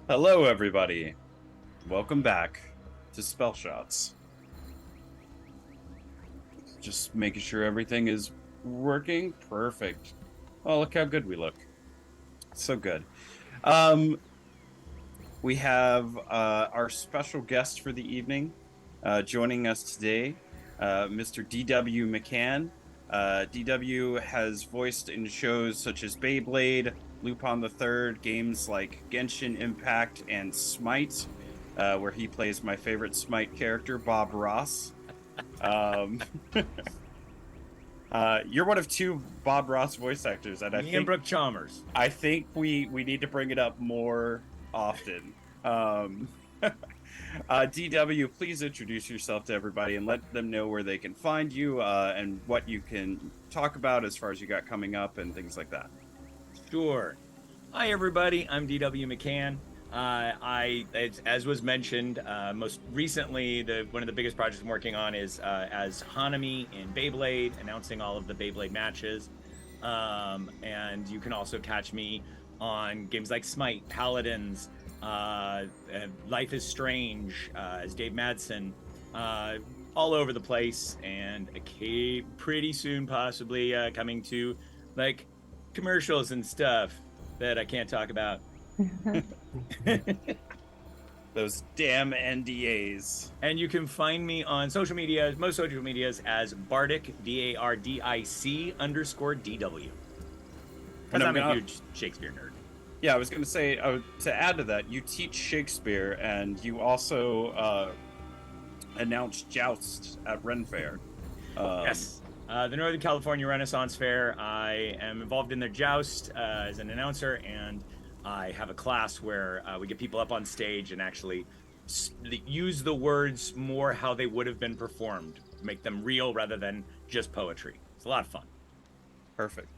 Hello, everybody. Welcome back to SpellShots. Just making sure everything is working perfect. Oh, look how good we look. So good. Um, we have our special guest for the evening joining us today, Mr. D.W. McCann. DW has voiced in shows such as Beyblade, Lupin the Third, games like Genshin Impact and Smite, where he plays my favorite Smite character, Bob Ross. Um, you're one of two Bob Ross voice actors, and Me and Brooke Chalmers. I think we need to bring it up more often. Um, DW, please introduce yourself to everybody and let them know where they can find you and what you can talk about as far as you got coming up and things like that. Sure. Hi, everybody. I'm DW McCann. As was mentioned, most recently, one of the biggest projects I'm working on is as Hanami in Beyblade, announcing all of the Beyblade matches. And you can also catch me on games like Smite, Paladins, Life is Strange, as Dave Madsen, all over the place, and pretty soon, possibly coming to like commercials and stuff that I can't talk about. Those damn NDAs. And you can find me on social media, most social medias, as Bardic, DARDIC_DW. Because I'm a huge Shakespeare nerd. Yeah, I was going to say, to add to that, you teach Shakespeare and you also announce Joust at Ren Fair. Yes. The Northern California Renaissance Fair. I am involved in their Joust as an announcer, and I have a class where we get people up on stage and actually use the words more how they would have been performed, make them real rather than just poetry. It's a lot of fun. Perfect.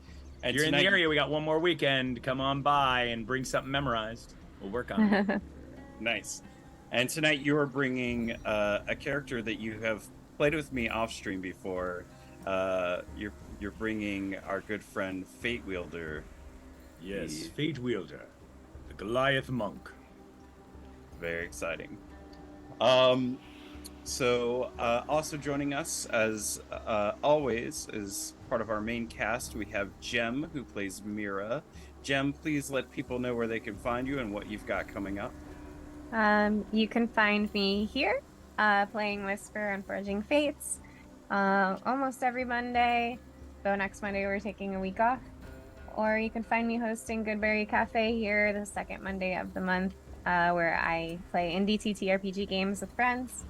And if you're tonight, in the area, we got one more weekend. Come on by and bring something memorized. We'll work on it. Nice. And tonight you are bringing a character that you have played with me off stream before. You're bringing our good friend Fate Wielder. Yes, Fate Wielder, the Goliath monk. Very exciting. So also joining us as always is part of our main cast. We have Jem, who plays Mira. Jem, please let people know where they can find you and what you've got coming up. You can find me here, playing Whisper and Forging Fates, almost every Monday, though next Monday we're taking a week off. Or you can find me hosting Goodberry Cafe here the second Monday of the month, where I play indie TTRPG games with friends.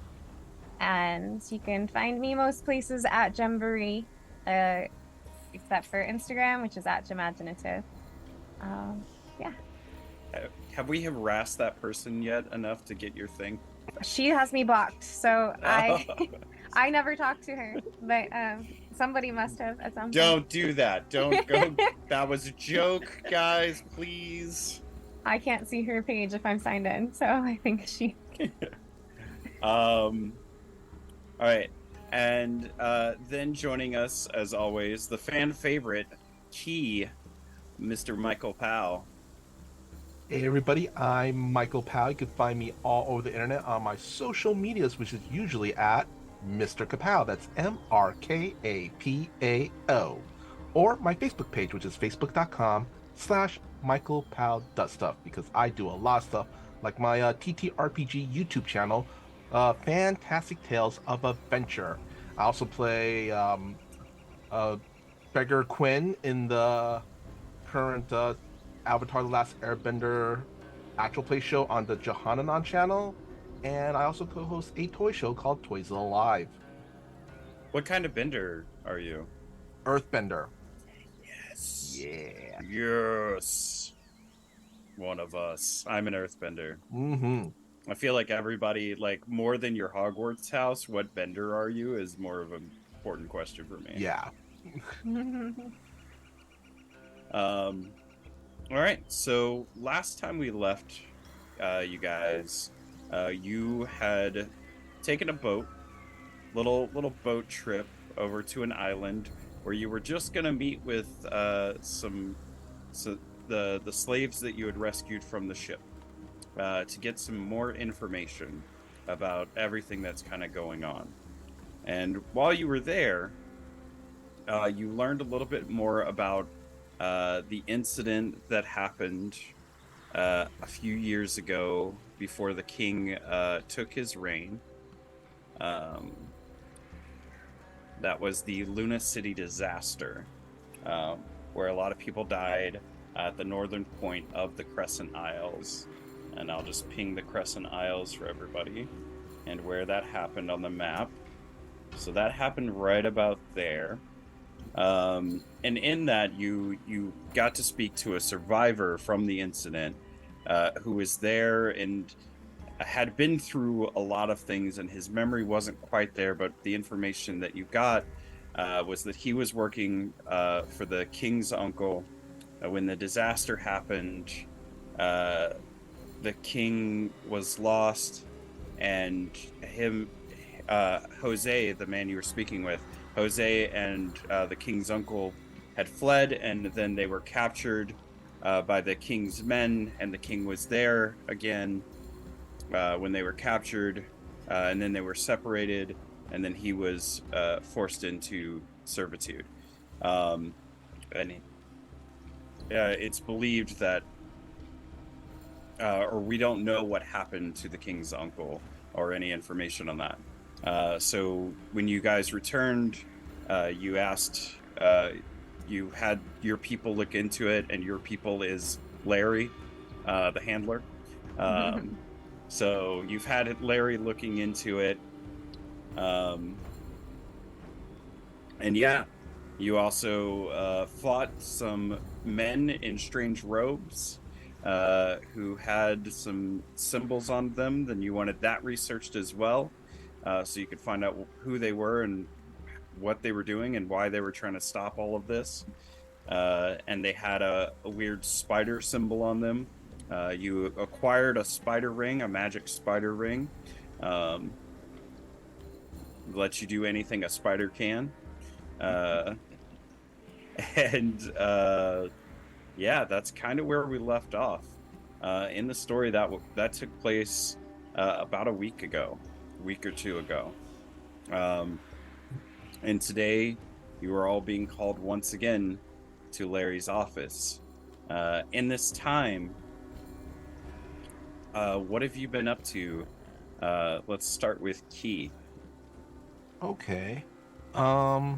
And you can find me most places at Gemboree, except for Instagram, which is at Gemaginative. Yeah. Have we harassed that person yet enough to get your thing? She has me blocked, so I never talked to her, but somebody must have at some point. Don't do that. Don't go. That was a joke, guys, please. I can't see her page if I'm signed in, so I think she All right. And then joining us, as always, the fan favorite, Key, Mr. Michael Powell. Hey everybody, I'm Michael Powell. You can find me all over the internet on my social medias, which is usually at Mr. Kapow. That's MrKapao. Or my Facebook page, which is facebook.com/Michael Powell Does Stuff, because I do a lot of stuff, like my TTRPG YouTube channel, Fantastic Tales of Adventure. I also play Beggar Quinn in the current Avatar The Last Airbender actual play show on the Johananon channel, and I also co-host a toy show called Toys Alive. What kind of bender are you? Earthbender. Yes. Yeah. Yes. One of us. I'm an earthbender. Mm-hmm. I feel like everybody, like, more than your Hogwarts house, what bender are you is more of an important question for me. Yeah. All right, so last time we left you guys, you had taken a little boat trip over to an island where you were just gonna meet with the slaves that you had rescued from the ship. to get some more information about everything that's kind of going on. And while you were there, you learned a little bit more about the incident that happened a few years ago before the king took his reign. That was the Luna City disaster, where a lot of people died at the northern point of the Crescent Isles. And I'll just ping the Crescent Isles for everybody and where that happened on the map. So that happened right about there. And in that, you got to speak to a survivor from the incident who was there and had been through a lot of things, and his memory wasn't quite there, but the information that you got was that he was working for the king's uncle when the disaster happened. The king was lost, and Jose, the man you were speaking with, Jose and the king's uncle had fled, and then they were captured by the king's men, and the king was there again when they were captured, and then they were separated, and then he was forced into servitude. And it's believed that, or we don't know what happened to the king's uncle or any information on that. So when you guys returned, you asked, you had your people look into it, and your people is Larry, the handler. So you've had Larry looking into it. And yeah, you also fought some men in strange robes who had some symbols on them. Then you wanted that researched as well, so you could find out who they were and what they were doing and why they were trying to stop all of this. And they had a weird spider symbol on them. You acquired a spider ring, a magic spider ring. Lets you do anything a spider can. Yeah, that's kind of where we left off in the story. That took place about a week or two ago. And today you are all being called once again to Larry's office. In this time, what have you been up to? Let's start with Key. Okay. I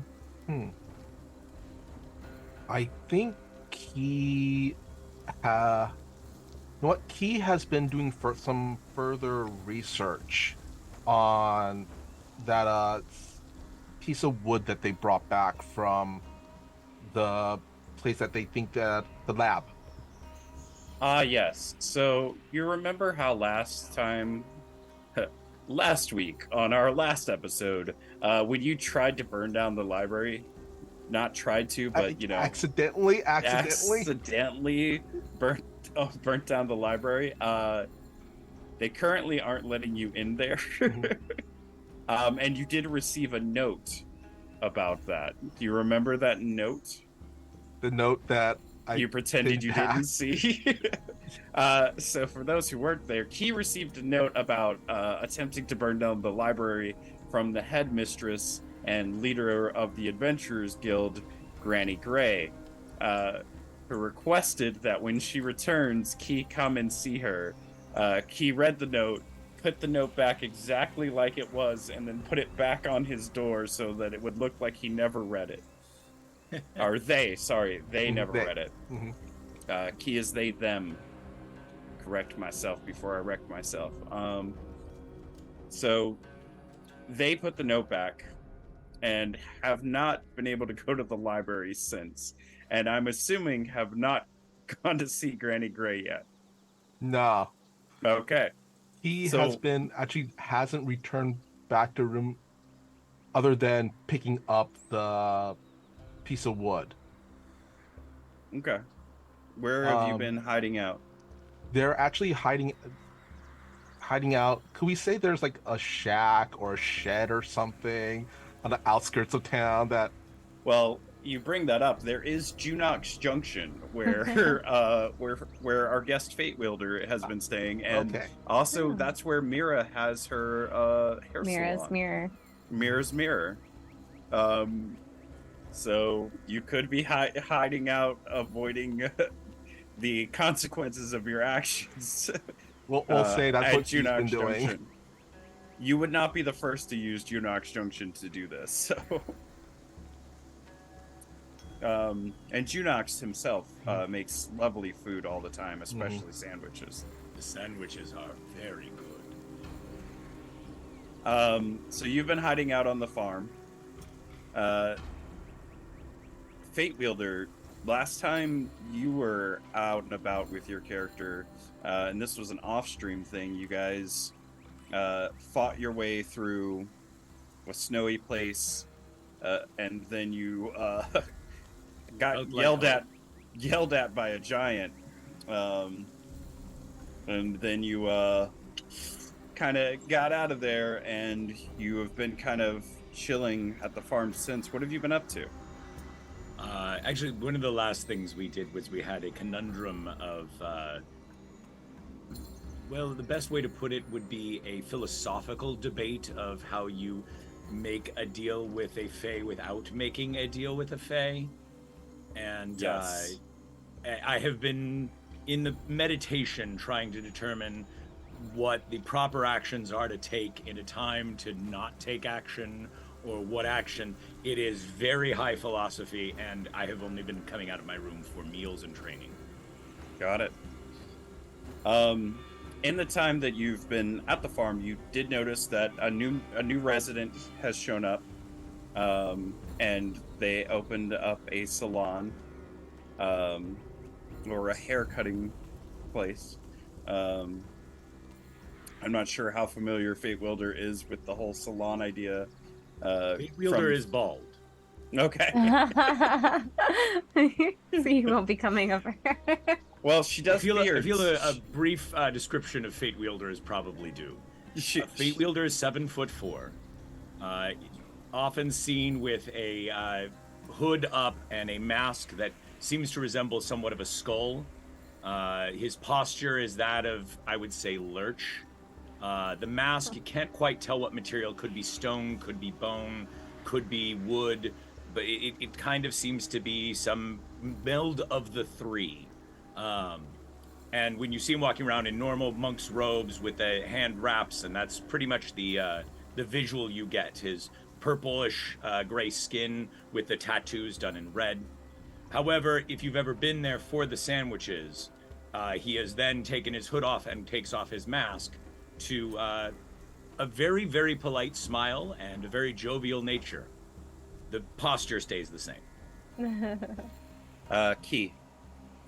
think Key, you know what? Key has been doing some further research on that piece of wood that they brought back from the place that they think that the lab. Yes. So you remember how last week on our last episode, when you tried to burn down the library, not tried to, but accidentally burnt down the library. They currently aren't letting you in there. And you did receive a note about that. Do you remember that note? The note that you pretended you didn't see. So for those who weren't there, Key received a note about attempting to burn down the library from the headmistress and leader of the Adventurers Guild, Granny Gray, who requested that when she returns, Key come and see her. Key read the note, put the note back exactly like it was, and then put it back on his door so that it would look like he never read it. Or they never read it. Key is they, them. Correct myself before I wreck myself. So they put the note back and have not been able to go to the library since. And I'm assuming have not gone to see Granny Gray yet. No. Okay. He hasn't returned back to room other than picking up the piece of wood. Okay. Where have you been hiding out? They're actually hiding out. Could we say there's like a shack or a shed or something on the outskirts of town that... Well, you bring that up. There is Junox Junction, where where our guest Fate Wielder has been staying, and Okay. also Oh. that's where Mira has her hair Mira's salon. mirror. Mira's mirror. So you could be hiding out, avoiding the consequences of your actions We'll say that's at what he's been Junox doing. Junction. You would not be the first to use Junox Junction to do this. So, and Junox himself makes lovely food all the time, especially sandwiches. The sandwiches are very good. So you've been hiding out on the farm. Fate Wielder, last time you were out and about with your character, and this was an off-stream thing, you guys fought your way through a snowy place, and then you got yelled at by a giant, and then you kind of got out of there, and you have been kind of chilling at the farm since. What have you been up to? Actually, one of the last things we did was we had a conundrum of, well, the best way to put it would be a philosophical debate of how you make a deal with a fae without making a deal with a fae. And Yes. I have been in the meditation trying to determine what the proper actions are to take in a time to not take action, or what action. It is very high philosophy, and I have only been coming out of my room for meals and training. Got it. In the time that you've been at the farm, you did notice that a new resident has shown up, and they opened up a salon, or a hair cutting place. I'm not sure how familiar Fate Wielder is with the whole salon idea. Fate Wielder is bald. Okay. So you won't be coming over. Well, she does I feel beards. a brief description of Fate Wielder is probably due. Fate Wielder is 7'4", often seen with a hood up and a mask that seems to resemble somewhat of a skull. His posture is that of, I would say, lurch. The mask, you can't quite tell what material. Could be stone, could be bone, could be wood, but it kind of seems to be some meld of the three. And when you see him walking around in normal monk's robes with the hand wraps, and that's pretty much the visual you get. His purplish gray skin with the tattoos done in red. However, if you've ever been there for the sandwiches, he has then taken his hood off and takes off his mask to a very, very polite smile and a very jovial nature. The posture stays the same. Key.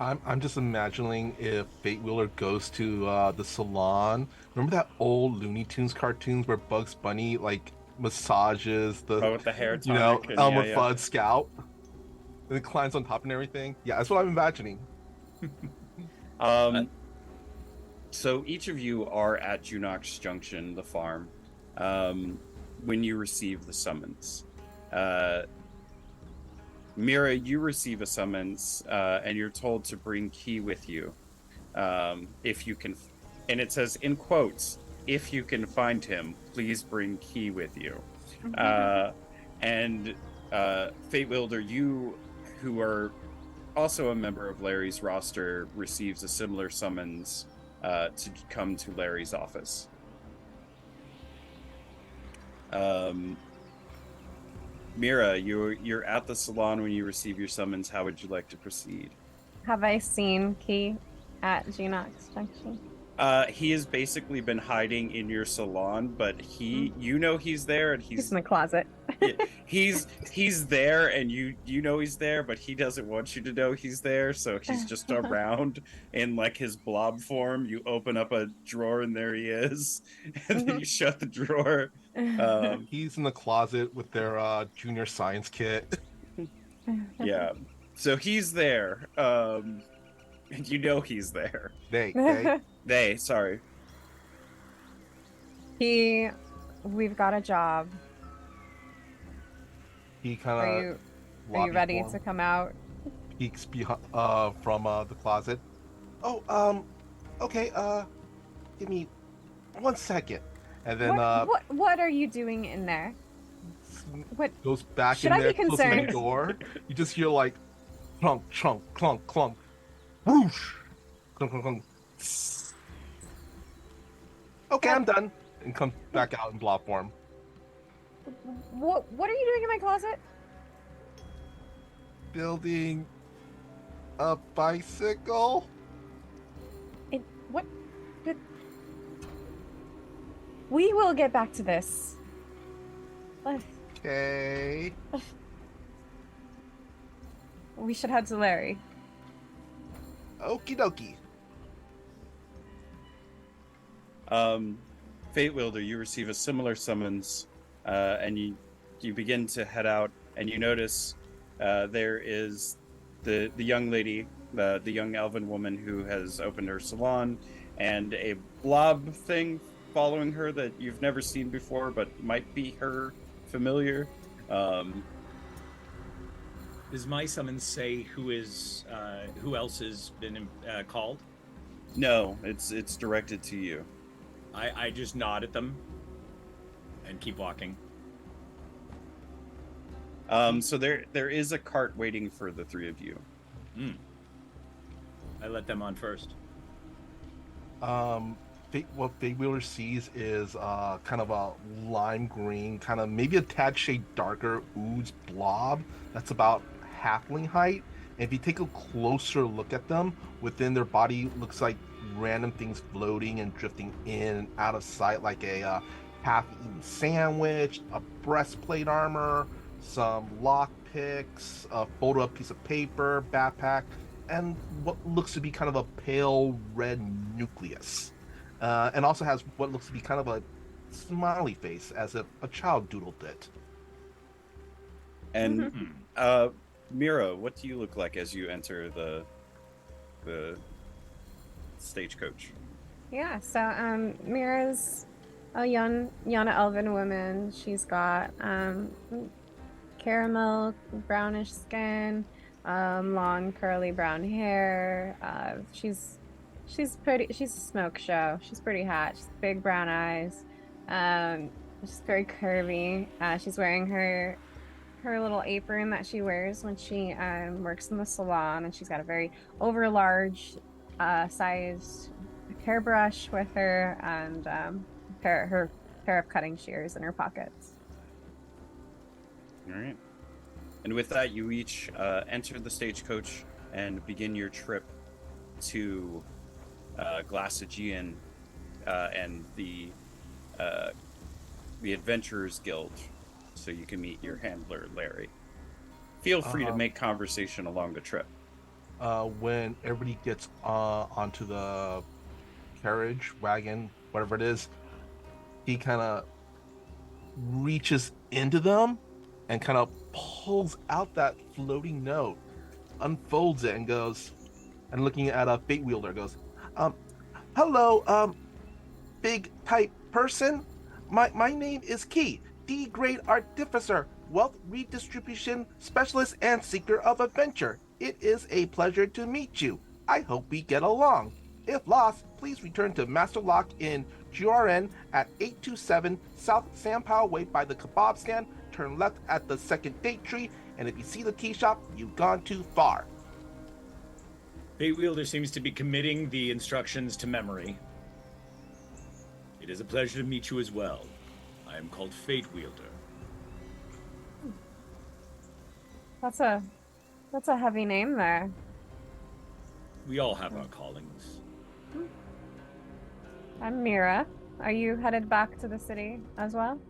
I'm just imagining if Fate Wheeler goes to the salon. Remember that old Looney Tunes cartoons where Bugs Bunny like massages the with the hair you know tonic and- Elmer yeah. Fudd scout, and it climbs on top and everything. Yeah, that's what I'm imagining. So each of you are at Junox Junction, the farm, when you receive the summons. Mira, you receive a summons, and you're told to bring Key with you, if you can. And it says in quotes, "If you can find him, please bring Key with you." And Fate Wielder, you, who are also a member of Larry's roster, receives a similar summons to come to Larry's office. Mira, you're at the salon when you receive your summons. How would you like to proceed? Have I seen Key at Junox Junction? He has basically been hiding in your salon, but you know he's there, and He's in the closet. he's there, and you know he's there, but he doesn't want you to know he's there, so he's just around in like his blob form. You open up a drawer, and there he is, and then you shut the drawer. He's in the closet with their junior science kit. Yeah, so he's there, and you know he's there. They, sorry. We've got a job. He Are kind you? of Are you lobby ready form to come out? peeks from the closet. Oh, okay. Give me 1 second, and then What are you doing in there? What goes back should in I there, be closing the concerned? door. You just hear like clunk, chunk, clunk, clunk, whoosh, clunk, clunk, clunk. Okay, I'm done, and comes back out in blob form. What are you doing in my closet? Building a bicycle. What? The- We will get back to this. Okay. We should head to Larry. Okie dokie. Fate Wielder, you receive a similar summons, and you begin to head out, and you notice there is the young lady, the young elven woman who has opened her salon, and a blob thing following her that you've never seen before, but might be her familiar. Does my summons say who else has been called? No, it's directed to you. I just nod at them and keep walking. So there is a cart waiting for the three of you. I let them on first. What Fate Wheeler sees is kind of a lime green, kind of maybe a tad shade darker ooze blob that's about halfling height. And if you take a closer look at them, within their body looks like random things floating and drifting in and out of sight, like a half-eaten sandwich, a breastplate armor, some lock picks, a folded up piece of paper, backpack, and what looks to be kind of a pale red nucleus. And also has what looks to be kind of a smiley face, as if a child doodled it. And Mira, what do you look like as you enter the stagecoach? Yeah, so Mira's a young elven woman. She's got caramel brownish skin, long curly brown hair. She's pretty. She's a smoke show. She's pretty hot. She's big brown eyes. She's very curvy. She's wearing her little apron that she wears when she works in the salon, and she's got a very over large sized hairbrush with her, and her pair of cutting shears in her pockets. All right. And with that, you each enter the stagecoach and begin your trip to Glassagian and the Adventurers Guild, so you can meet your handler, Larry. Feel free to make conversation along the trip. When everybody gets onto the carriage, wagon, whatever it is, he kind of reaches into them and kind of pulls out that floating note, unfolds it, and goes, and looking at a Fate Wielder, goes, hello, big type person. My name is Key, D grade artificer, wealth redistribution specialist, and seeker of adventure. It is a pleasure to meet you. I hope we get along. If lost, please return to Master Lock in GRN at 827 South Sampow Way by the kebab stand. Turn left at the second date tree, and if you see the tea shop, you've gone too far. Fate Wielder seems to be committing the instructions to memory. It is a pleasure to meet you as well. I am called Fate Wielder. That's a heavy name there. We all have our callings. I'm Mira. Are you headed back to the city as well?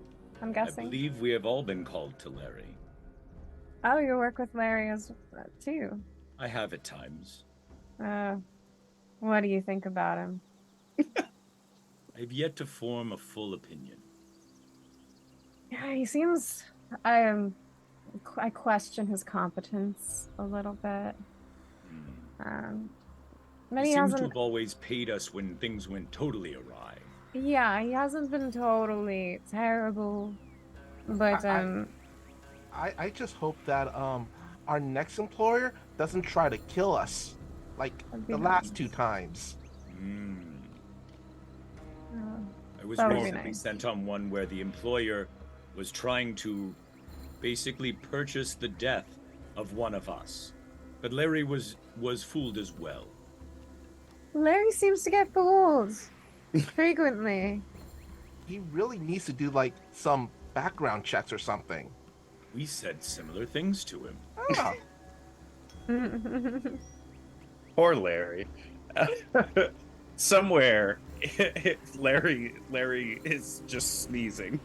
I'm guessing. I believe we have all been called to Larry. Oh, you work with Larry too. I have at times. What do you think about him? I have yet to form a full opinion. Yeah, he seems. I question his competence a little bit. But He he seems to hasn't. have always paid us when things went totally awry. Yeah, he hasn't been totally terrible, but I just hope that our next employer doesn't try to kill us like That'd be the last nice. 2 times. Oh, I was that would be recently nice. sent on one where the employer was trying to basically purchase the death of one of us. But Larry was fooled as well. Larry seems to get fooled frequently. He really needs to do like some background checks or something. We said similar things to him. Ah, Poor Larry. Somewhere, Larry is just sneezing.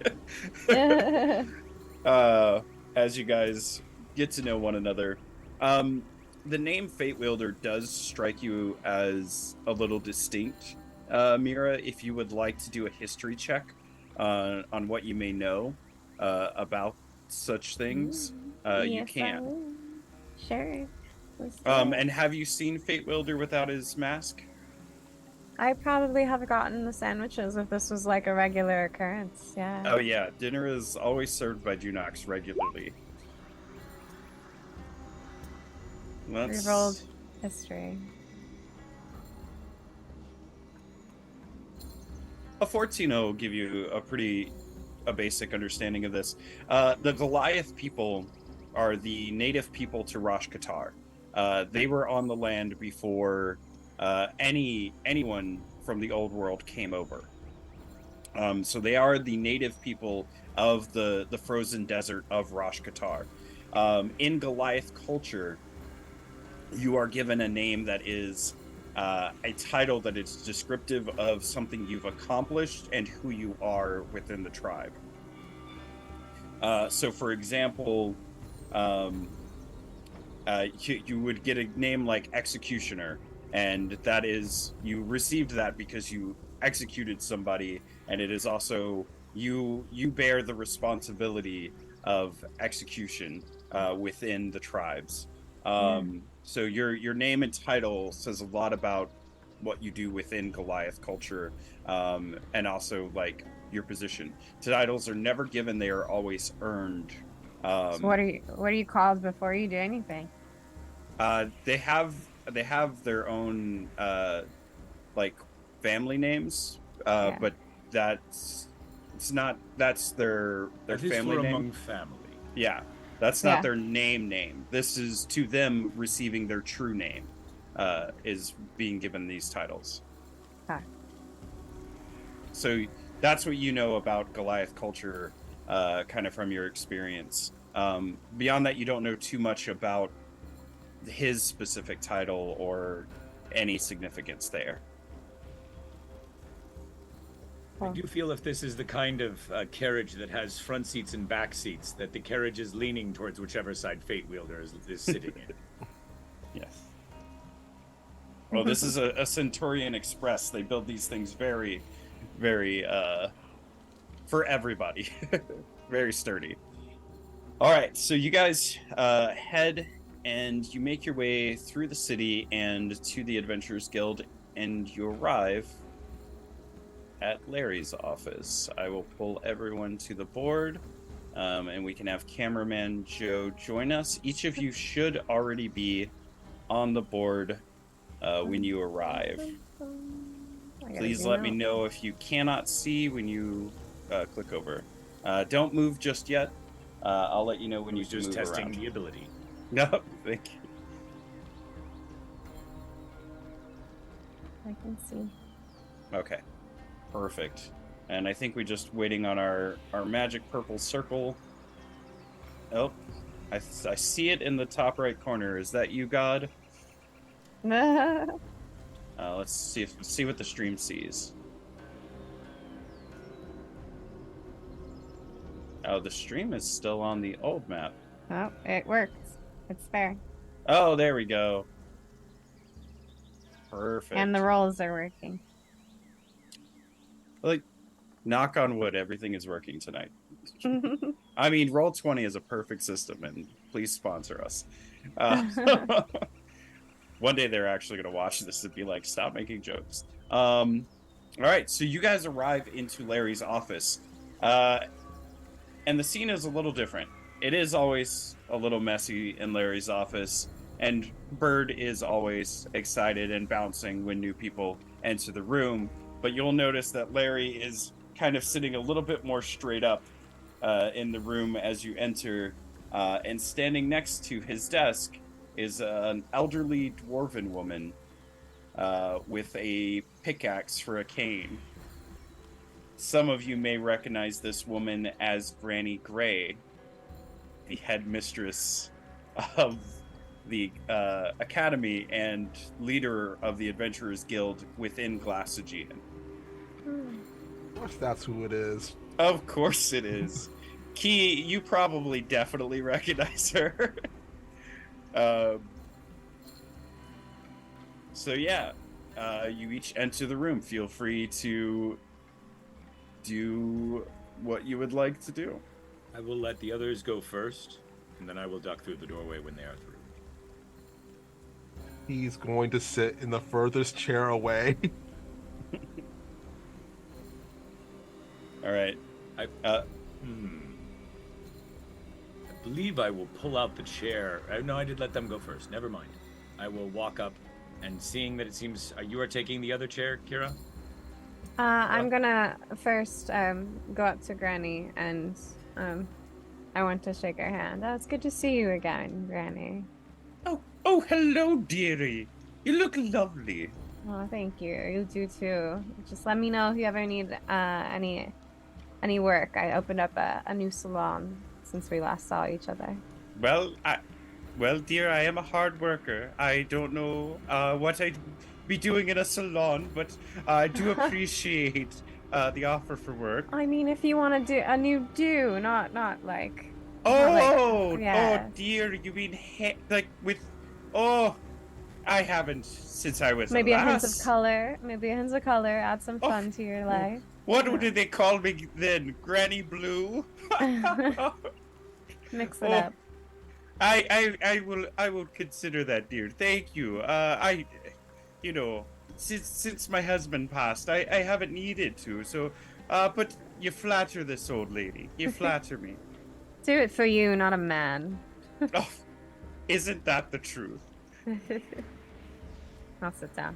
As you guys get to know one another, the name Fate Wielder does strike you as a little distinct. Mira, if you would like to do a history check on what you may know about such things, you Yes, I can. will. Sure. Let's do it. And have you seen Fate Wielder without his mask? I probably have gotten the sandwiches if this was like a regular occurrence. Yeah. Oh yeah, dinner is always served by Junox regularly. Rerolled history. A 14 will give you a basic understanding of this. The Goliath people are the native people to Rosh Qatar. They were on the land before anyone from the old world came over. So they are the native people of the frozen desert of Rosh Qatar. In Goliath culture, you are given a name that is a title that is descriptive of something you've accomplished and who you are within the tribe. So, for example, you would get a name like Executioner, and that is, you received that because you executed somebody, and it is also you bear the responsibility of execution within the tribes. So your name and title says a lot about what you do within Goliath culture, and also like your position. Titles are never given; they are always earned. So what are you called before you do anything? They have their own like family names, Yeah. but that's their That is family for name. among family. Yeah, that's Yeah. not their name. This is to them receiving their true name, is being given these titles. Huh. So that's what you know about Goliath culture, kind of from your experience. Beyond that, you don't know too much about his specific title or any significance there. I do feel if this is the kind of carriage that has front seats and back seats, that the carriage is leaning towards whichever side Fate Wielder is sitting in. Yes. Well, this is a Centurion Express. They build these things very, very, for everybody. Very sturdy. All right, so you guys head and you make your way through the city and to the Adventurers Guild, and you arrive at Larry's office. I will pull everyone to the board, and we can have cameraman Joe join us. Each of you should already be on the board when you arrive. Please let me know if you cannot see when you click over. Don't move just yet. I'll let you know when you just move testing around. the ability. No, thank you. I can see. Okay, perfect. And I think we're just waiting on our magic purple circle. Oh, I see it in the top right corner. Is that you, God? Let's see what the stream sees. Oh, the stream is still on the old map. Oh, it works. It's there. Oh, there we go. Perfect. And the rolls are working. Like, knock on wood, everything is working tonight. I mean, Roll20 is a perfect system, and please sponsor us. One day they're actually going to watch this and be like, stop making jokes. All right, so you guys arrive into Larry's office, and the scene is a little different. it is always a little messy in Larry's office, and Bird is always excited and bouncing when new people enter the room. But you'll notice that Larry is kind of sitting a little bit more straight up in the room as you enter, and standing next to his desk is an elderly dwarven woman with a pickaxe for a cane. Some of you may recognize this woman as Granny Gray, the headmistress of the academy and leader of the Adventurers Guild within Glassagean. Of course, that's who it is. Of course it is. Key, you probably definitely recognize her. So yeah, you each enter the room. Feel free to do what you would like to do. I will let the others go first, and then I will duck through the doorway when they are through. He's going to sit in the furthest chair away. All right. I believe I will pull out the chair. No, I did let them go first. Never mind. I will walk up, and seeing that it seems you are taking the other chair, Kira. I'm gonna first go up to Granny and I want to shake her hand. Oh, it's good to see you again, Granny. Oh, hello, dearie. You look lovely. Oh, thank you. You do too. Just let me know if you ever need any work. I opened up a new salon since we last saw each other. Well, dear, I am a hard worker. I don't know what I'd be doing in a salon, but I do appreciate the offer for work. I mean, if you want to do a new do, not like. Oh, yeah. oh, dear, you mean like with? Oh, I haven't since I was maybe a a hint lass. of color. Maybe a hint of color. Add some fun to your life. What did they call me then? Granny Blue? Mix it up. I will consider that, dear. Thank you. Since my husband passed, I haven't needed to. So, but you flatter this old lady. You flatter me. Do it for you, not a man. Oh, isn't that the truth? I'll sit down.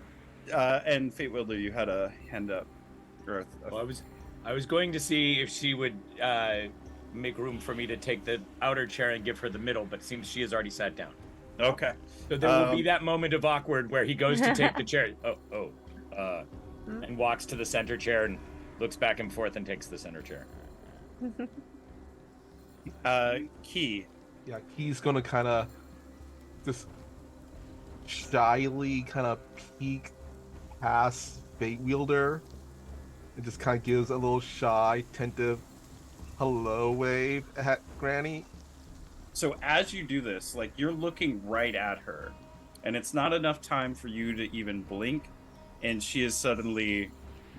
And Fate Wilder, you had a hand up. Well, I was going to see if she would make room for me to take the outer chair and give her the middle, but it seems she has already sat down. Okay. So there will be that moment of awkward where he goes to take the chair. And walks to the center chair and looks back and forth and takes the center chair. Key. Yeah, Key's gonna kind of just shyly kind of peek past Fate Wielder and just kind of gives a little shy, tentative hello wave at Granny. So as you do this, like, you're looking right at her, and it's not enough time for you to even blink, and she is suddenly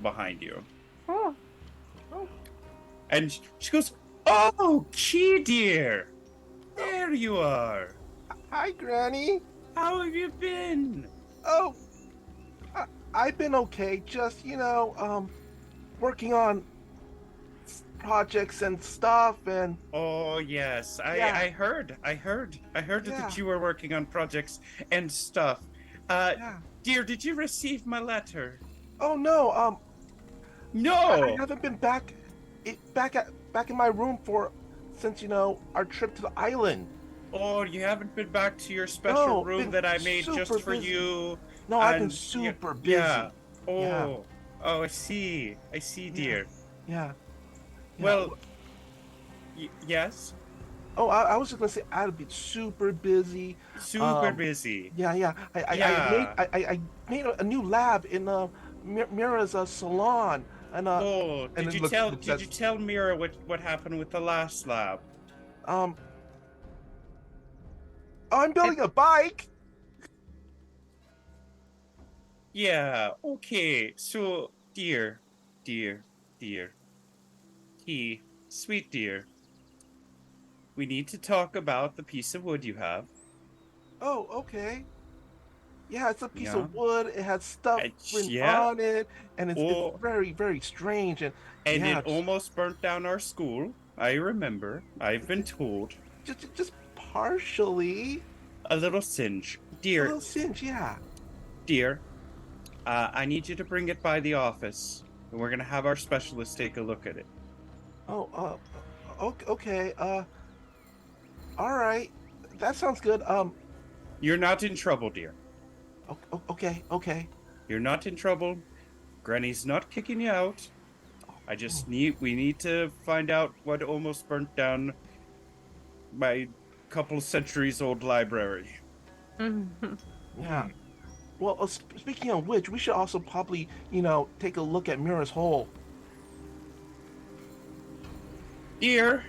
behind you. Oh. And she goes, "Oh, Key dear, there you are. Hi, Granny. How have you been?" Oh, I've been okay. Just, working on projects and stuff, and Oh yes, Yeah. I heard Yeah. that you were working on projects and stuff. yeah. Dear, did you receive my letter? Oh no, I No. haven't been back in my room since our trip to the island. Oh, you haven't been back to your special No, room been that I made just super for busy. you. No, I've been And- super busy. Yeah. Oh. Yeah. Oh, I see, dear. Yeah. Well, yes. Oh, I was just gonna say I've been super busy. Super busy. Yeah. I made a new lab in Mira's salon, and Oh, and did it you tell looks did you tell Mira what happened with the last lab? oh, I'm building a bike. Yeah, okay. So, dear. Key, sweet dear. We need to talk about the piece of wood you have. Oh, okay. Yeah, it's a piece Yeah. of wood. It has stuff written yeah. on it, and it's Oh. very, very strange. And And yeah, it almost burnt down our school. I remember. I've been told. just partially. A little singe. A Dear, little singe, yeah. dear, I need you to bring it by the office, and we're gonna have our specialist take a look at it. Oh, okay. All right. That sounds good. You're not in trouble, dear. Okay. You're not in trouble. Granny's not kicking you out. We need to find out what almost burnt down my couple centuries old library. Yeah. Well, speaking of which, we should also probably, take a look at Mira's hole. Dear,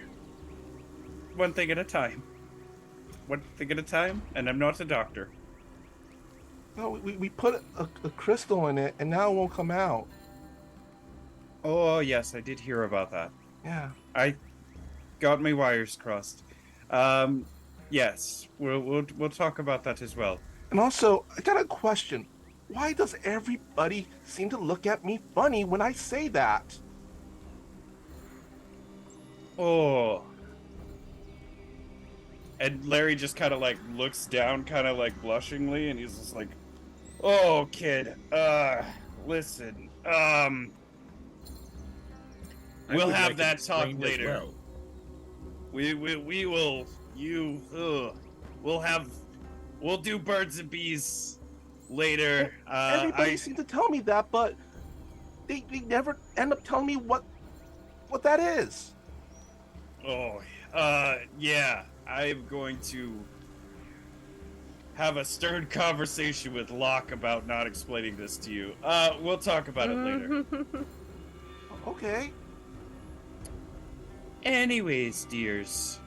one thing at a time. One thing at a time, and I'm not a doctor. No, we put a crystal in it, and now it won't come out. Oh, yes, I did hear about that. Yeah. I got my wires crossed. Yes, we'll talk about that as well. And also, I got a question. Why does everybody seem to look at me funny when I say that? Oh. And Larry just kind of like looks down, kind of like blushingly, and he's just like, "Oh, kid, listen, we'll have that talk later. We will. We'll do birds and bees later. Everybody seems to tell me that, but they never end up telling me what that is. Oh, yeah. I'm going to have a stern conversation with Locke about not explaining this to you. We'll talk about it later. Okay. Anyways, dears.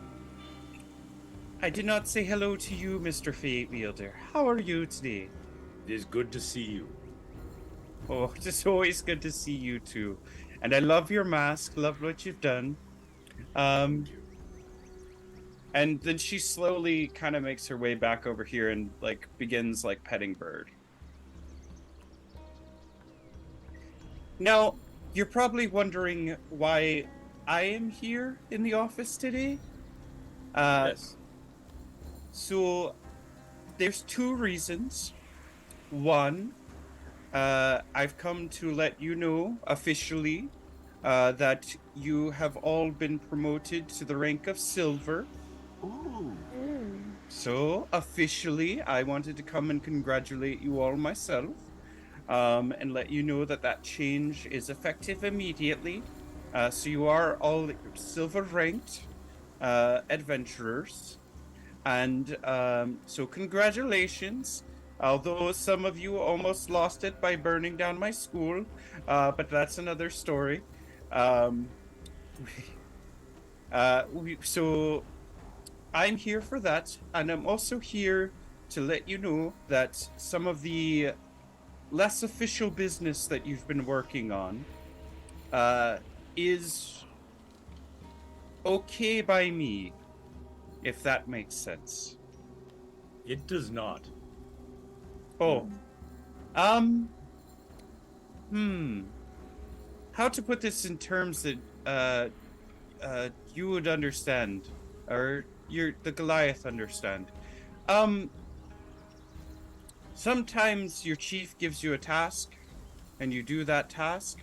I did not say hello to you, Mr. Fate Wielder. How are you today? It is good to see you. Oh, it's always good to see you too. And I love your mask, love what you've done. And then she slowly kind of makes her way back over here and like begins like petting Bird. Now, you're probably wondering why I am here in the office today. Yes. So, there's two reasons. One, I've come to let you know officially that you have all been promoted to the rank of Silver. Ooh. So, officially, I wanted to come and congratulate you all myself and let you know that change is effective immediately. So you are all Silver ranked adventurers. And so congratulations. Although some of you almost lost it by burning down my school, but that's another story. So I'm here for that, and I'm also here to let you know that some of the less official business that you've been working on is okay by me, if that makes sense. It does not. Oh. How to put this in terms that you would understand, or the Goliath understand. Sometimes your chief gives you a task, and you do that task.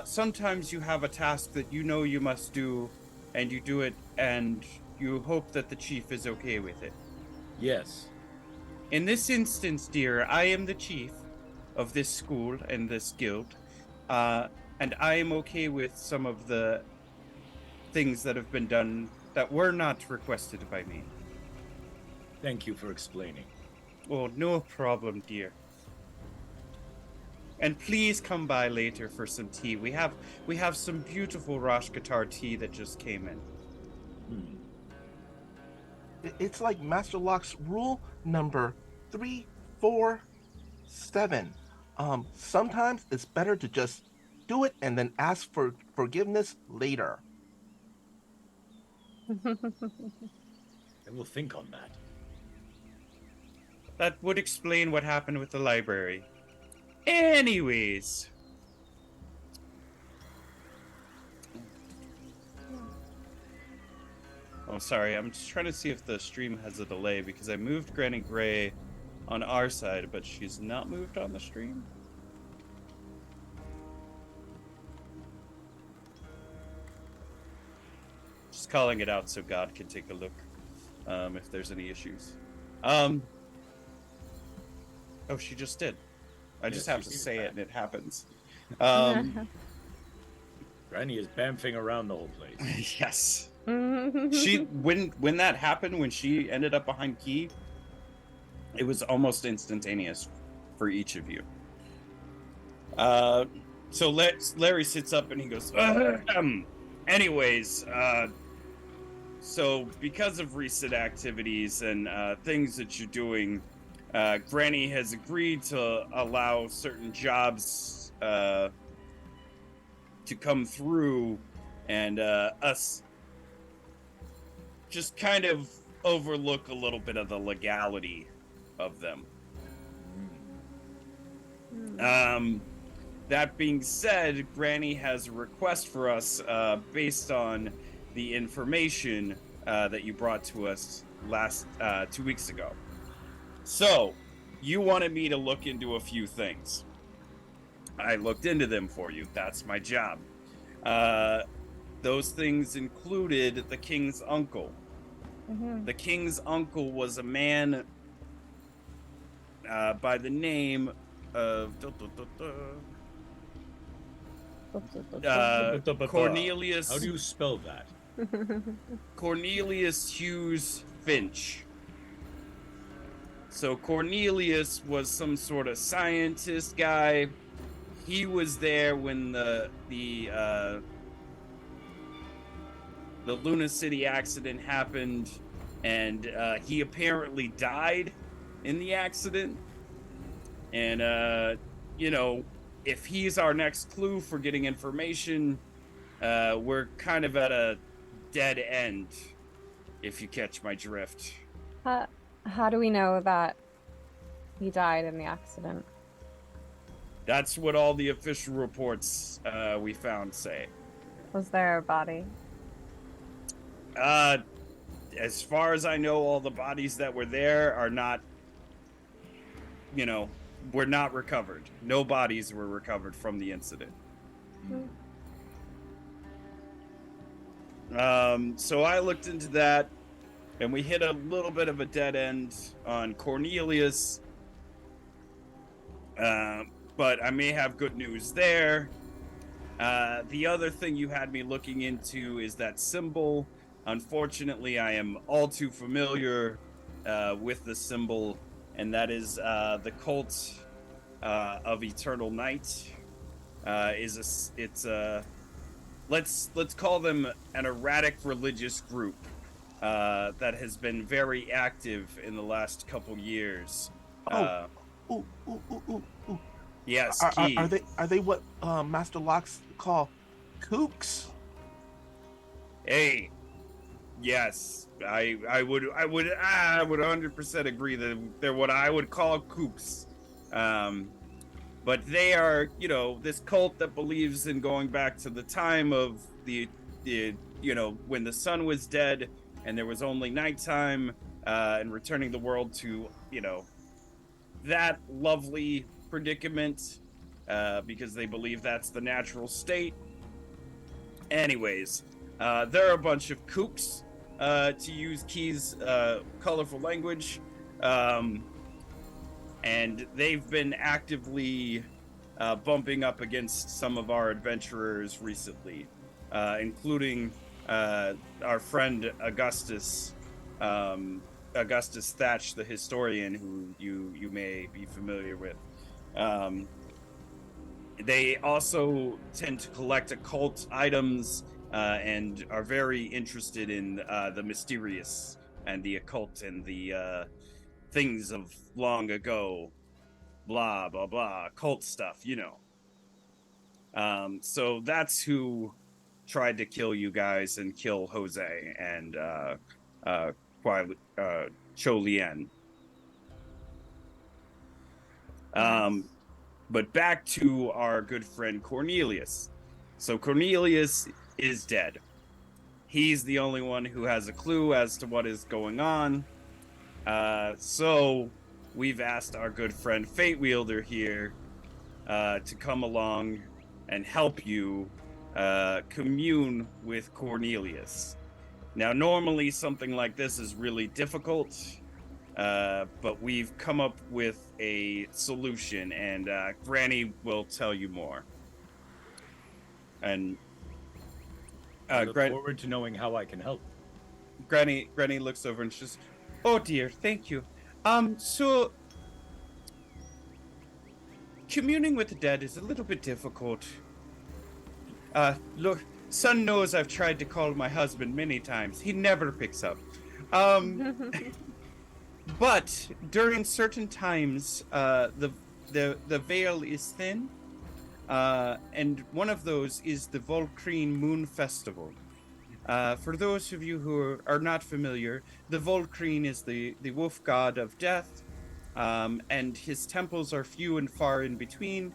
Sometimes you have a task that you know you must do, and you do it, and you hope that the chief is okay with it. Yes. In this instance, dear, I am the chief of this school and this guild, and I am okay with some of the things that have been done that were not requested by me. Thank you for explaining. Oh, no problem, dear. And please come by later for some tea. We have some beautiful Rosh Guitar tea that just came in. It's like Master Locke's rule number 347. Sometimes it's better to just do it and then ask for forgiveness later. I will think on that. That would explain what happened with the library. Anyways. Oh, sorry. I'm just trying to see if the stream has a delay because I moved Granny Gray on our side, but she's not moved on the stream. Just calling it out so God can take a look if there's any issues. Oh, she just did. I just have to say it and it happens. Granny is bamfing around the whole place. Yes. When that happened, when she ended up behind Key, it was almost instantaneous for each of you. So Larry sits up and he goes, anyways, so because of recent activities and things that you're doing, Granny has agreed to allow certain jobs to come through, and us just kind of overlook a little bit of the legality of them. That being said, Granny has a request for us based on the information that you brought to us last 2 weeks ago. So, you wanted me to look into a few things. I looked into them for you. That's my job. Those things included the king's uncle. The king's uncle was a man by the name of Cornelius. How do you spell that? Cornelius Hughes Finch. So Cornelius was some sort of scientist guy. He was there when the Luna City accident happened, and he apparently died in the accident. And you know, if he's our next clue for getting information, we're kind of at a dead end, if you catch my drift. How do we know that he died in the accident? That's what all the official reports we found say. Was there a body? As far as I know, all the bodies that were there are not, you know, were not recovered. No bodies were recovered from the incident. So I looked into that, and we hit a little bit of a dead end on Cornelius. But I may have good news there. The other thing you had me looking into is that symbol. Unfortunately, I am all too familiar with the symbol, and that is the cult of Eternal Night. Let's call them an erratic religious group that has been very active in the last couple years. Yes. Are they what Master Locks call kooks? Hey, yes, I would 100% agree that they're what I would call kooks. But they are, you know, this cult that believes in going back to the time of the you know, when the sun was dead and there was only nighttime, and returning the world to, you know, that lovely predicament, because they believe that's the natural state. Anyways, there are a bunch of kooks, to use Key's colorful language, and they've been actively bumping up against some of our adventurers recently, including our friend Augustus Thatch, the historian, who you may be familiar with. They also tend to collect occult items and are very interested in the mysterious and the occult and the things of long ago, blah, blah, blah, occult stuff, you know. So that's who tried to kill you guys and kill Jose and Cho Lien. But back to our good friend Cornelius. So Cornelius is dead. He's the only one who has a clue as to what is going on. So we've asked our good friend Fate Wielder here to come along and help you commune with Cornelius. Now, normally something like this is really difficult, but we've come up with a solution, and Granny will tell you more. And I look forward to knowing how I can help. Granny looks over and she says, "Oh dear, thank you. So communing with the dead is a little bit difficult. Look, son knows I've tried to call my husband many times. He never picks up. But during certain times, the veil is thin, and one of those is the Volcrine Moon Festival. For those of you who are not familiar, the Volcrine is the wolf god of death, and his temples are few and far in between.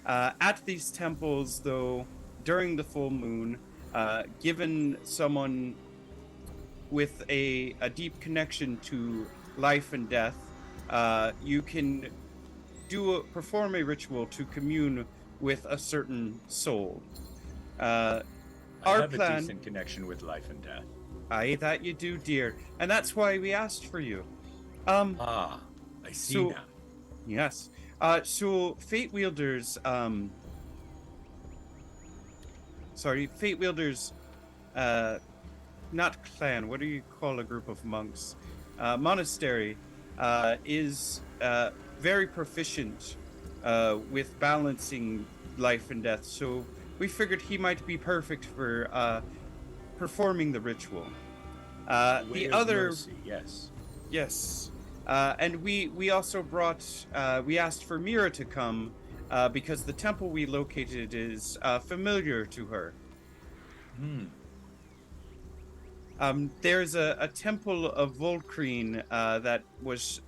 At these temples, though, during the full moon, given someone with a deep connection to life and death, you can perform a ritual to commune with a certain soul. I Our have plan, a decent connection with life and death. aye, that you do, dear, and that's why we asked for you. I see so- now. Yes. So Fate Wielders, Fate Wielders, not clan, what do you call a group of monks? Monastery, is very proficient with balancing life and death, so we figured he might be perfect for performing the ritual. Way The of other, mercy, yes. yes, and we also brought, we asked for Mira to come because the temple we located is familiar to her. There's a temple of Volcrine that was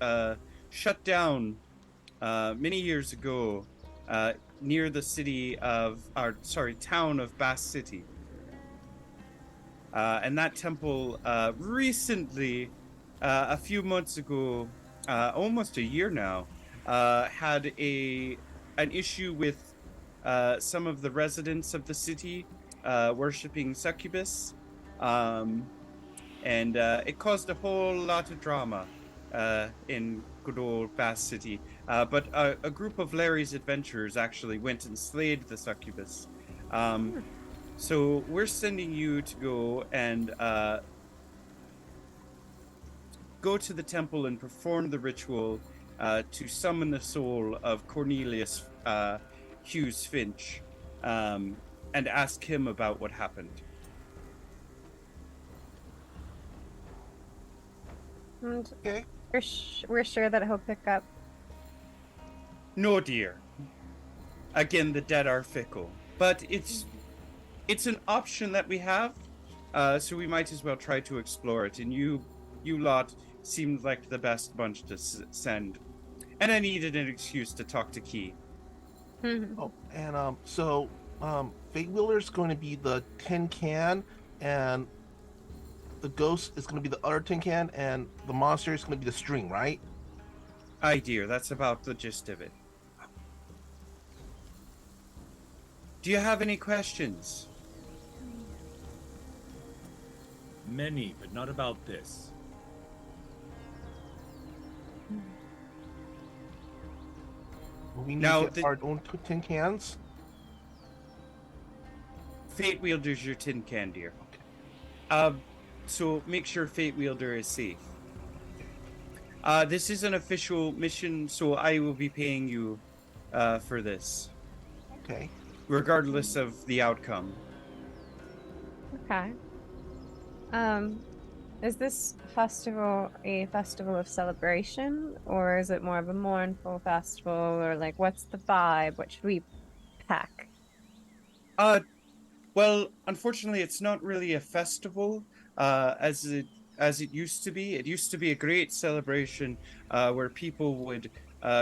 shut down many years ago near the town of Bass City. And that temple recently, a few months ago, almost a year now, had an issue with some of the residents of the city worshipping succubus. And it caused a whole lot of drama in good old Bass City. But a group of Larry's adventurers actually went and slayed the succubus. So we're sending you to go and go to the temple and perform the ritual to summon the soul of Cornelius Hughes Finch and ask him about what happened. And Okay. we're sure that he'll pick up. No, dear. Again, the dead are fickle, but it's an option that we have, so we might as well try to explore it. And you lot seemed like the best bunch to send, and I needed an excuse to talk to Key. Oh, and Fate Wheeler's going to be the tin can, and the ghost is going to be the other tin can, and the monster is going to be the string, right? Aye, dear, that's about the gist of it. Do you have any questions? Many, but not about this. Will we need Now, to get our own tin cans? Fate Wielder's your tin can, dear. So make sure Fate Wielder is safe. This is an official mission, so I will be paying you for this, Okay. regardless of the outcome. Okay. Is this festival a festival of celebration, or is it more of a mournful festival, or like what's the vibe? What should we pack? Well, unfortunately, it's not really a festival as it used to be. It used to be a great celebration where people would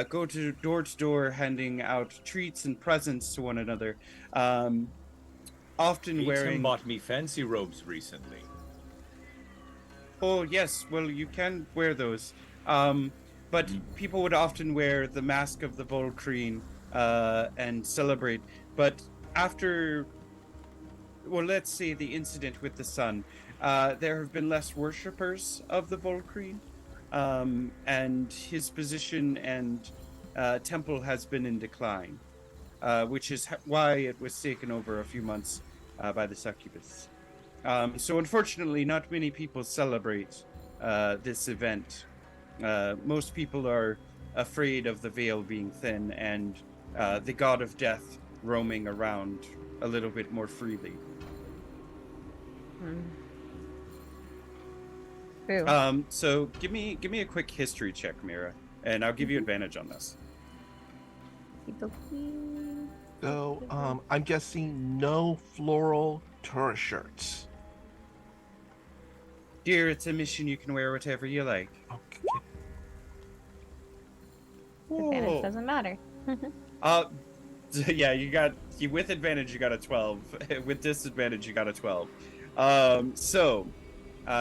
go to door handing out treats and presents to one another. often Eaton wearing. bought me fancy robes recently. Oh yes, well you can wear those. But people would often wear the mask of the Volcrine and celebrate. But after, well, let's say the incident with the sun, there have been less worshippers of the Volcrine, and his position and temple has been in decline, which is why it was taken over a few months by the succubus. So unfortunately, not many people celebrate this event. Most people are afraid of the veil being thin and the god of death roaming around a little bit more freely. So give me a quick history check, Mira, and I'll give you advantage on this. So, I'm guessing no floral tourist shirts. Dear, it's a mission. You can wear whatever you like. Okay. Advantage doesn't matter. Yeah, with advantage you got a 12. With disadvantage you got a 12. So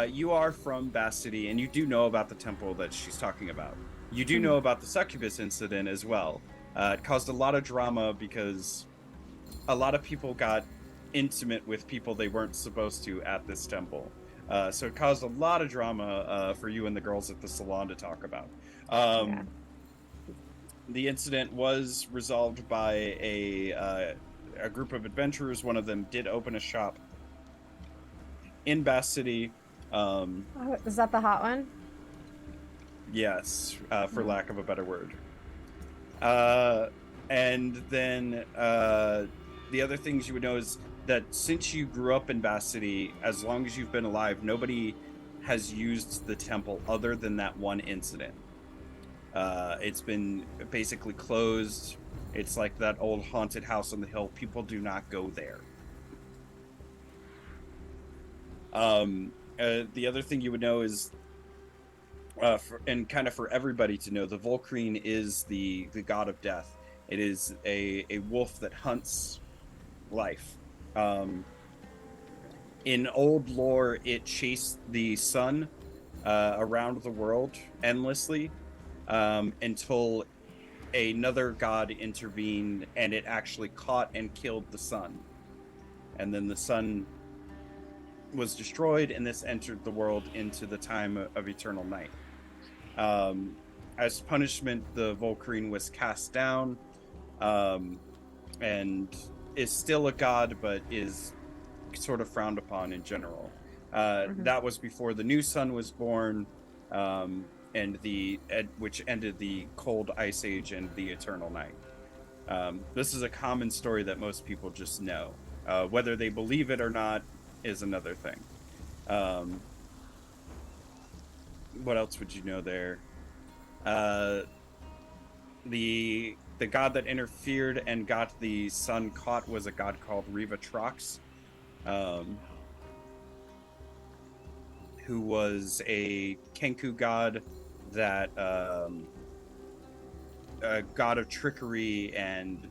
you are from Bass City, and you do know about the temple that she's talking about. You do know about the succubus incident as well. It caused a lot of drama because a lot of people got intimate with people they weren't supposed to at this temple. So it caused a lot of drama for you and the girls at the salon to talk about. The incident was resolved by a group of adventurers. One of them did open a shop in Bass City. Is that the hot one? Yes, for lack of a better word. And then the other things you would know is that since you grew up in Bass City, as long as you've been alive, nobody has used the temple other than that one incident. It's been basically closed. It's like that old haunted house on the hill. People do not go there. The other thing you would know is, and kind of for everybody to know, the Volcrine is the god of death. It is a wolf that hunts life. In old lore, it chased the sun around the world endlessly until another god intervened and it actually caught and killed the sun. And then the sun was destroyed, and this entered the world into the time of eternal night. As punishment, the Volcrine was cast down and is still a god, but is sort of frowned upon in general. That was before the new sun was born, and which ended the cold ice age and the eternal night. This is a common story that most people just know. Whether they believe it or not is another thing. What else would you know there? The god that interfered and got the sun caught was a god called Rivatrox, who was a Kenku god that a god of trickery and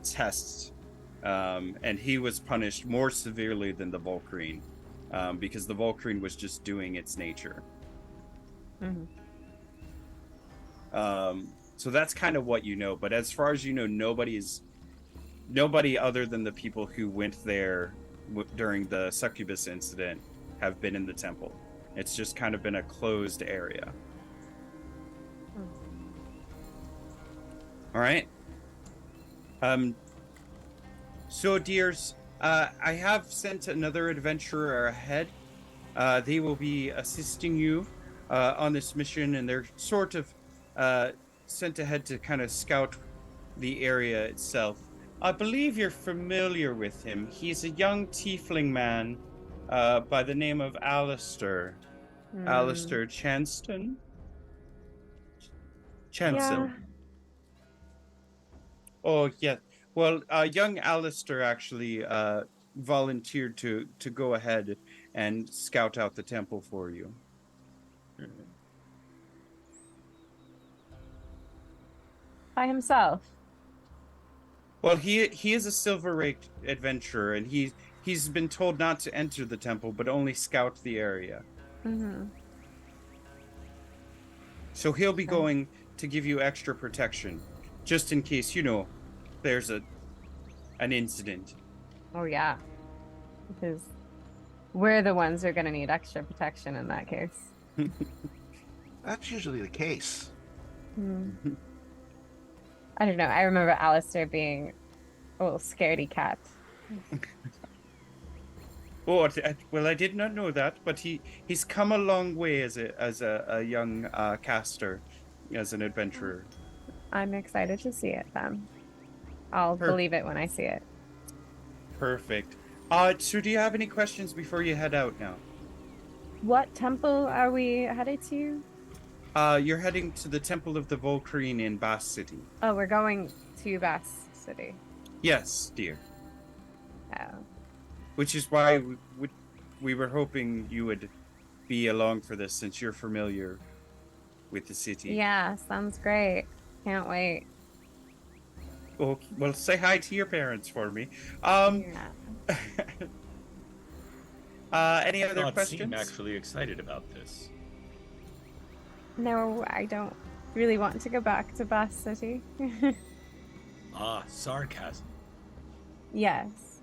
tests, and he was punished more severely than the Volcrine, because the Volcrine was just doing its nature. So that's kind of what you know, but as far as you know, nobody other than the people who went there during the succubus incident have been in the temple. It's just kind of been a closed area. All right. So, dears, I have sent another adventurer ahead. They will be assisting you on this mission, and they're sort of sent ahead to kind of scout the area itself. I believe you're familiar with him. He's a young tiefling man by the name of Alistair. Alistair Chanston? Chancel. Yeah. Oh, yeah. Well, young Alistair actually volunteered to go ahead and scout out the temple for you. By himself. Well, he is a Silver Rake adventurer, and he's been told not to enter the temple, but only scout the area. Mm-hmm. So he'll be Sure. going to give you extra protection, just in case, there's an incident. Oh yeah, because we're the ones who are gonna need extra protection in that case. That's usually the case. Hmm. I don't know. I remember Alistair being a little scaredy cat. Oh, well, I did not know that, but he's come a long way as a young caster, as an adventurer. I'm excited to see it then. I'll Per- believe it when I see it. Perfect. So do you have any questions before you head out now? What temple are we headed to? You're heading to the Temple of the Volcrine in Bass City. Oh, we're going to Bass City. Yes, dear. Oh. Which is why we were hoping you would be along for this, since you're familiar with the city. Yeah, sounds great. Can't wait. Oh, well, say hi to your parents for me. Um, Yeah. any other Not questions? seem actually excited about this. No, I don't really want to go back to Bass City. Ah, sarcasm. Yes.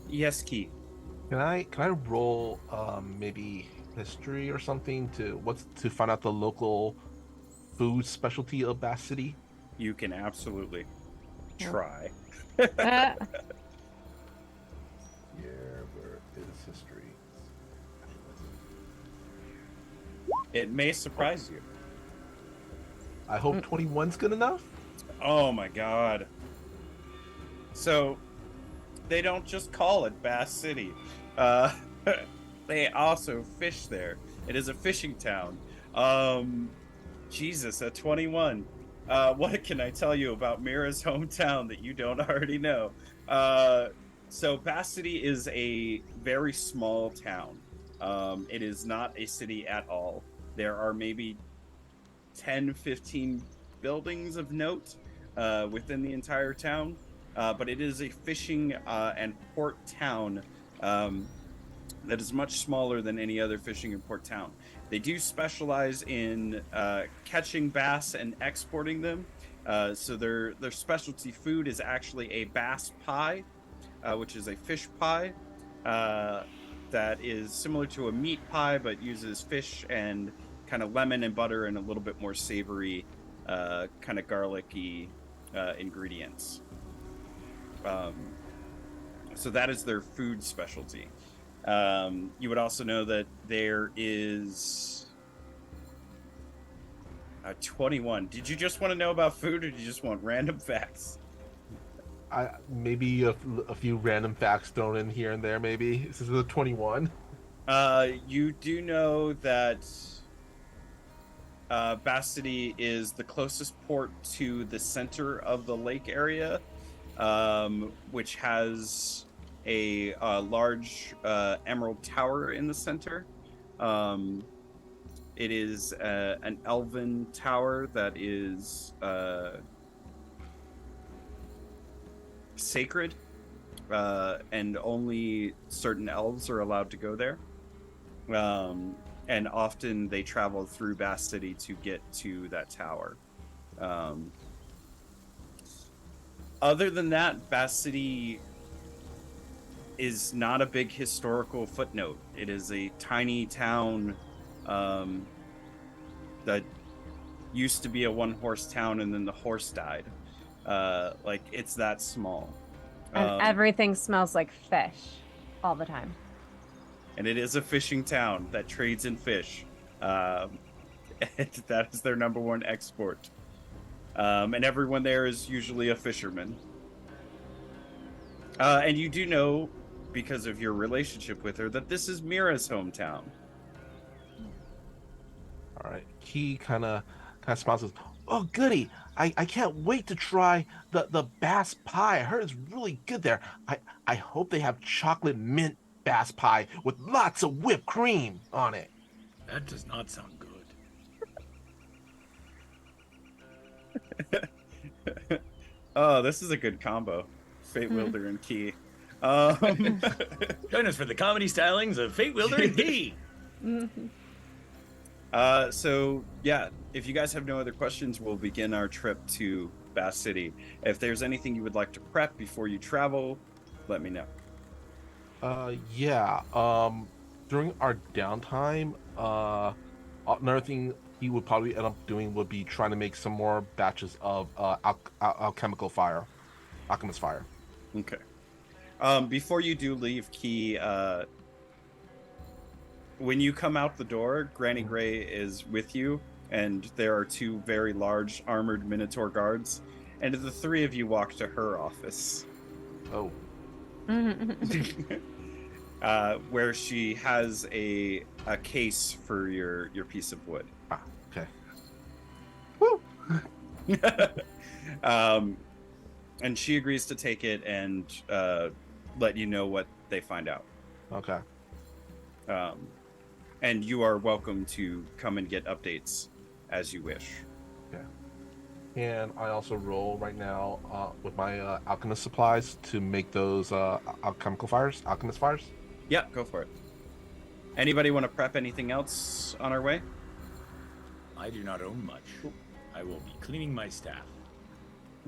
Yes, Key. Can I roll maybe history or something to find out the local food specialty of Bass City? You can absolutely Yeah. try. Uh, Yeah, where is history? It may surprise you. I hope 21's good enough. Oh my god. So, they don't just call it Bass City. Uh, they also fish there. It is a fishing town. Jesus, at 21. What can I tell you about Mira's hometown that you don't already know? So Bass City is a very small town. It is not a city at all. There are maybe 10, 15 buildings of note within the entire town. But it is a fishing and port town that is much smaller than any other fishing and port town. They do specialize in catching bass and exporting them. So their specialty food is actually a bass pie, which is a fish pie that is similar to a meat pie, but uses fish and kind of lemon and butter and a little bit more savory, kind of garlicky ingredients. So that is their food specialty. You would also know that there is 21. Did you just want to know about food, or do you just want random facts? Maybe a few random facts thrown in here and there. Maybe this is the 21. You do know that Bass City is the closest port to the center of the lake area, which has a large emerald tower in the center. It is an elven tower that is sacred, and only certain elves are allowed to go there. And often they travel through Bass City to get to that tower. Other than that, Bass City is not a big historical footnote. It is a tiny town that used to be a one-horse town, and then the horse died. Like, it's that small. and everything smells like fish all the time. And it is a fishing town that trades in fish. And that is their number one export. And everyone there is usually a fisherman. And you do know, because of your relationship with her, that this is Mira's hometown. All right. He kind of smiles and says, "Oh, goody! I can't wait to try the bass pie. I heard it's really good there. I hope they have chocolate mint bass pie with lots of whipped cream on it." That does not sound good. Oh, this is a good combo. Fate Wielder and Key. Um, Join us for the comedy stylings of Fate Wielder and Key. so yeah, if you guys have no other questions, we'll begin our trip to Bass City. If there's anything you would like to prep before you travel, let me know. Yeah. During our downtime, another thing he would probably end up doing would be trying to make some more batches of alchemist fire. Okay. Before you do leave, Key, when you come out the door, Granny Gray is with you, and there are two very large armored Minotaur guards, and the three of you walk to her office. Oh. Where she has a case for your piece of wood. Ah, okay. Woo! And she agrees to take it and let you know what they find out. Okay. And you are welcome to come and get updates as you wish. Yeah. And I also roll right now with my alchemist supplies to make those alchemist fires. Yeah, go for it. Anybody want to prep anything else on our way? I do not own much. I will be cleaning my staff.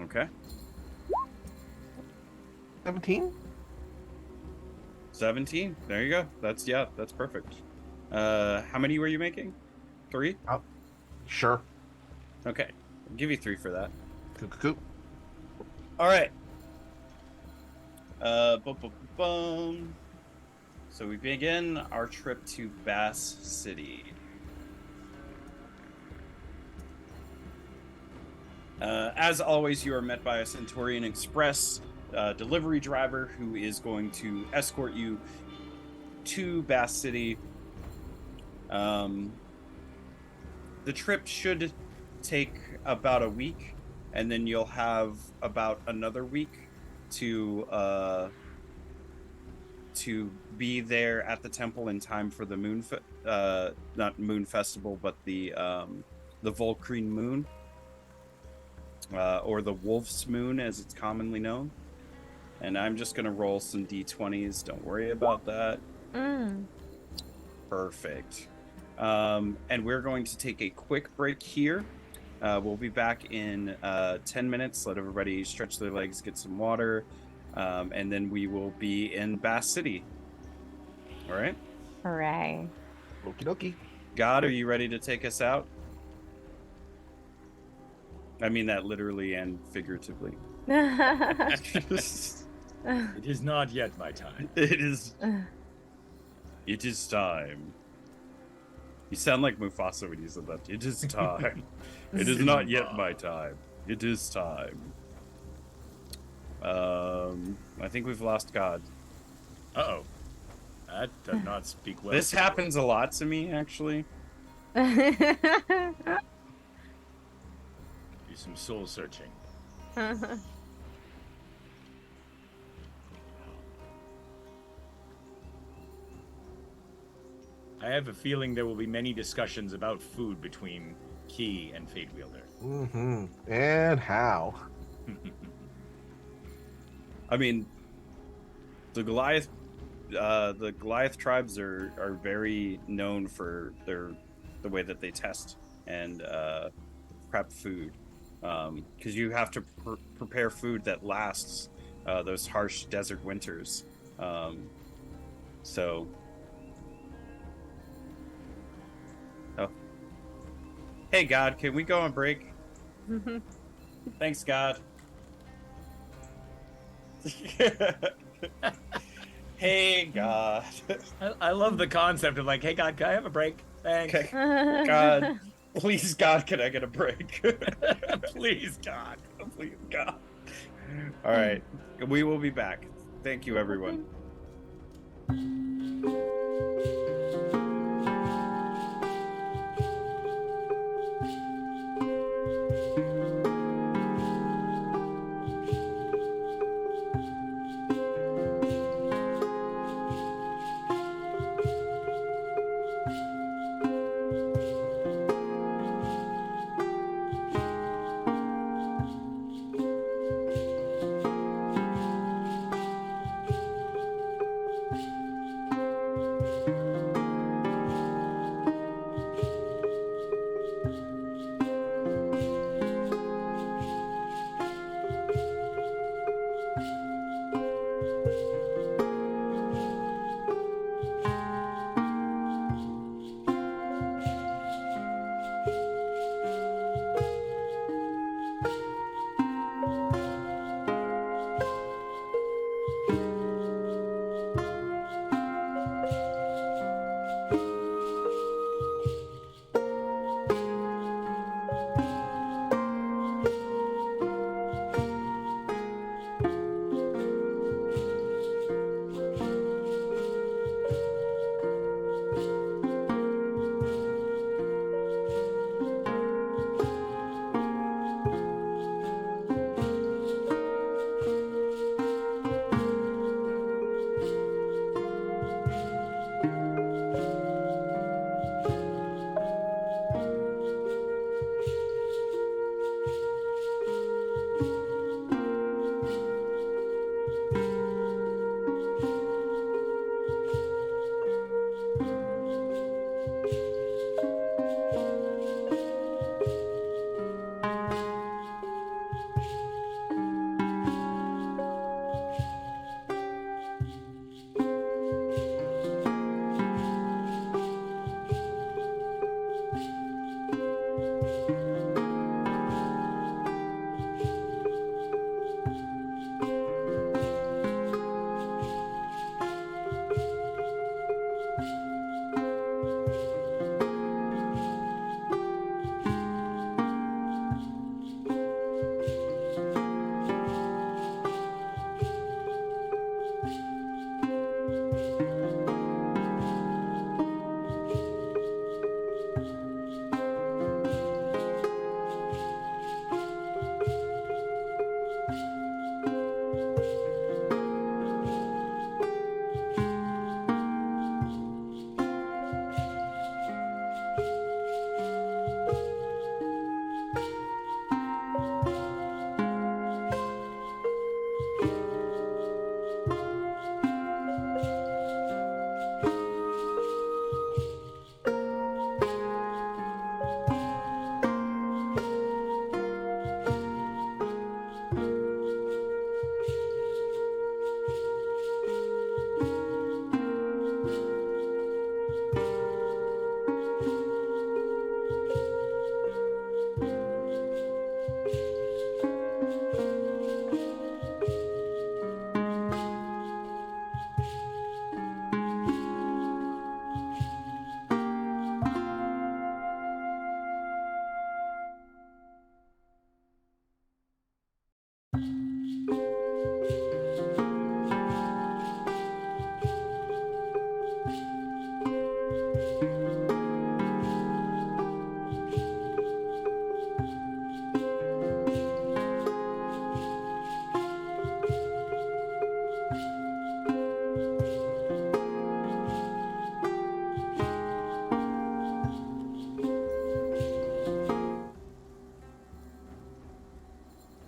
Okay. 17? 17. There you go. That's perfect. How many were you making? 3? Sure. Okay. I'll give you 3 for that. Cool. All right. Boom. So we begin our trip to Bass City. As always, you are met by a Centaurian Express delivery driver who is going to escort you to Bass City. The trip should take about a week, and then you'll have about another week to be there at the temple in time for the not Moon Festival, but the Volcrine Moon, or the Wolf's Moon as it's commonly known. And I'm just gonna roll some d20s. Don't worry about that. Perfect. And we're going to take a quick break here. We'll be back in 10 minutes. Let everybody stretch their legs, get some water, and then we will be in Bass City. All right? Hooray. Okie dokie. God, are you ready to take us out? I mean that literally and figuratively. It is not yet my time. It is time. You sound like Mufasa when you said that. It is time. It is not yet my time. It is time. I think we've lost God. Uh-oh. That does not speak well. This happens a lot to me, actually. Do some soul searching. I have a feeling there will be many discussions about food between Key and Fate Wielder. Mm-hmm. And how? I mean, the Goliath tribes are very known for the way that they test and prep food, because you have to prepare food that lasts those harsh desert winters. So. Oh. Hey, God, can we go on break? Thanks, God. Hey, God. I love the concept of like, hey, God, can I have a break? Thanks. Okay. God. Please, God, can I get a break? Please, God. Please, God. All right. We will be back. Thank you, everyone.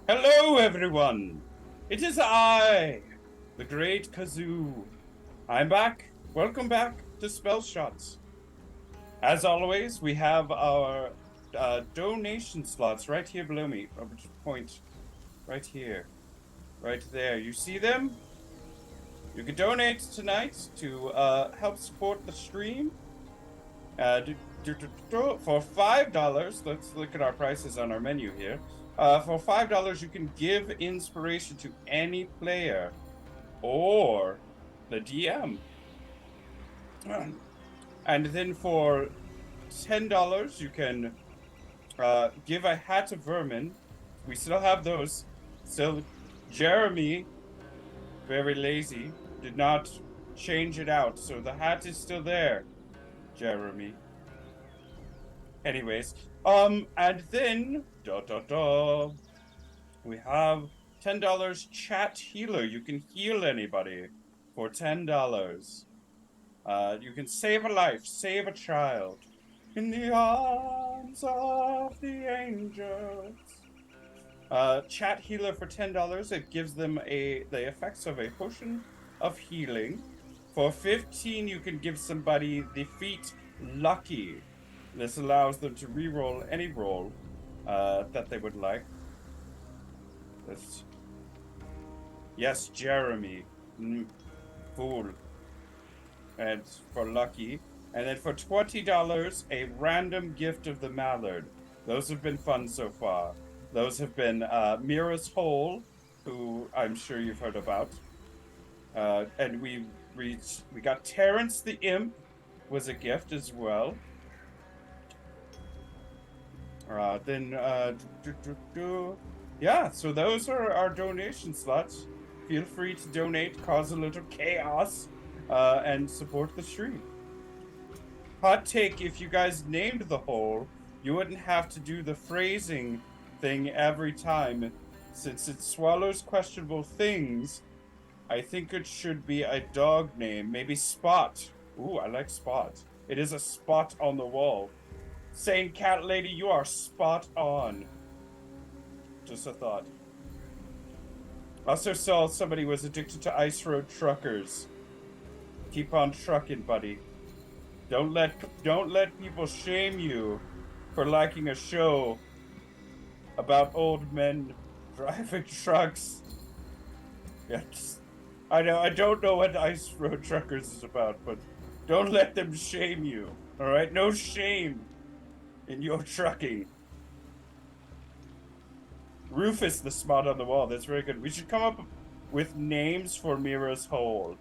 Hello, everyone. It is I, the Great Kazoo. I'm back. Welcome back to SpellShots. As always, we have our donation slots right here below me. I'll just point right here, right there. You see them? You can donate tonight to help support the stream. For $5, let's look at our prices on our menu here. For $5, you can give inspiration to any player or the DM. And then for $10, you can give a hat of vermin. We still have those. Still, Jeromy, very lazy, did not change it out. So the hat is still there, Jeromy. Anyways, and then we have $10 chat healer. You can heal anybody for $10. You can save a life, save a child in the arms of the angels. Chat healer for $10. It gives them the effects of a potion of healing. For $15, you can give somebody the feat lucky. This allows them to re-roll any roll that they would like. Yes, Jeromy. Fool. And for lucky. And then for $20, a random gift of the mallard. Those have been fun so far. Those have been Mira's Hole, who I'm sure you've heard about. And we got Terrence the Imp was a gift as well. Yeah, so those are our donation slots. Feel free to donate, cause a little chaos, and support the stream. Hot take, if you guys named the hole, you wouldn't have to do the phrasing thing every time. Since it swallows questionable things, I think it should be a dog name. Maybe Spot. Ooh, I like Spot. It is a spot on the wall. Sane Cat Lady, you are spot on. Just a thought. Also saw somebody was addicted to Ice Road Truckers. Keep on trucking, buddy. Don't let people shame you for liking a show about old men driving trucks. Yes. I know, I don't know what Ice Road Truckers is about, but don't let them shame you. Alright? No shame in your trucking. Rufus, the spot on the wall. That's very good. We should come up with names for Mira's Hole.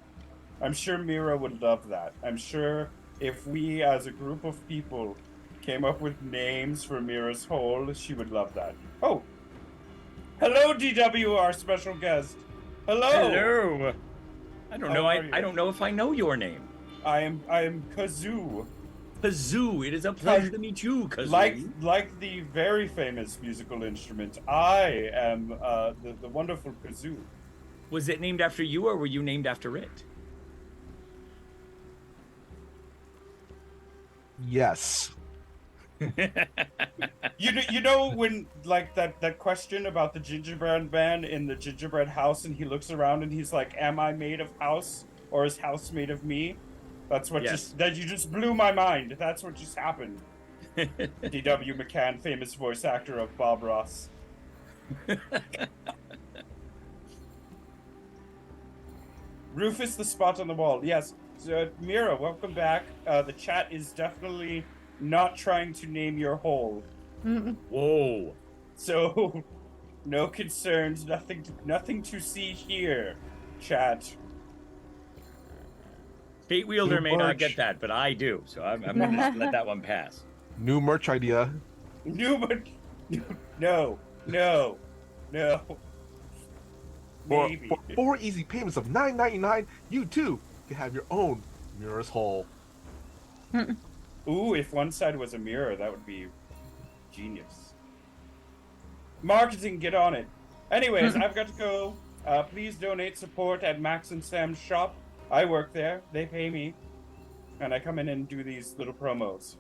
I'm sure Mira would love that. I'm sure if we, as a group of people, came up with names for Mira's Hole, she would love that. Oh! Hello, DW, our special guest. Hello! Hello! I don't know. How are I don't know if I know your name. I am Kazoo. Kazoo. It is a pleasure to meet you, Kazoo. Like the very famous musical instrument, I am the wonderful Kazoo. Was it named after you, or were you named after it? Yes. You know when like that question about the gingerbread man in the gingerbread house, and he looks around and he's like, "Am I made of house, or is house made of me?" That's what you just blew my mind. That's what just happened. D.W. McCann, famous voice actor of Bob Ross. Rufus, the spot on the wall. Yes. So, Mira, welcome back. The chat is definitely not trying to name your hole. Whoa. So, no concerns. Nothing to see here, chat. Fate Wielder may not merch. get that, but I do. So I'm going to just let that one pass. New merch idea. No. For Maybe. 4 easy payments of $9.99, you too can have your own Mira's Hole. Ooh, if one side was a mirror, that would be genius. Marketing, get on it. Anyways, I've got to go. Please donate support at Max and Sam's shop. I work there. They pay me. And I come in and do these little promos.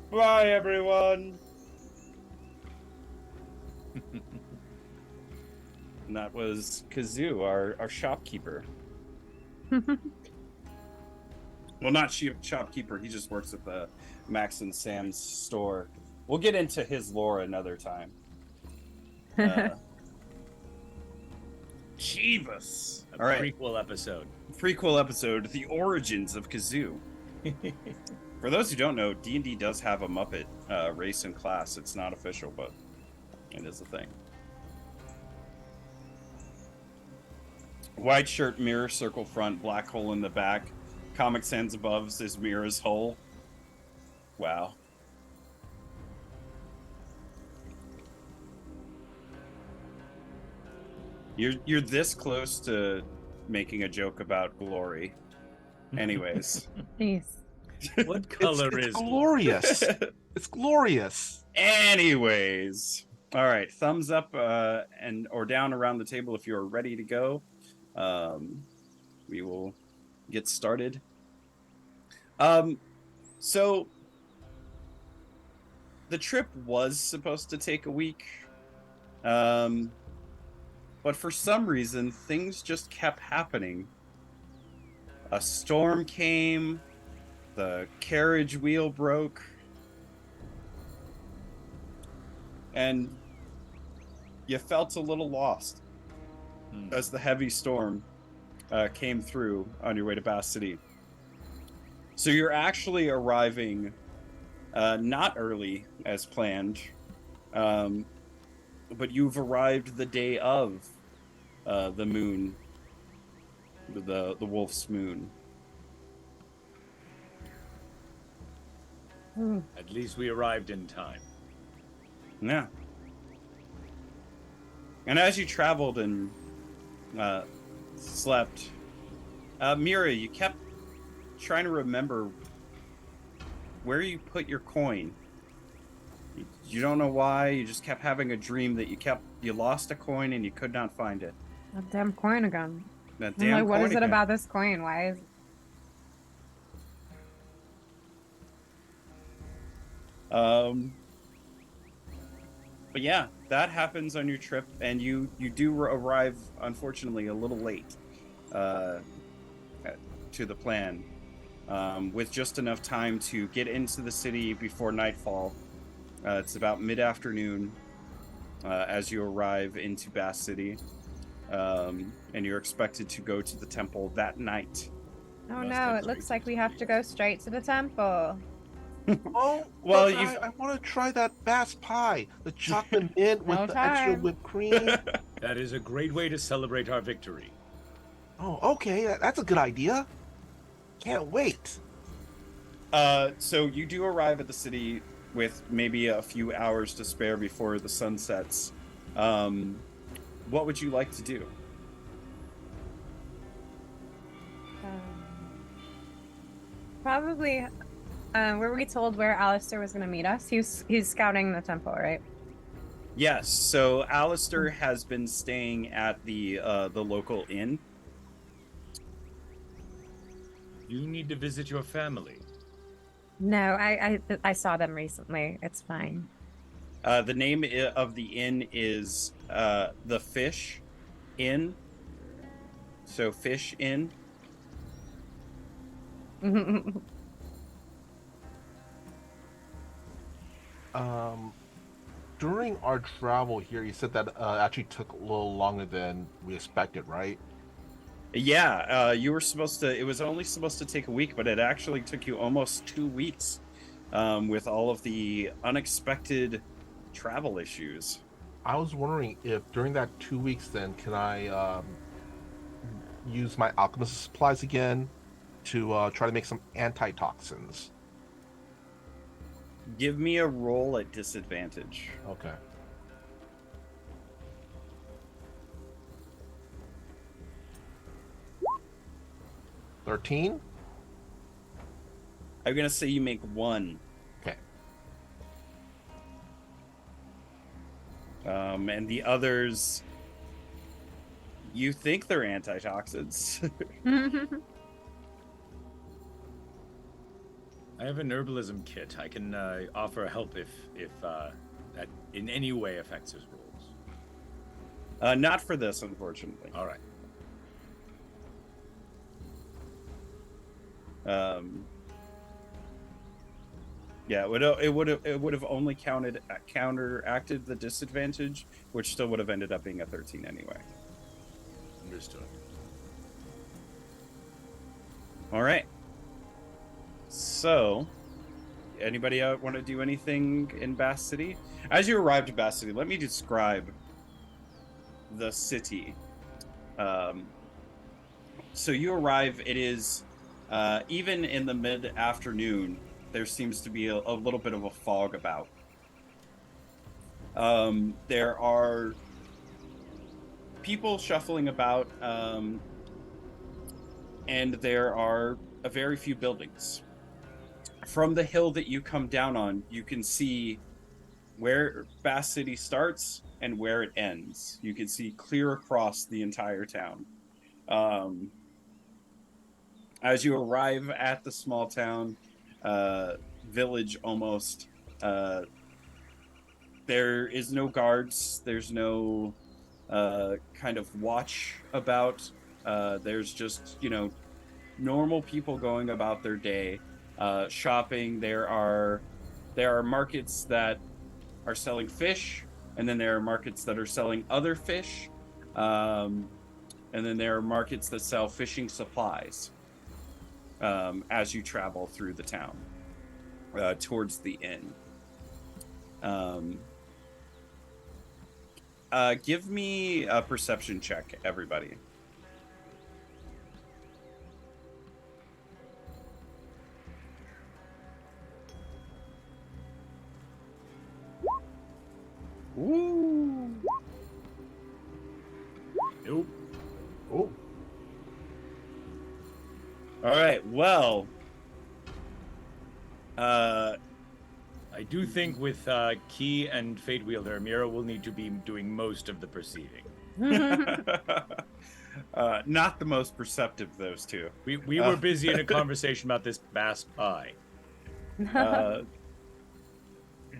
Bye, everyone. And that was Kazoo, our shopkeeper. Well, not shopkeeper. He just works at the Max and Sam's store. We'll get into his lore another time. Jeebus. All right. Prequel episode. The origins of Kazoo. For those who don't know, D&D does have a Muppet race and class. It's not official, but it is a thing. White shirt, mirror, circle front, black hole in the back. Comic Sans above says Mira's hole. Wow. You're this close to making a joke about glory. Anyways. Jeez. What color it's is glorious. It's glorious. Anyways. All right, thumbs up and or down around the table if you're ready to go. We will get started. So the trip was supposed to take a week. But for some reason, things just kept happening. A storm came, the carriage wheel broke, and you felt a little lost as the heavy storm came through on your way to Bass City. So you're actually arriving not early as planned, but you've arrived the day of the moon, the wolf's moon. At least we arrived in time. Yeah. And as you traveled and slept, Mira, you kept trying to remember where you put your coin. You don't know why. You just kept having a dream that you lost a coin and you could not find it. That damn coin again. That I'm damn like, what coin is it again. about this coin? Why is But yeah, that happens on your trip, and you do arrive, unfortunately, a little late to the plan, with just enough time to get into the city before nightfall. It's about mid-afternoon as you arrive into Bass City, and you're expected to go to the temple that night. Oh Must no, have it looks straight like we have to go straight to the temple. Oh, Well, but you've- I want to try that bass pie, the chocolate mint with No the extra time. whipped cream. That is a great way to celebrate our victory. Oh, okay, that's a good idea. Can't wait. So you do arrive at the city with maybe a few hours to spare before the sun sets. What would you like to do? Probably, were we told where Alistair was going to meet us? He's scouting the temple, right? Yes. So Alistair has been staying at the local inn. You need to visit your family. No, I saw them recently. It's fine. The name of the inn is the Fish Inn. So Fish Inn. During our travel here, you said that actually took a little longer than we expected, right? Yeah, you were supposed to. It was only supposed to take a week, but it actually took you almost 2 weeks, with all of the unexpected travel issues. I was wondering if during that 2 weeks, then can I use my alchemist supplies again to try to make some antitoxins? Give me a roll at disadvantage. Okay. $13? I'm gonna say you make 1. Okay. And the others, you think they're antitoxins. I have an herbalism kit. I can offer help if that in any way affects his rolls. Not for this, unfortunately. All right. Yeah, it would have only counteracted the disadvantage, which still would have ended up being a 13 anyway. Understood. All right. So, anybody want to do anything in Bass City? As you arrived at Bass City, let me describe the city. So you arrive. It is even in the mid-afternoon. There seems to be a little bit of a fog about. There are people shuffling about, and there are a very few buildings. From the hill that you come down on, you can see where Bass City starts and where it ends. You can see clear across the entire town. As you arrive at the small town, village almost, there is no guards. There's no kind of watch about. There's just, normal people going about their day, shopping. There are markets that are selling fish. And then there are markets that are selling other fish. And then there are markets that sell fishing supplies as you travel through the town towards the inn. Give me a perception check, everybody. Ooh. Nope. Oh, All right. Well, I do think with Key and Fate Wielder, Mira will need to be doing most of the proceeding. not the most perceptive, those two. We were busy in a conversation about this bass pie.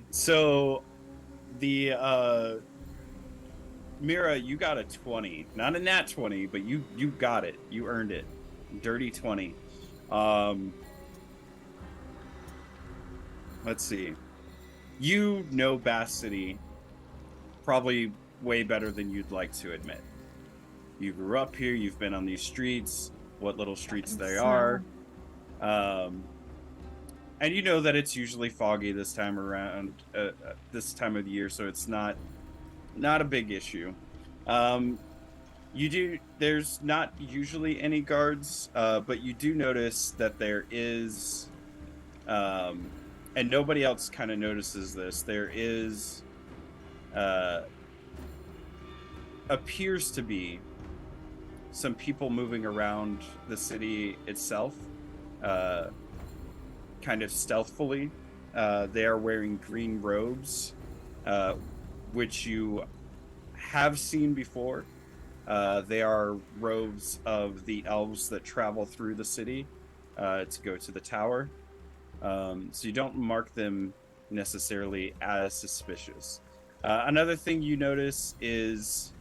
So the Mira, you got a 20, not a nat 20, but you got it. You earned it. Dirty 20. Let's see. You know Bass City probably way better than you'd like to admit. You grew up here. You've been on these streets. What little streets they are. And you know that it's usually foggy this time around, this time of the year, so it's not a big issue. There's not usually any guards, but you do notice that there is, and nobody else kind of notices this, there is, appears to be some people moving around the city itself, kind of stealthily. They are wearing green robes, which you have seen before. They are robes of the elves that travel through the city to go to the tower. So you don't mark them necessarily as suspicious. Another thing you notice is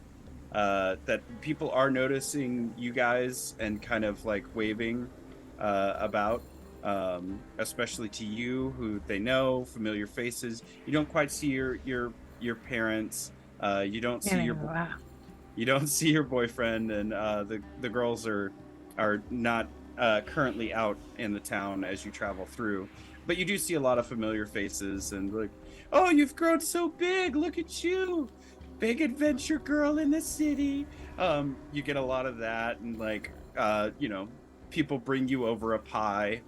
that people are noticing you guys and kind of like waving about, especially to you, who they know, familiar faces. You don't quite see your parents. You don't see you don't see your boyfriend, and the girls are not currently out in the town as you travel through. But you do see a lot of familiar faces, and like, oh, you've grown so big! Look at you, big adventure girl in the city. You get a lot of that, and like, people bring you over a pie.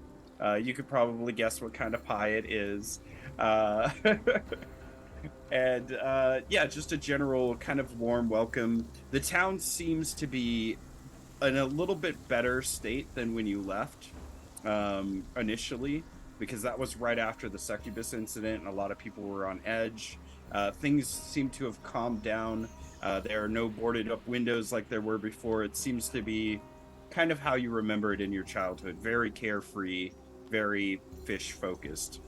You could probably guess what kind of pie it is. And just a general kind of warm welcome. The town seems to be in a little bit better state than when you left initially, because that was right after the succubus incident, and a lot of people were on edge. Things seem to have calmed down. There are no boarded up windows like there were before. It seems to be kind of how you remember it in your childhood. Very carefree, very fish focused.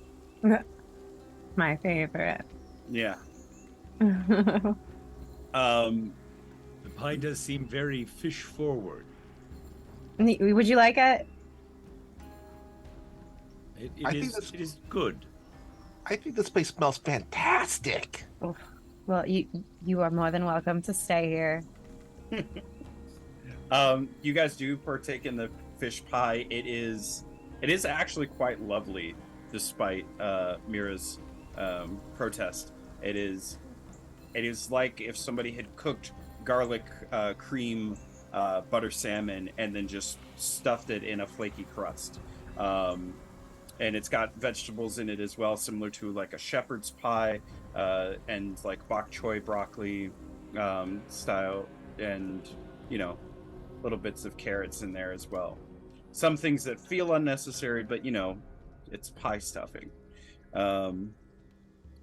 My favorite. Yeah. The pie does seem very fish forward. Would you like it? It is good. I think this place smells fantastic. Oh, well, you are more than welcome to stay here. You guys do partake in the fish pie. It is actually quite lovely, despite Mira's protest. It is like if somebody had cooked garlic cream butter salmon and then just stuffed it in a flaky crust. And it's got vegetables in it as well, similar to like a shepherd's pie, and like bok choy broccoli style, and little bits of carrots in there as well. Some things that feel unnecessary, but it's pie stuffing.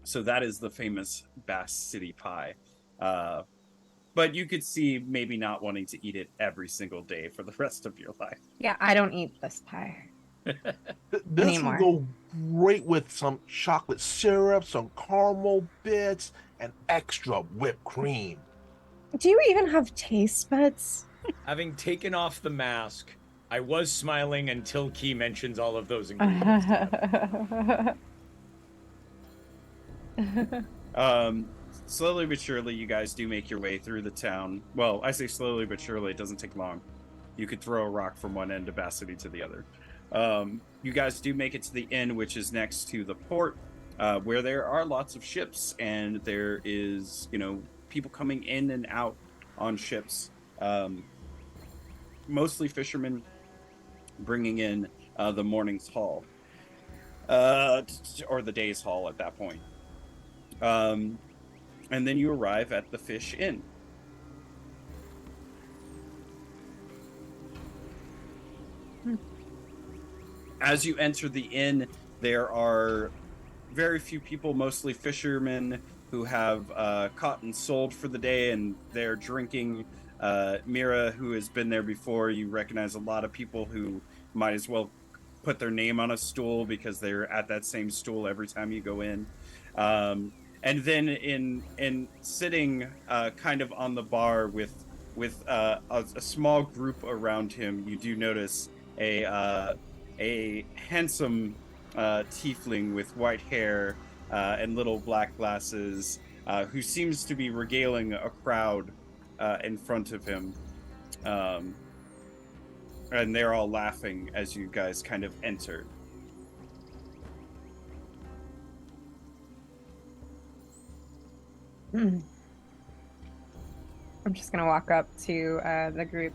So that is the famous Bass City pie. But you could see maybe not wanting to eat it every single day for the rest of your life. Yeah, I don't eat this pie. This Anymore. would go great with some chocolate syrup, some caramel bits, and extra whipped cream. Do you even have taste buds? Having taken off the mask, I was smiling until Key mentions all of those ingredients. slowly but surely, you guys do make your way through the town. Well, I say slowly but surely, it doesn't take long. You could throw a rock from one end of Bass City to the other. You guys do make it to the inn, which is next to the port, where there are lots of ships, and there is, people coming in and out on ships. Mostly fishermen bringing in the morning's haul, or the day's haul at that point. And then you arrive at the Fish Inn. As you enter the inn, there are very few people, mostly fishermen, who have caught and sold for the day, and they're drinking. Mira, who has been there before, you recognize a lot of people who might as well put their name on a stool because they're at that same stool every time you go in. And then in sitting kind of on the bar with a small group around him, you do notice a handsome tiefling with white hair and little black glasses, who seems to be regaling a crowd in front of him. And they're all laughing as you guys kind of enter. I'm just gonna walk up to the group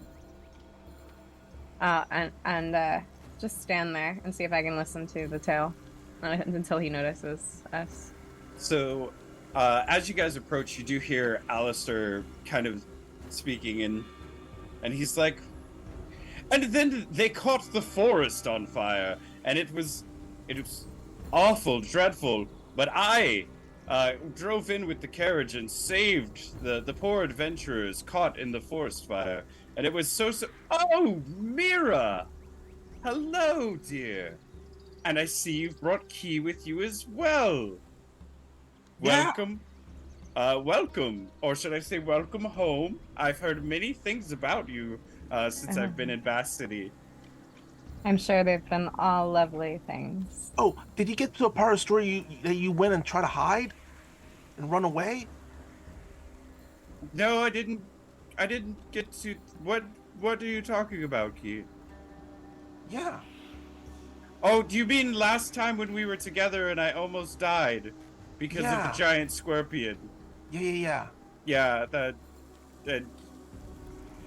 and just stand there and see if I can listen to the tale until he notices us. So, as you guys approach, you do hear Alistair kind of speaking, and he's like, and then they caught the forest on fire, and it was awful, dreadful, but I drove in with the carriage and saved the poor adventurers caught in the forest fire, and it was so... Oh, Mira! Hello, dear. And I see you've brought Key with you as well. Yeah. Welcome. Welcome, or should I say welcome home. I've heard many things about you since I've been in Bass City. I'm sure they've been all lovely things. Oh, did you get to a part of the story that you went and tried to hide and run away? No, I didn't get to... What are you talking about, Key? Yeah. Oh, do you mean last time when we were together and I almost died because of the giant scorpion? Yeah. Yeah, that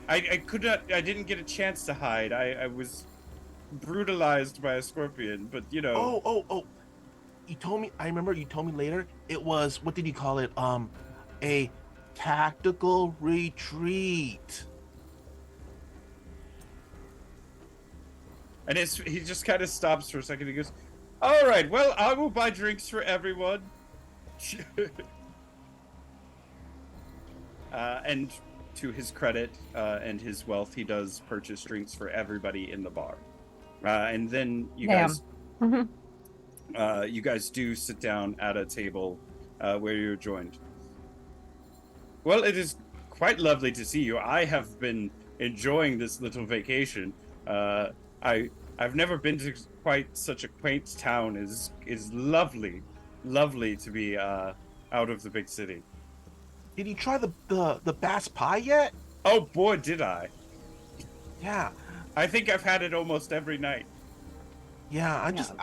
I could not... I didn't get a chance to hide. I was brutalized by a scorpion, but Oh. You told me, I remember you told me later, it was, what did you call it? A tactical retreat. And he just kind of stops for a second. He goes, all right, well, I will buy drinks for everyone. And to his credit and his wealth, he does purchase drinks for everybody in the bar. And then you guys... you guys do sit down at a table where you're joined. Well, it is quite lovely to see you. I have been enjoying this little vacation. I've never been to quite such a quaint town. Is lovely to be out of the big city. Did you try the bass pie yet? Oh boy, did I! Yeah. I think I've had it almost every night. Yeah, I'm just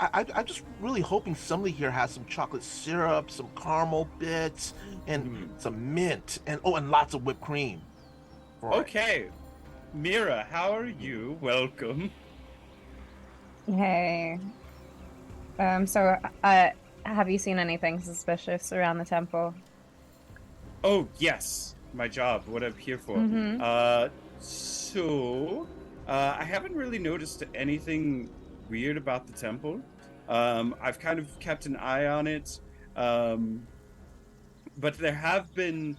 really hoping somebody here has some chocolate syrup, some caramel bits, and some mint, and lots of whipped cream. Okay, Mira, how are you? Welcome. Hey. Have you seen anything suspicious around the temple? Oh yes, my job. What I'm here for. I haven't really noticed anything weird about the temple. I've kind of kept an eye on it, but there have been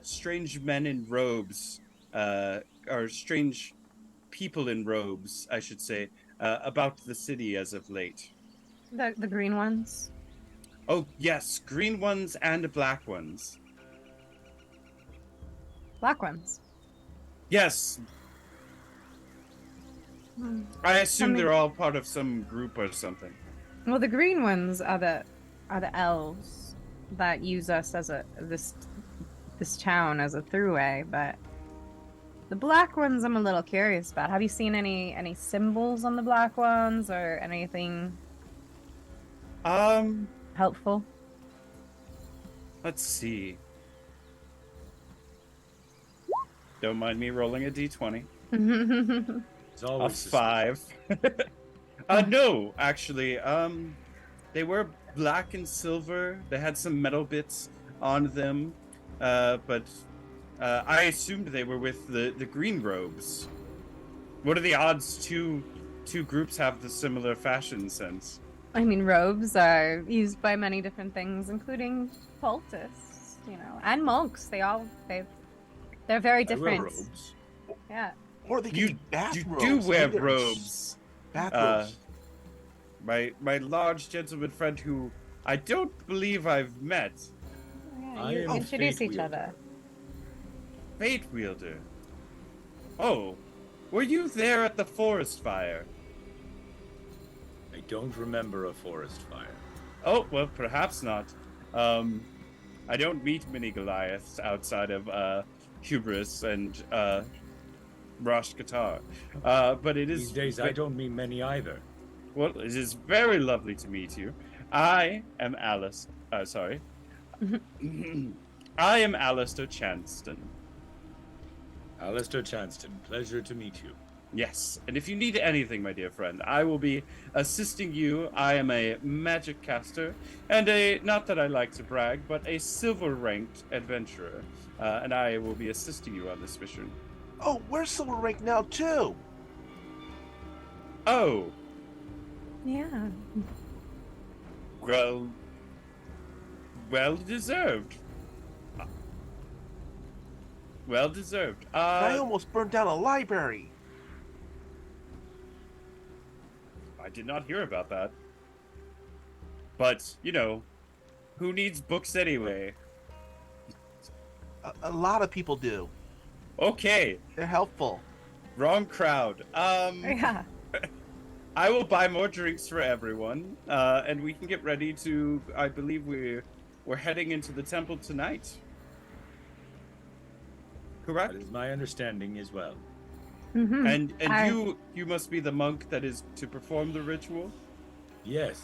strange men in robes, or strange people in robes, I should say, about the city as of late. The green ones? Oh yes, green ones and black ones. Black ones? Yes. I assume they're all part of some group or something. Well, the green ones are the elves that use us as this town as a throughway, but the black ones I'm a little curious about. Have you seen any symbols on the black ones or anything Um, helpful? let's see. Don't mind me rolling a d20. It's A always 5. No, actually, they were black and silver. They had some metal bits on them, but I assumed they were with the green robes. What are the odds two groups have the similar fashion sense? I mean, robes are used by many different things, including cultists, and monks. They're very I wear different. robes. Yeah. Or they could You be bathrobes. do wear Maybe they're robes. Bathrobes. My large gentleman friend who I don't believe I've met. Yeah, I you am introduce Fate each other. Fate Wielder. Oh, were you there at the forest fire? I don't remember a forest fire. Oh, well, perhaps not. I don't meet many Goliaths outside of Hubris and Rosh Qatar. But it is These days, I don't meet many either. Well, it is very lovely to meet you. I am Alice. Sorry. I am Alistair Chanston. Alistair Chanston, pleasure to meet you. Yes, and if you need anything, my dear friend, I will be assisting you. I am a magic caster, and not that I like to brag, but a silver-ranked adventurer, and I will be assisting you on this mission. Oh, we're silver rank now too. Oh, Yeah. well deserved. Well deserved. I almost burned down a library. I did not hear about that. But, who needs books anyway? A lot of people do. Okay, They're helpful. wrong crowd. Yeah. I will buy more drinks for everyone, and we can get ready to. I believe we're heading into the temple tonight. Correct. That is my understanding as well. Mm-hmm. And I- you must be the monk that is to perform the ritual. Yes.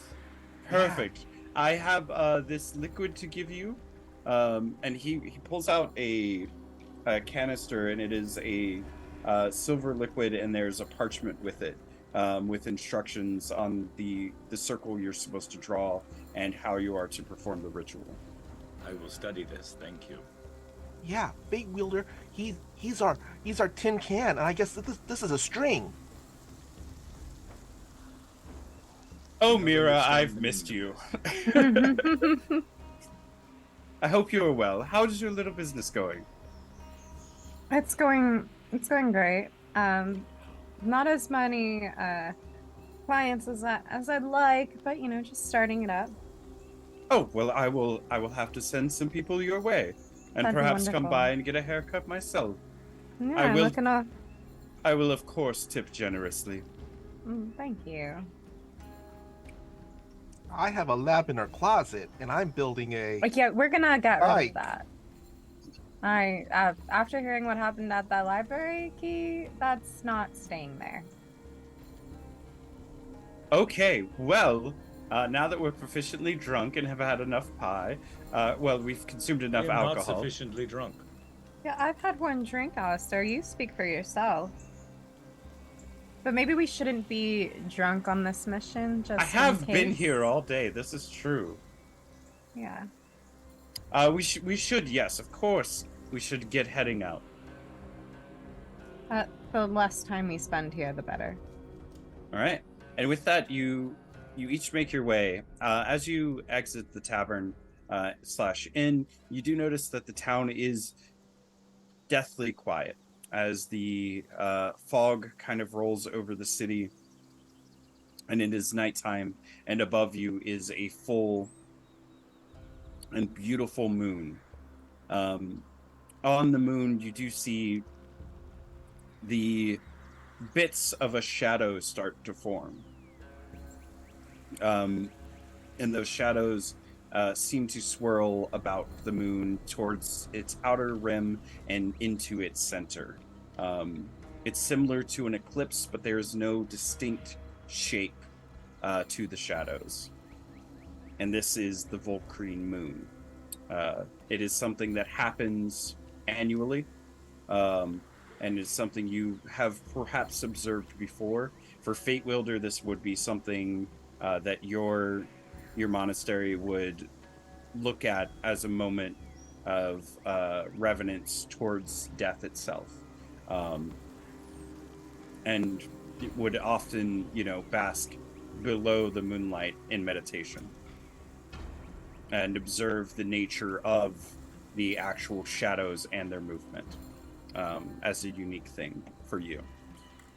Perfect. I have this liquid to give you, and he pulls out a canister, and it is a silver liquid, and there's a parchment with it, with instructions on the circle you're supposed to draw and how you are to perform the ritual. I will study this. Thank you. Yeah, Fate Wielder. He's our tin can, and I guess this is a string. Oh, Never Mira, understand I've the missed you. Mm-hmm. I hope you are well. How's your little business going? It's going great. Not as many clients as I'd like, but just starting it up. Oh, well, I will have to send some people your way, and That'd be perhaps come wonderful. by and get a haircut myself. Yeah, I will- looking up. I will, of course, tip generously. Thank you. I have a lab in our closet, and I'm building a. Like, yeah, we're gonna get rid Right. of that. After hearing what happened at that library key, that's not staying there. Okay, well, now that we're proficiently drunk and have had enough pie, we've consumed enough I am not alcohol. sufficiently drunk. Yeah, I've had one drink, Alistair. You speak for yourself. But maybe we shouldn't be drunk on this mission, just I have in been case. here all day. This is true. Yeah. We should, yes, of course, we should get heading out. The less time we spend here, the better. All right. And with that, you each make your way. As you exit the tavern / inn, you do notice that the town is deathly quiet as the fog kind of rolls over the city, and it is nighttime, and above you is a full and beautiful moon. On the moon, you do see the bits of a shadow start to form. And those shadows seem to swirl about the moon towards its outer rim and into its center. It's similar to an eclipse, but there is no distinct shape to the shadows. And this is the Volcrine moon. It is something that happens annually, and it's something you have perhaps observed before. For Fate Wielder, this would be something that your monastery would look at as a moment of reverence towards death itself, and it would often, bask below the moonlight in meditation and observe the nature of the actual shadows and their movement as a unique thing for you.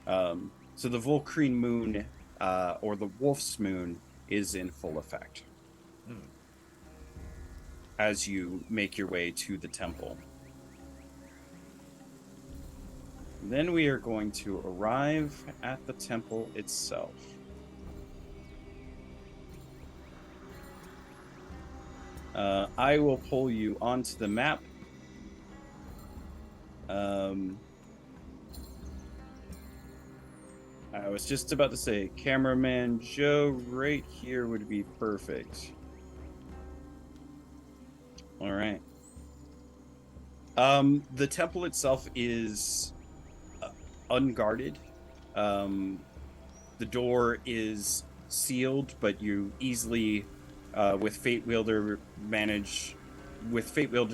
So the Volcrine moon, or the Wolf's moon, is in full effect as you make your way to the temple. Then we are going to arrive at the temple itself. I will pull you onto the map. I was just about to say, cameraman Joe, right here would be perfect. All right. The temple itself is unguarded. The door is sealed, but you easily, with Fate Wielder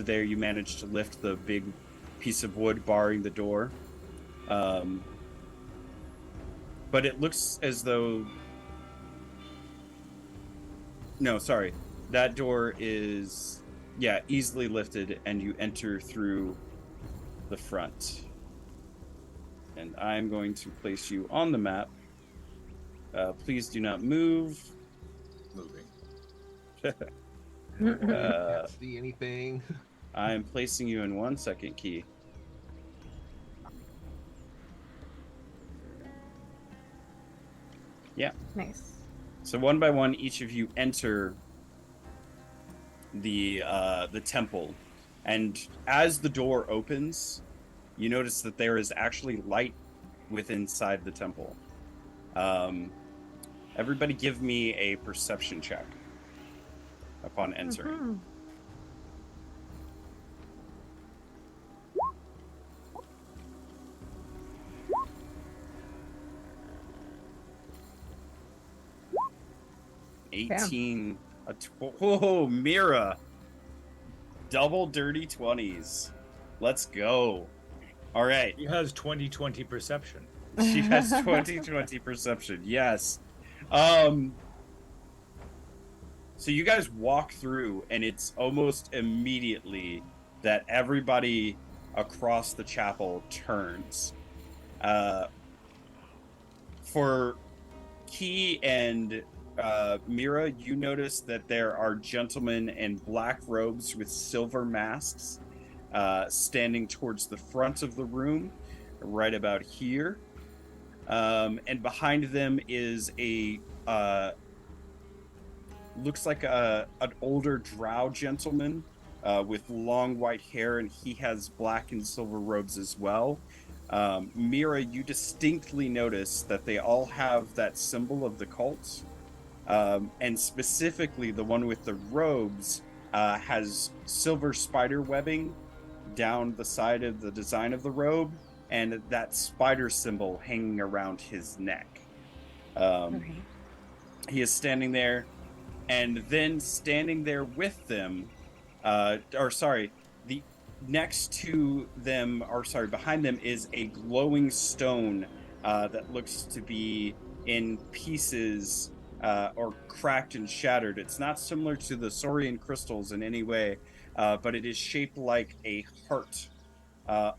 there, you manage to lift the big piece of wood barring the door. But it looks as though... No, sorry. That door is, easily lifted, and you enter through the front. And I'm going to place you on the map. Please do not move. Moving. Can't see anything. I am placing you in 1 second, Key. Yeah. Nice. So one by one, each of you enter the temple, and as the door opens, you notice that there is actually light inside the temple. Everybody, give me a perception check upon entering. Mm-hmm. 18. Whoa, Mira. Double dirty 20s. Let's go. All right. He has 20/20 perception. She has 20/20 perception. Yes. So you guys walk through, and it's almost immediately that everybody across the chapel turns. For Key and Mira, you notice that there are gentlemen in black robes with silver masks standing towards the front of the room, right about here. And behind them is a looks like an older drow gentleman with long white hair, and he has black and silver robes as well. Mira, you distinctly notice that they all have that symbol of the cult, and specifically the one with the robes has silver spider webbing down the side of the design of the robe, and that spider symbol hanging around his neck. Okay. He is standing there, and then standing there with them, next to them, behind them is a glowing stone that looks to be in pieces or cracked and shattered. It's not similar to the Saurian crystals in any way, but it is shaped like a heart,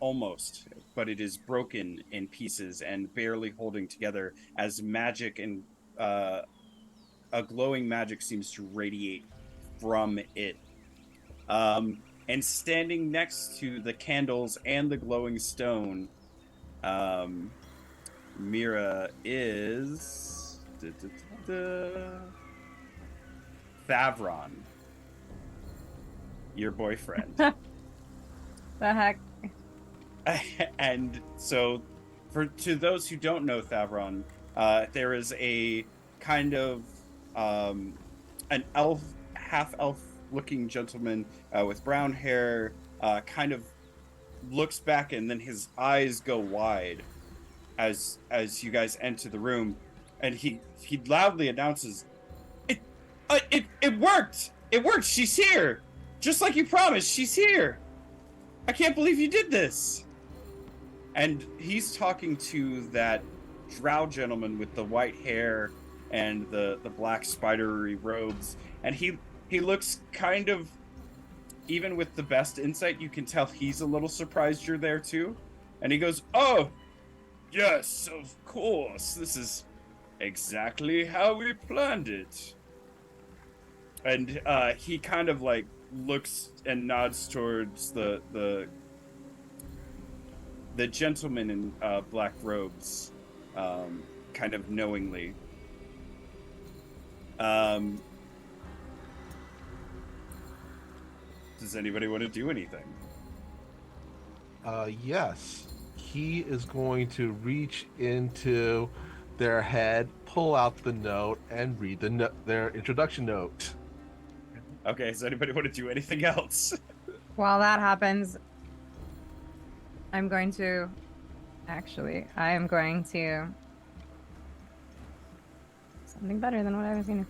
almost, but it is broken in pieces and barely holding together as magic and a glowing magic seems to radiate from it. And standing next to the candles and the glowing stone, Mira, is Thavron. your boyfriend. The heck? And so, to those who don't know Thavron, there is a kind of an elf, half elf looking gentleman with brown hair, kind of looks back, and then his eyes go wide as you guys enter the room, and he loudly announces, "It worked! It worked! She's here! Just like you promised, she's here! I can't believe you did this!" And he's talking to that drow gentleman with the white hair and the black spidery robes, and he looks kind of, even with the best insight, you can tell he's a little surprised you're there too. And he goes, "Oh, yes, of course. This is exactly how we planned it." And he kind of like looks and nods towards the gentleman in black robes, kind of knowingly. Does anybody want to do anything? Yes. He is going to reach into their head, pull out the note, and read their introduction note. Okay, does anybody want to do anything else? While that happens, I am going to something better than what I was gonna.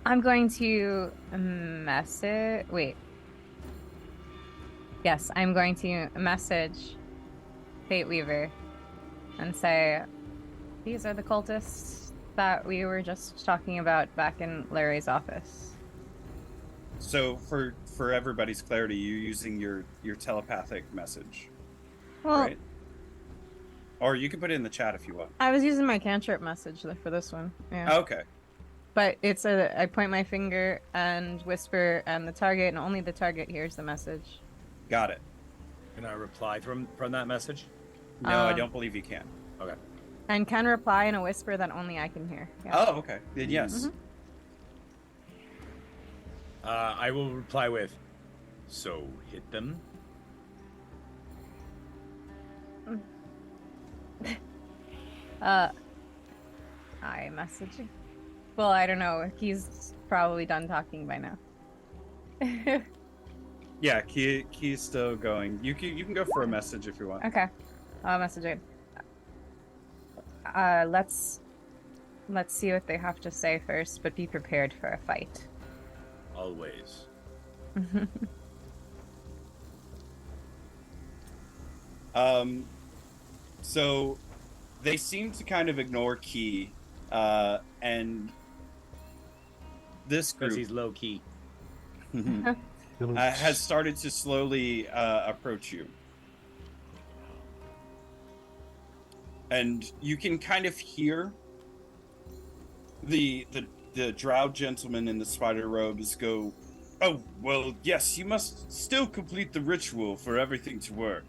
I'm going to message. Wait. Yes, I'm going to message Fate Weaver and say, "These are the cultists that we were just talking about back in Larry's office." So for everybody's clarity, you're using your telepathic message, Well, right? Or you can put it in the chat if you want. I was using my cantrip message for this one. Yeah. Okay. But it's I point my finger and whisper, and the target, and only the target hears the message. Got it. Can I reply from that message? No, I don't believe you can. Okay. And can reply in a whisper that only I can hear. Yeah. Oh, okay. Then yes. Mhm. I will reply with, "So hit them." I message. Well, I don't know. He's probably done talking by now. Yeah, key's still going. You can go for a message if you want. Okay, I'll message it. Let's see what they have to say first, but be prepared for a fight. Always. So they seem to kind of ignore Key, and this Because group he's low key. has started to slowly approach you. And you can kind of hear the drow gentleman in the spider robes go, "Oh, well, yes, you must still complete the ritual for everything to work."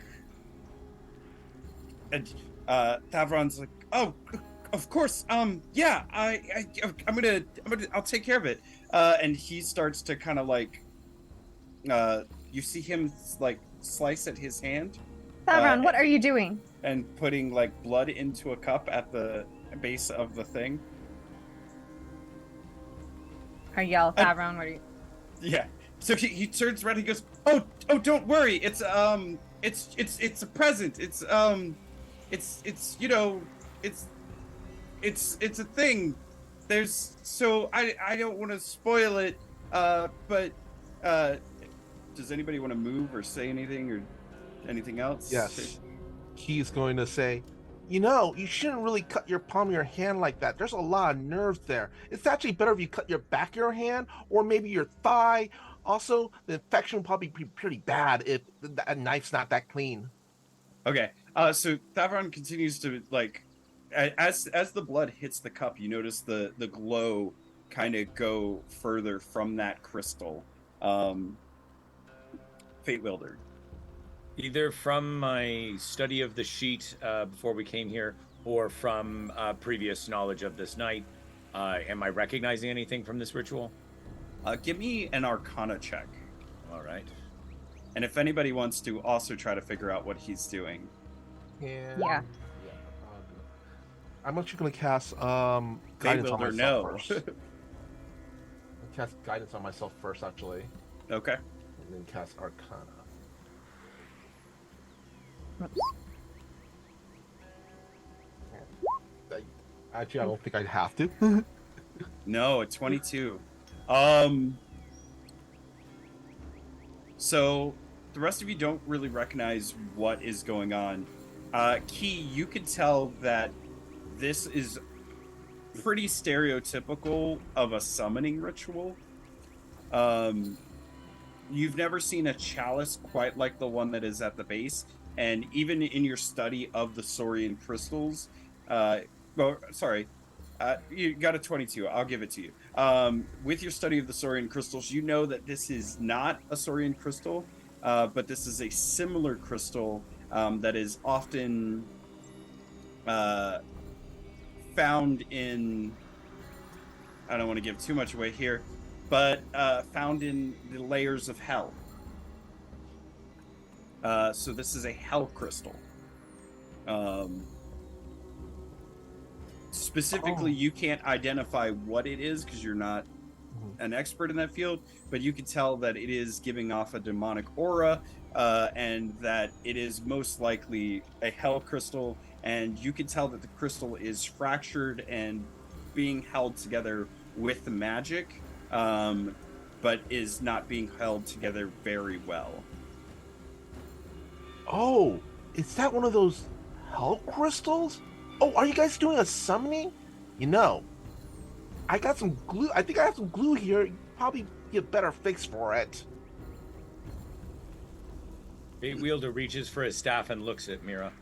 And Thavron's like, "Oh, of course, yeah, I'll take care of it." And he starts to kind of like, you see him like slice at his hand. Thavron, what are you doing? And putting like blood into a cup at the base of the thing. I yell, Thavron, what are you? Yeah. So he turns around. He goes, "Oh, don't worry. It's a present. It's you know, it's a thing. There's I don't want to spoil it. But does anybody want to move or say anything or anything else?" Yes. He's going to say, you shouldn't really cut your palm of your hand like that. There's a lot of nerves there. It's actually better if you cut your back of your hand or maybe your thigh. Also, the infection will probably be pretty bad if that knife's not that clean. Okay. So Thavron continues to like, as the blood hits the cup, you notice the glow kind of go further from that crystal. Fate Wielder. Either from my study of the sheet before we came here, or from previous knowledge of this night, am I recognizing anything from this ritual? Give me an Arcana check. All right. And if anybody wants to also try to figure out what he's doing. And Yeah. I'm actually gonna cast Fate guidance on Wielder, myself no. first. I'll cast guidance on myself first, actually, Okay. and then cast Arcana. Actually, I don't think I'd have to. No, it's 22. So the rest of you don't really recognize what is going on. Key, you could tell that this is pretty stereotypical of a summoning ritual. You've never seen a chalice quite like the one that is at the base, and even in your study of the Saurian crystals, you got a 22. I'll give it to you. With your study of the Saurian crystals, you know that this is not a Saurian crystal, but this is a similar crystal that is often found in. I don't want to give too much away here, but found in the layers of hell. So this is a hell crystal. Specifically, you can't identify what it is because you're not an expert in that field, but you can tell that it is giving off a demonic aura, and that it is most likely a hell crystal, and you can tell that the crystal is fractured and being held together with the magic, but is not being held together very well. Oh, is that one of those hell crystals? Oh, are you guys doing a summoning? You know, I got some glue. I think I have some glue here. You probably get a better fix for it. Fate Wielder reaches for his staff and looks at Mira.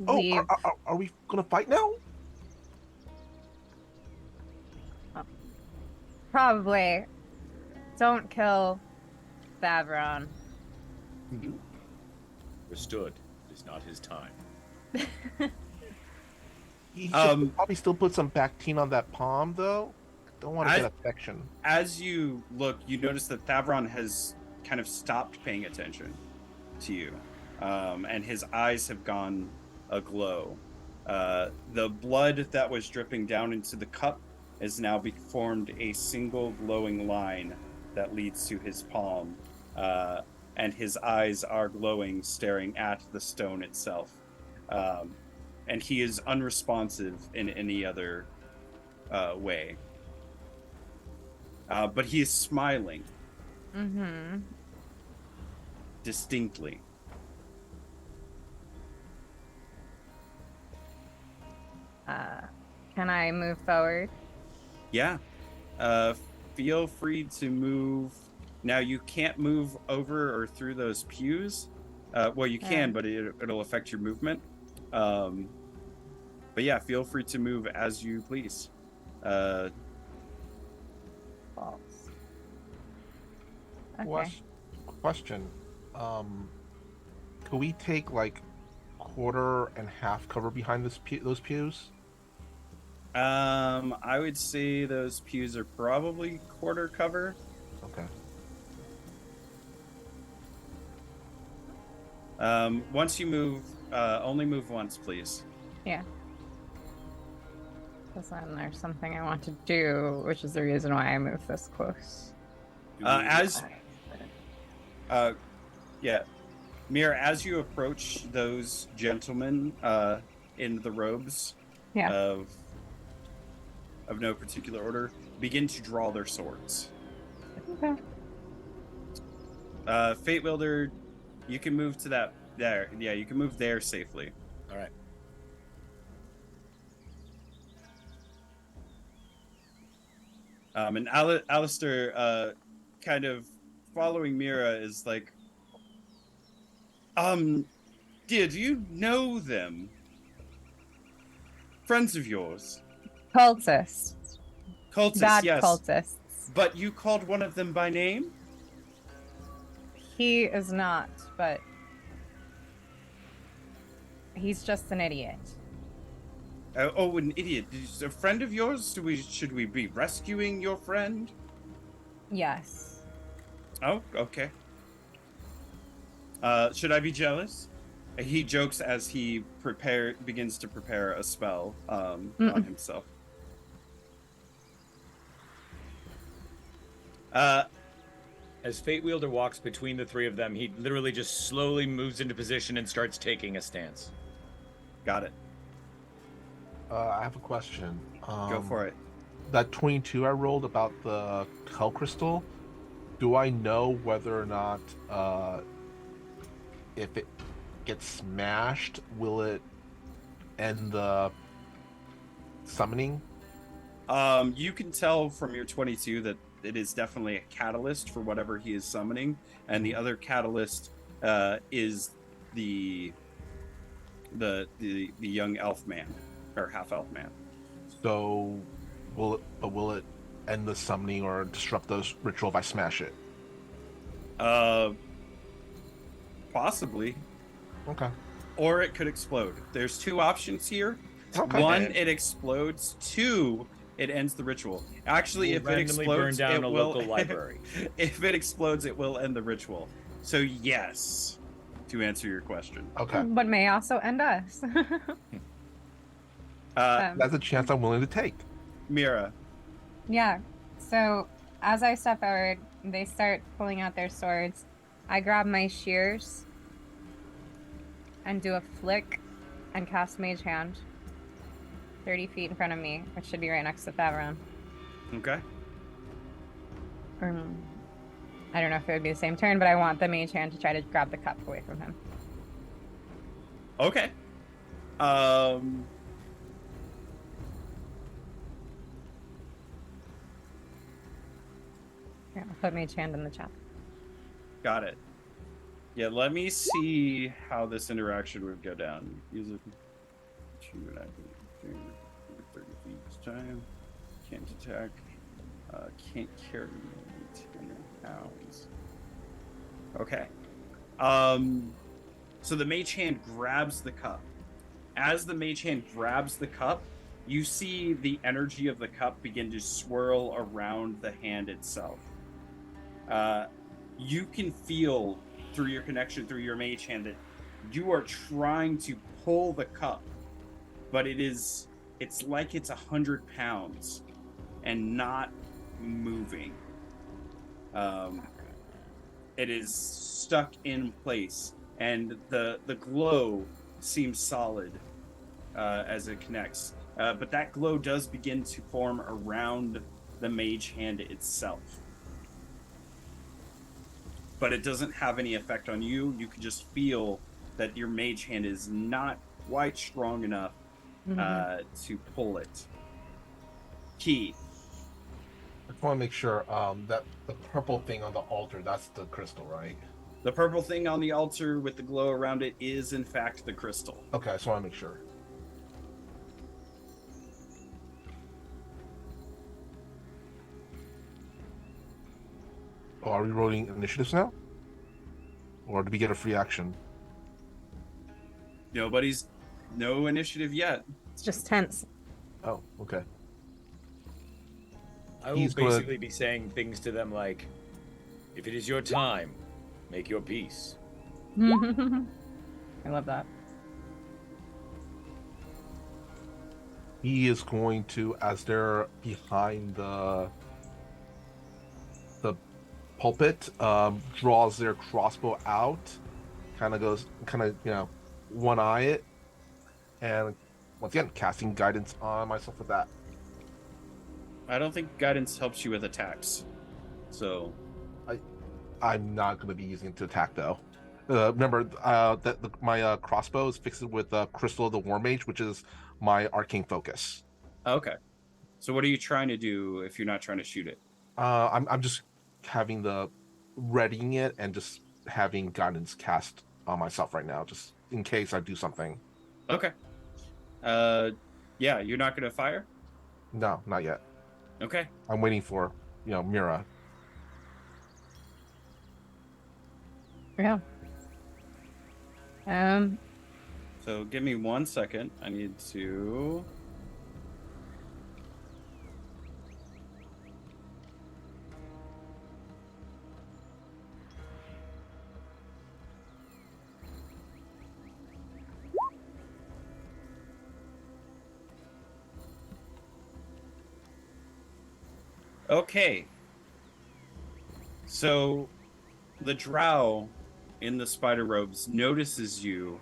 Oh, Leave. are we gonna fight now? Probably. Don't kill Favron. Understood. It is not his time. He should probably still put some Bactine on that palm, though. Don't want to get affection. As you look, you notice that Thavron has kind of stopped paying attention to you, and his eyes have gone aglow. The blood that was dripping down into the cup has now formed a single glowing line that leads to his palm, and his eyes are glowing, staring at the stone itself. And he is unresponsive in any other way. But he is smiling. Mm-hmm. Distinctly. Can I move forward? Yeah. Feel free to move. Now, you can't move over or through those pews. Well, you can, but it'll affect your movement. But yeah, feel free to move as you please. False. Okay. Question. Could we take like quarter and half cover behind those pews? I would say those pews are probably quarter cover. Okay. Once you move, only move once, please. Yeah. Because then there's something I want to do, which is the reason why I moved this close. Mira, as you approach those gentlemen in the robes of no particular order, begin to draw their swords. Okay. Fate Wielder, you can move to that there. Yeah, you can move there safely. All right. And Alistair, kind of following Mira, is like, dear, do you know them? Friends of yours? Cultists. Cultists, Bad yes. cultists. But you called one of them by name? He is not, but he's just an idiot. Oh, an idiot. Is a friend of yours? Should we be rescuing your friend? Yes. Oh, okay. Should I be jealous? He jokes as he begins to prepare a spell on himself. As Fate Wielder walks between the three of them, he literally just slowly moves into position and starts taking a stance. Got it. I have a question. Go for it. That 22 I rolled about the Hell Crystal, do I know whether or not if it gets smashed, will it end the summoning? You can tell from your 22 that it is definitely a catalyst for whatever he is summoning, and the other catalyst is the young elf man or half elf man. So will it end the summoning or disrupt the ritual if I smash it? Possibly. Okay. Or it could explode. There's two options here. Okay. One, it explodes. Two, it ends the ritual. Actually, if it randomly explodes, burn down it a will. local library. If it explodes, it will end the ritual. So yes, to answer your question. Okay. But may also end us. That's a chance I'm willing to take. Mira. Yeah. So as I step forward, they start pulling out their swords. I grab my shears and do a flick and cast Mage Hand 30 feet in front of me, which should be right next to Thavron. Okay. I don't know if it would be the same turn, but I want the Mage Hand to try to grab the cup away from him. Okay. Yeah, I'll put Mage Hand in the chat. Got it. Yeah, let me see how this interaction would go down. Use it. 30 feet each time. Can't attack. Can't carry 10 pounds. Okay. So the mage hand grabs the cup. As the mage hand grabs the cup, you see the energy of the cup begin to swirl around the hand itself. You can feel through your connection through your mage hand that you are trying to pull the cup, but it's like it's 100 pounds and not moving. It is stuck in place, and the glow seems solid as it connects. But that glow does begin to form around the mage hand itself. But it doesn't have any effect on you. You can just feel that your mage hand is not quite strong enough to pull it. Key. I just want to make sure that the purple thing on the altar, that's the crystal, right? The purple thing on the altar with the glow around it is, in fact, the crystal. Okay, I just want to make sure. Oh, are we rolling initiatives now? Or do we get a free action? No initiative yet. It's just tense. Oh, okay. I will basically be saying things to them like, if it is your time, make your peace. I love that. He is going to, as they're behind the pulpit, draws their crossbow out, kind of one eye it, and once again casting guidance on myself with that. I don't think guidance helps you with attacks. So I'm not going to be using it to attack though. Remember that my crossbow is fixed with Crystal of the War Mage, which is my arcane focus. Okay. So what are you trying to do if you're not trying to shoot it? I'm just having readying it and just having guidance cast on myself right now, just in case I do something. Okay. Yeah, you're not going to fire? No, not yet. Okay. I'm waiting for, Mira. Yeah. So give me 1 second. I need to Okay. So the drow in the spider robes notices you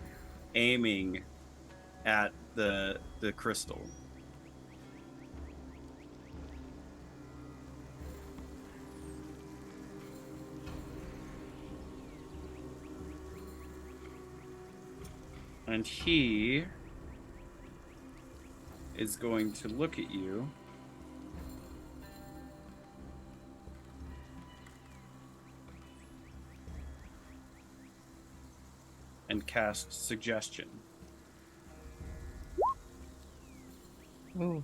aiming at the crystal. And he is going to look at you. And cast suggestion. Ooh.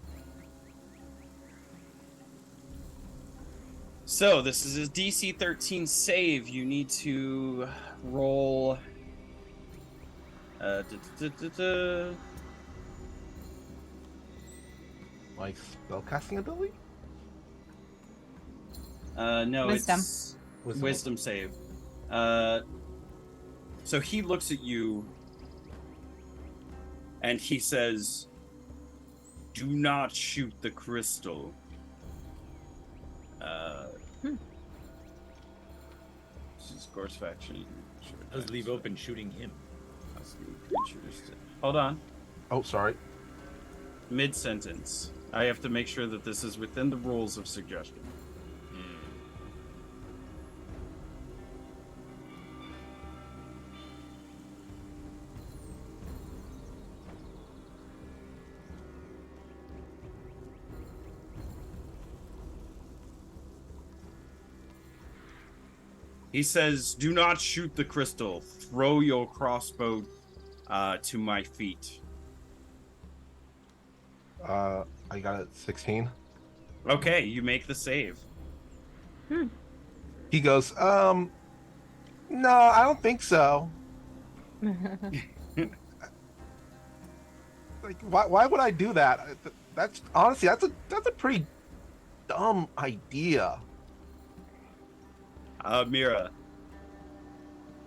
So this is a DC 13 save. You need to roll. Like spellcasting ability? No, Wisdom. it's wisdom save. So he looks at you and he says, "Do not shoot the crystal." This is course of action. Let's leave open shooting him. Hold on. Oh, sorry. Mid-sentence. I have to make sure that this is within the rules of suggestion. He says, "Do not shoot the crystal. Throw your crossbow to my feet." I got it 16. Okay, you make the save. He goes, no, I don't think so. Like, why would I do that? That's honestly, that's a pretty dumb idea. Mira.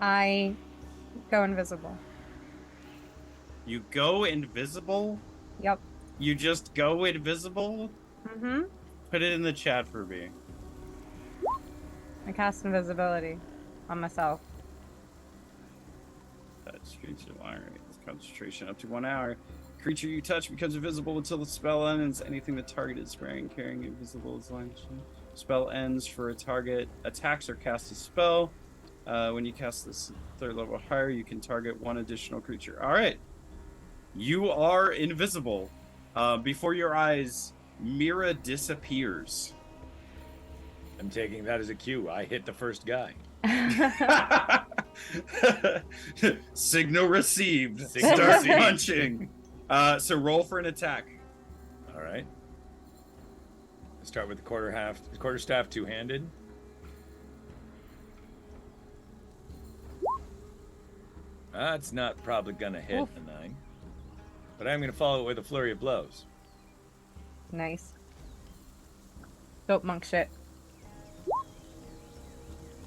I go invisible. You go invisible? Yep. You just go invisible? Mm-hmm. Put it in the chat for me. I cast invisibility on myself. Touch creature its concentration up to 1 hour. Creature you touch becomes invisible until the spell ends. Anything the target is wearing, carrying invisible is line. Spell ends for a target. Attacks or cast a spell. When you cast this 3rd level higher, you can target 1 additional creature. All right. You are invisible. Before your eyes, Mira disappears. I'm taking that as a cue. I hit the first guy. Signal received. Signal Start received. punching. So roll for an attack. All right. Start with the quarterstaff two-handed. That's not probably gonna hit Oof. a 9, but I'm gonna follow it with a flurry of blows. Nice. Dope monk shit.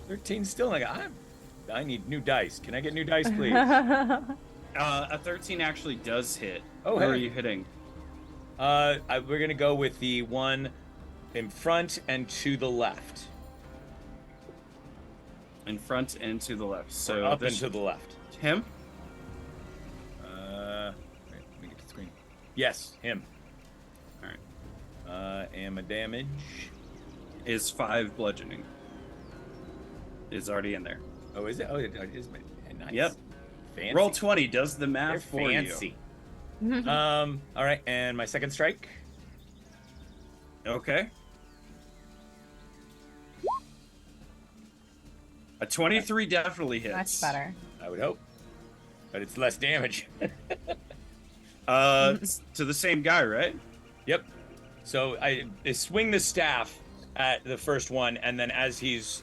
13 still like I need new dice. Can I get new dice, please? A 13 actually does hit. Oh, Where are hey. you hitting? We're gonna go with the one in front and to the left. In front and to the left. So Or up and to the left. him? Wait, let me get to the screen. Yes, him. All right. And my damage. Is 5 bludgeoning. Is already in there. Oh, is it? Oh, it is. Nice. Yep. Fancy. Roll 20 does the They're math for fancy. All right, and my second strike. you. Okay. A 23 definitely hits. Much better. I would hope, but it's less damage. To the same guy, right? Yep. So I swing the staff at the first one, and then as he's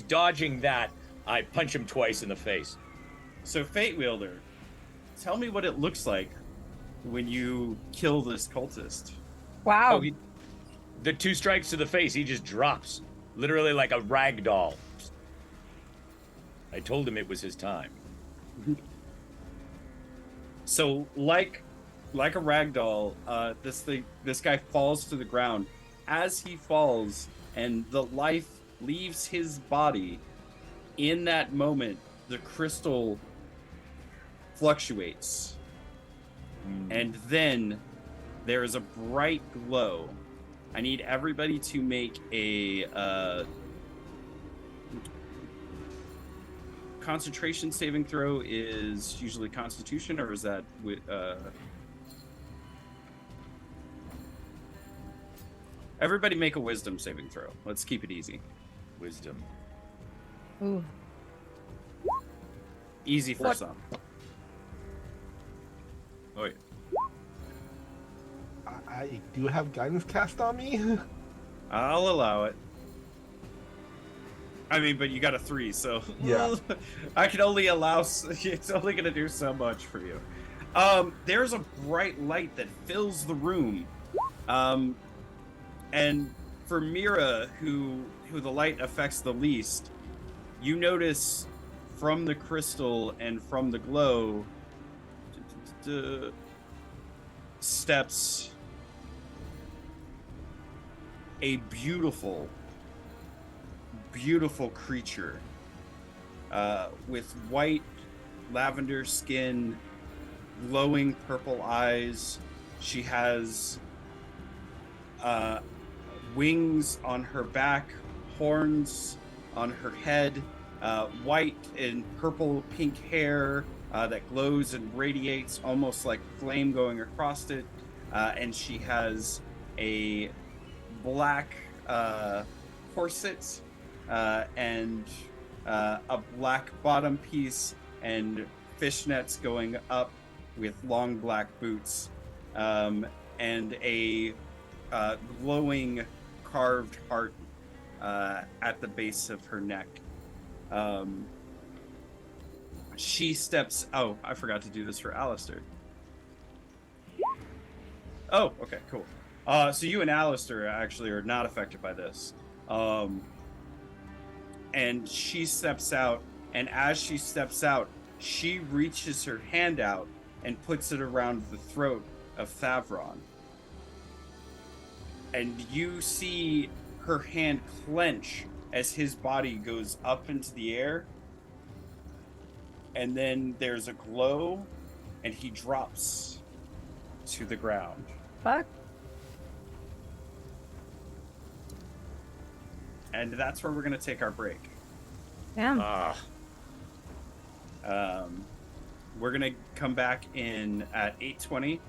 dodging that, I punch him twice in the face. So Fate Wielder, tell me what it looks like when you kill this cultist. Wow. Oh, the 2 strikes to the face, he just drops, literally like a rag doll. I told him it was his time. So like a ragdoll, this guy falls to the ground. as he falls and the life leaves his body, in that moment, the crystal fluctuates. And then there is a bright glow. I need everybody to make a concentration saving throw. Is usually Constitution, or is that with everybody make a Wisdom saving throw. Let's keep it easy. Wisdom. Ooh. Easy for What? some. Oh, yeah. I do have guidance cast on me. I'll allow it. I mean, but you got a 3, so Yeah. I can only allow. It's only going to do so much for you. There's a bright light that fills the room, and for Mira, who the light affects the least, you notice from the crystal and from the glow steps a beautiful creature with white lavender skin, glowing purple eyes. She has wings on her back, horns on her head, white and purple pink hair that glows and radiates almost like flame going across it, and she has a black corset and a black bottom piece and fishnets going up with long black boots, and a glowing carved heart at the base of her neck. She steps... Oh, I forgot to do this for Alistair. Oh, okay, cool. So you and Alistair actually are not affected by this. And she steps out, and as she steps out, she reaches her hand out and puts it around the throat of Thavron. And you see her hand clench as his body goes up into the air. And then there's a glow, and he drops to the ground. Fuck. And that's where we're going to take our break. Damn. We're going to come back in at 8:20.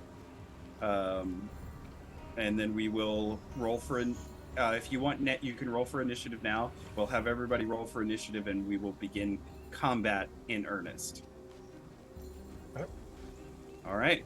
And then we will roll for... if you want net, you can roll for initiative now. We'll have everybody roll for initiative, and we will begin combat in earnest. Yep. All right.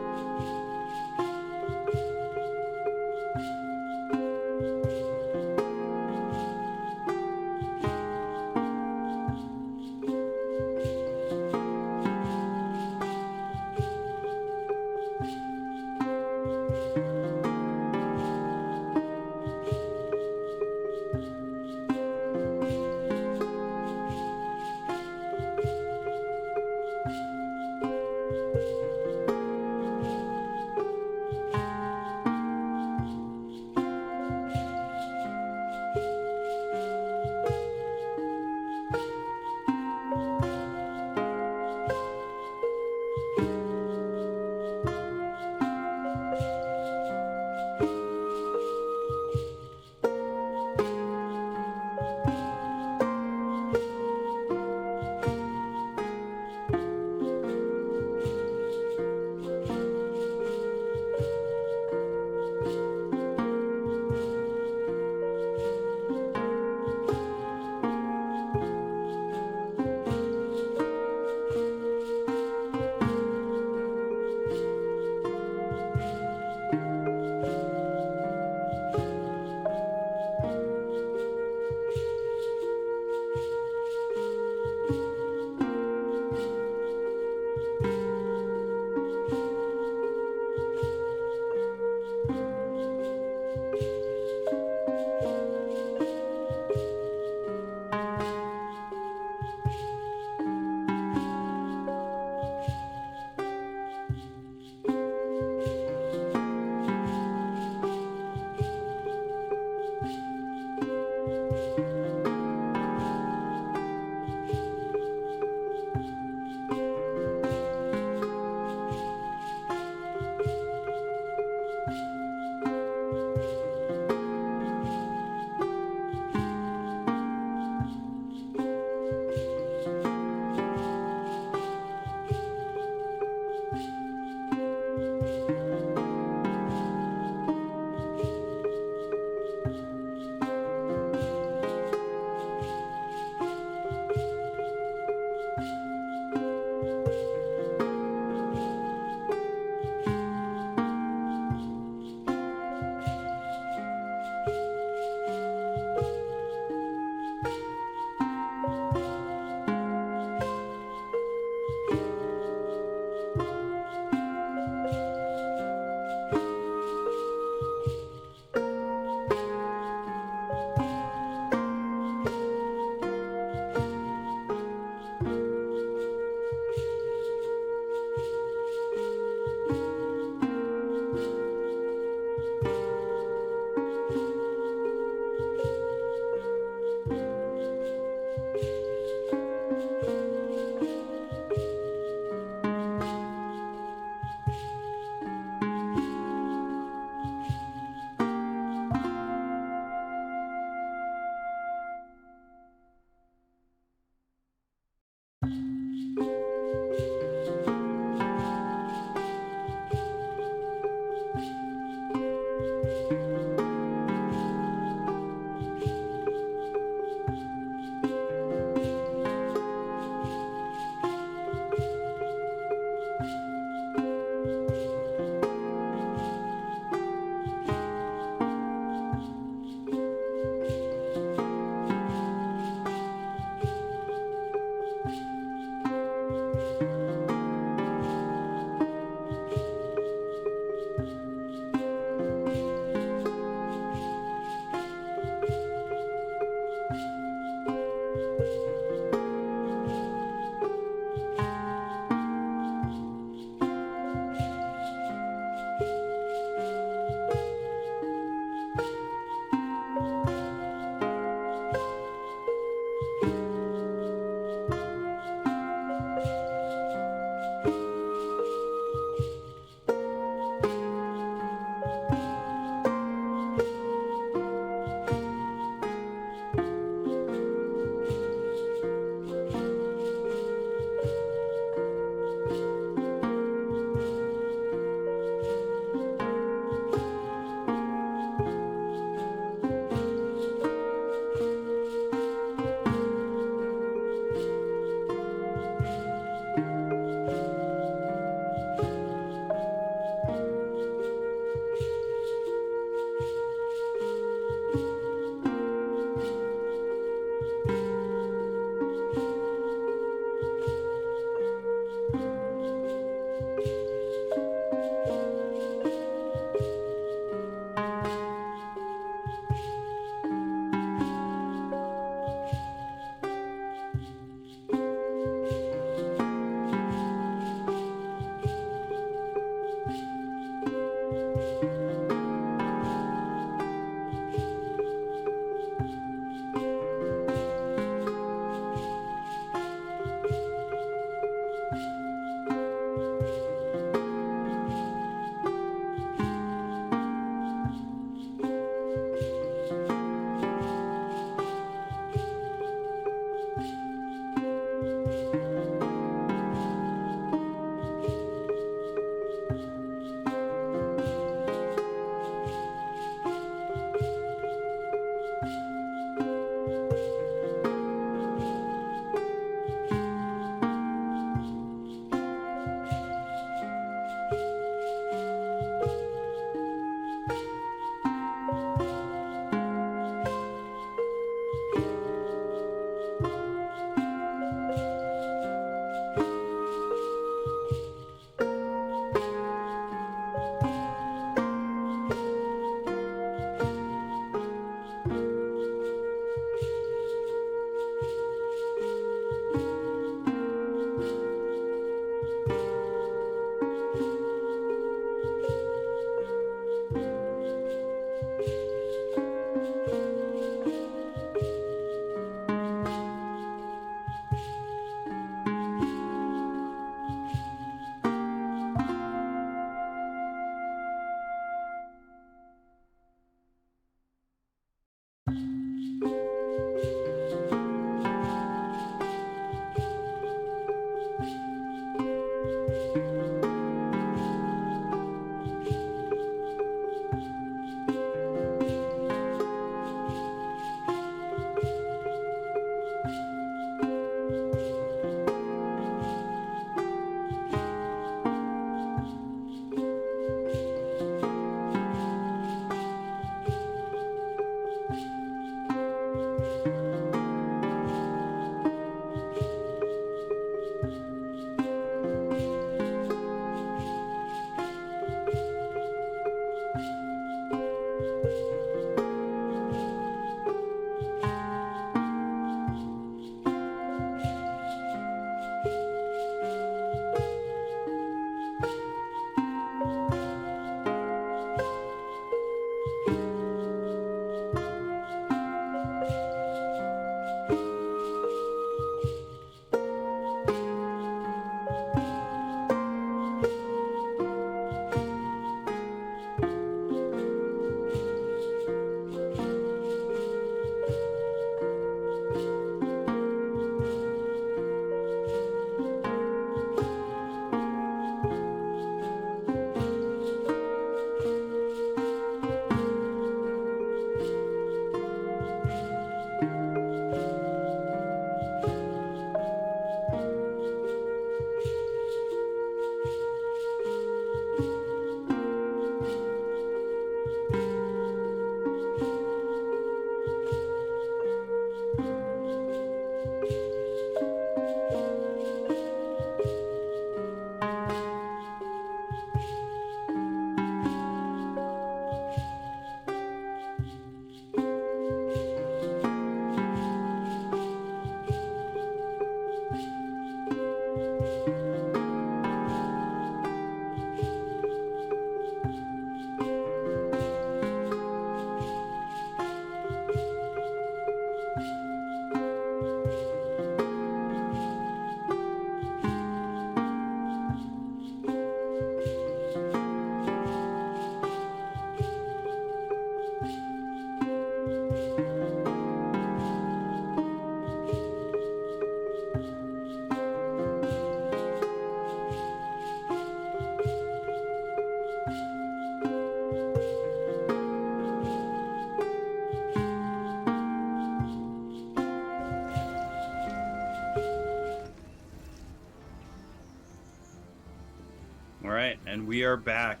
and we are back.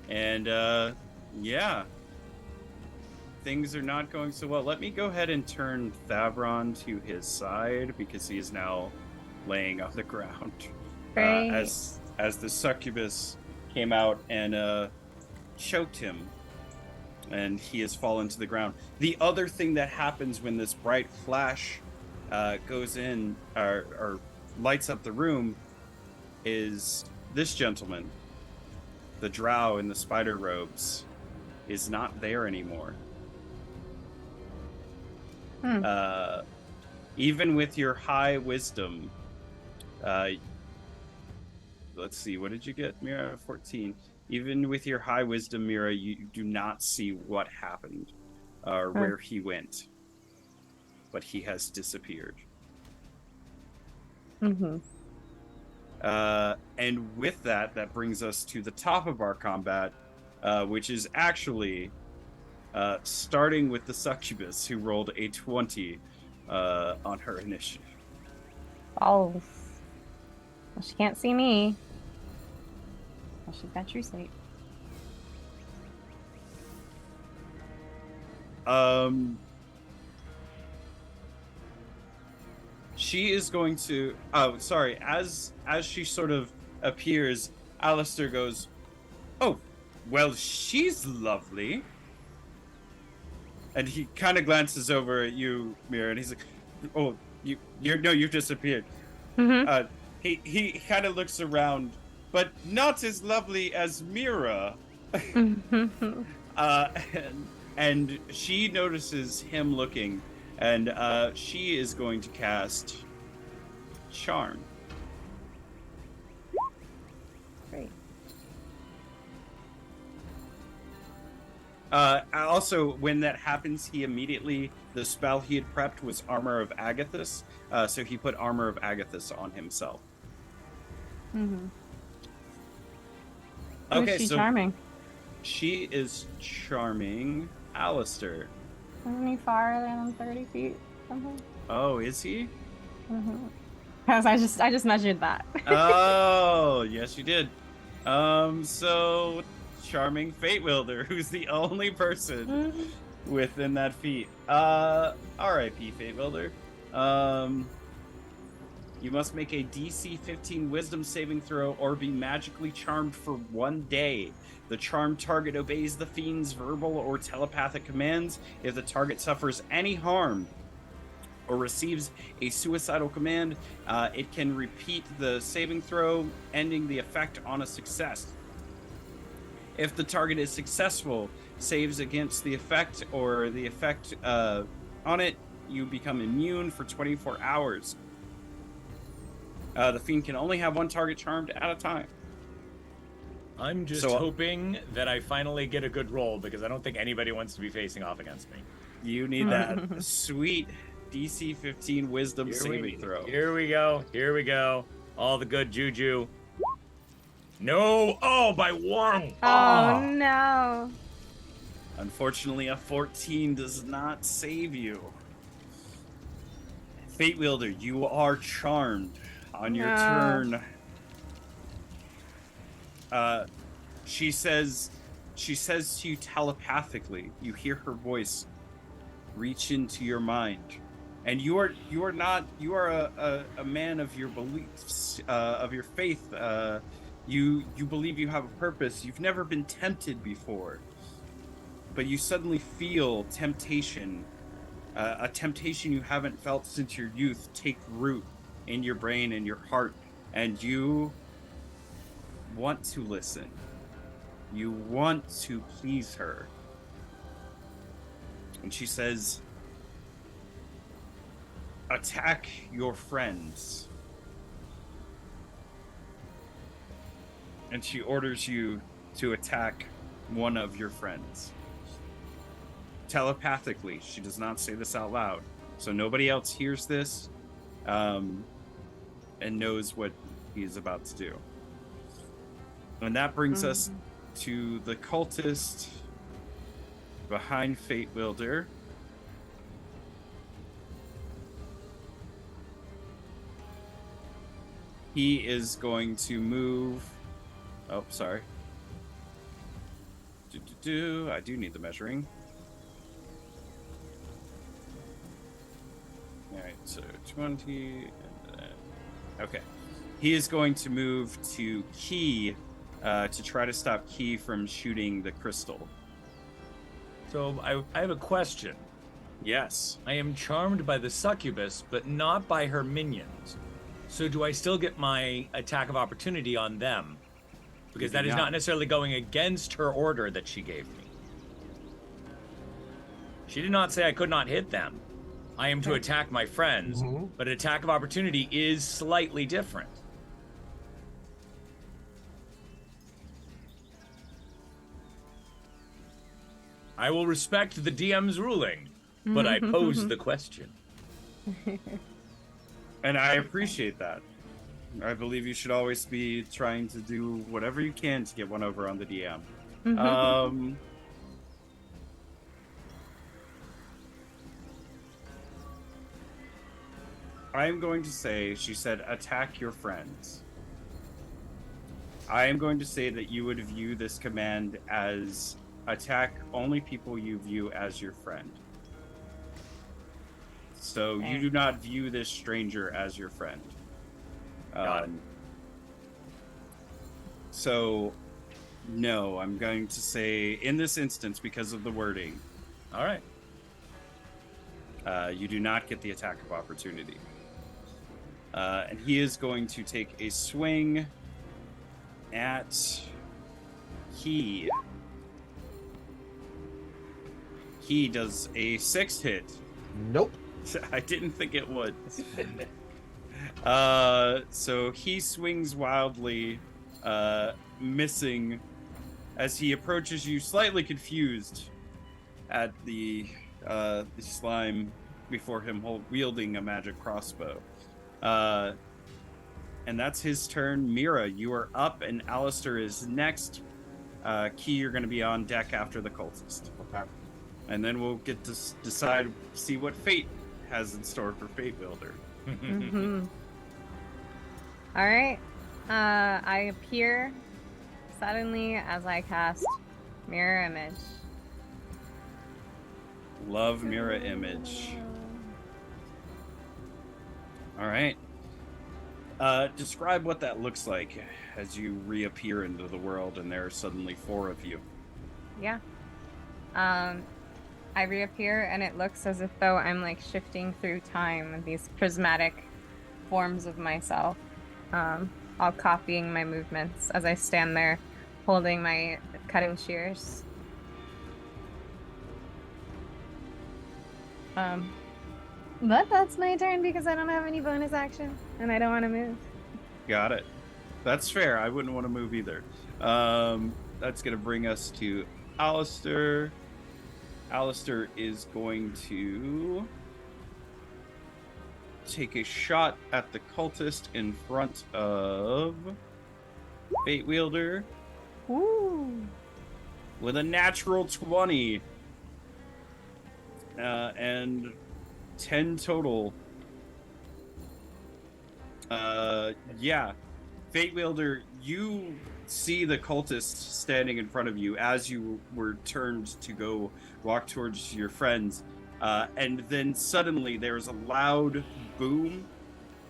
And yeah, things are not going so well. Let me go ahead and turn Thavron to his side because he is now laying on the ground. Great. As the succubus came out and choked him, and he has fallen to the ground. The other thing that happens when this bright flash goes in or lights up the room is this gentleman, the drow in the spider robes, is not there anymore. Even with your high wisdom, let's see, what did you get, Mira? 14. Even with your high wisdom, Mira, you do not see what happened or where he went. But he has disappeared. Mm-hmm. And with that brings us to the top of our combat, which is actually starting with the succubus, who rolled a 20 on her initiative. Oh. Well, she can't see me. Well, she's got true sight. She is going to... Oh, sorry. As she sort of appears, Alistair goes, "Oh, well, she's lovely." And he kind of glances over at you, Mira, and he's like, "Oh, you've disappeared." Mm-hmm. He kind of looks around, but not as lovely as Mira. And she notices him looking, and she is going to cast Charm. Great. Also, when that happens, the spell he had prepped was Armor of Agathis, so he put Armor of Agathis on himself. Mm-hmm. Okay, Who's she so charming? she is charming Alistair. Isn't he farther than 30 feet? Something? Oh, is he? Mm-hmm. Because I just measured that. Oh, yes, you did. So charming Fate Wielder, who's the only person within that feat. R.I.P. Fate Wielder. You must make a DC 15 Wisdom saving throw or be magically charmed for 1 day. The charmed target obeys the fiend's verbal or telepathic commands. If the target suffers any harm or receives a suicidal command, it can repeat the saving throw, ending the effect on a success. If the target is successful, saves against the effect or the effect on it, you become immune for 24 hours. The fiend can only have one target charmed at a time. I'm just hoping that I finally get a good roll, because I don't think anybody wants to be facing off against me. You need that sweet DC 15 Wisdom saving throw. Here we go. All the good juju. No! Oh, by 1! Oh, no. Unfortunately, a 14 does not save you. Fate Wielder, you are charmed. On your turn, she says to you telepathically. You hear her voice reach into your mind, and you are a man of your beliefs, of your faith. You believe you have a purpose. You've never been tempted before, but you suddenly feel temptation, a temptation you haven't felt since your youth, take root in your brain and your heart, and you want to listen. You want to please her. And she says, "Attack your friends." And she orders you to attack one of your friends. Telepathically. She does not say this out loud, so nobody else hears this. And knows what he is about to do. And that brings us to the cultist behind Fate Wielder. He is going to move... Oh, sorry. I do need the measuring. All right, so 20. And then, okay. He is going to move to Key to try to stop Key from shooting the crystal. So I have a question. Yes. I am charmed by the succubus, but not by her minions. So do I still get my attack of opportunity on them? Because that is not necessarily going against her order that she gave me. She did not say I could not hit them. I am to attack my friends, but attack of opportunity is slightly different. I will respect the DM's ruling, but I pose the question. And I appreciate that. I believe you should always be trying to do whatever you can to get one over on the DM. I'm going to say, she said, attack your friends. I am going to say that you would view this command as attack only people you view as your friend. So you do not view this stranger as your friend. So, no, I'm going to say, in this instance, because of the wording. All right. You do not get the attack of opportunity. And he is going to take a swing at Key. He does a 6 hit. Nope. I didn't think it would. So he swings wildly, missing as he approaches you, slightly confused at the slime before him wielding a magic crossbow. And that's his turn. Mira, you are up, and Alistair is next. Key, you're going to be on deck after the cultist. Okay. And then we'll get to decide, see what fate has in store for Fate Builder. All right. I appear suddenly as I cast Mirror Image. Love Mirror Image. All right. Describe what that looks like as you reappear into the world and there are suddenly 4 of you. Yeah. I reappear and it looks as if though I'm like shifting through time with these prismatic forms of myself, all copying my movements as I stand there holding my cutting shears. But that's my turn because I don't have any bonus action and I don't want to move. Got it. That's fair. I wouldn't want to move either. That's going to bring us to Alistair. Alistair is going to take a shot at the cultist in front of Fate Wielder. Ooh. With a natural 20. And 10 total. Yeah. Fate Wielder, you see the cultist standing in front of you as you were turned to go walk towards your friends. And then suddenly there's a loud boom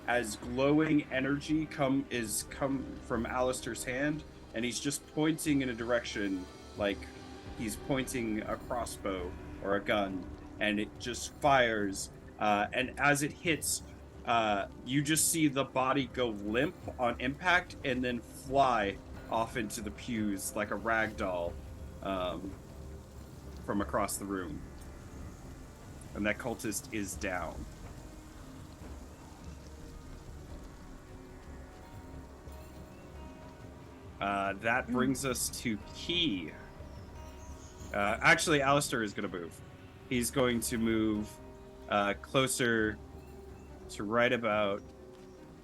as glowing energy come from Alistair's hand, and he's just pointing in a direction like he's pointing a crossbow or a gun, and it just fires. And as it hits, you just see the body go limp on impact and then fly off into the pews like a rag doll from across the room. And that cultist is down. That brings us to Key. Actually, Alistair is going to move. He's going to move closer to right about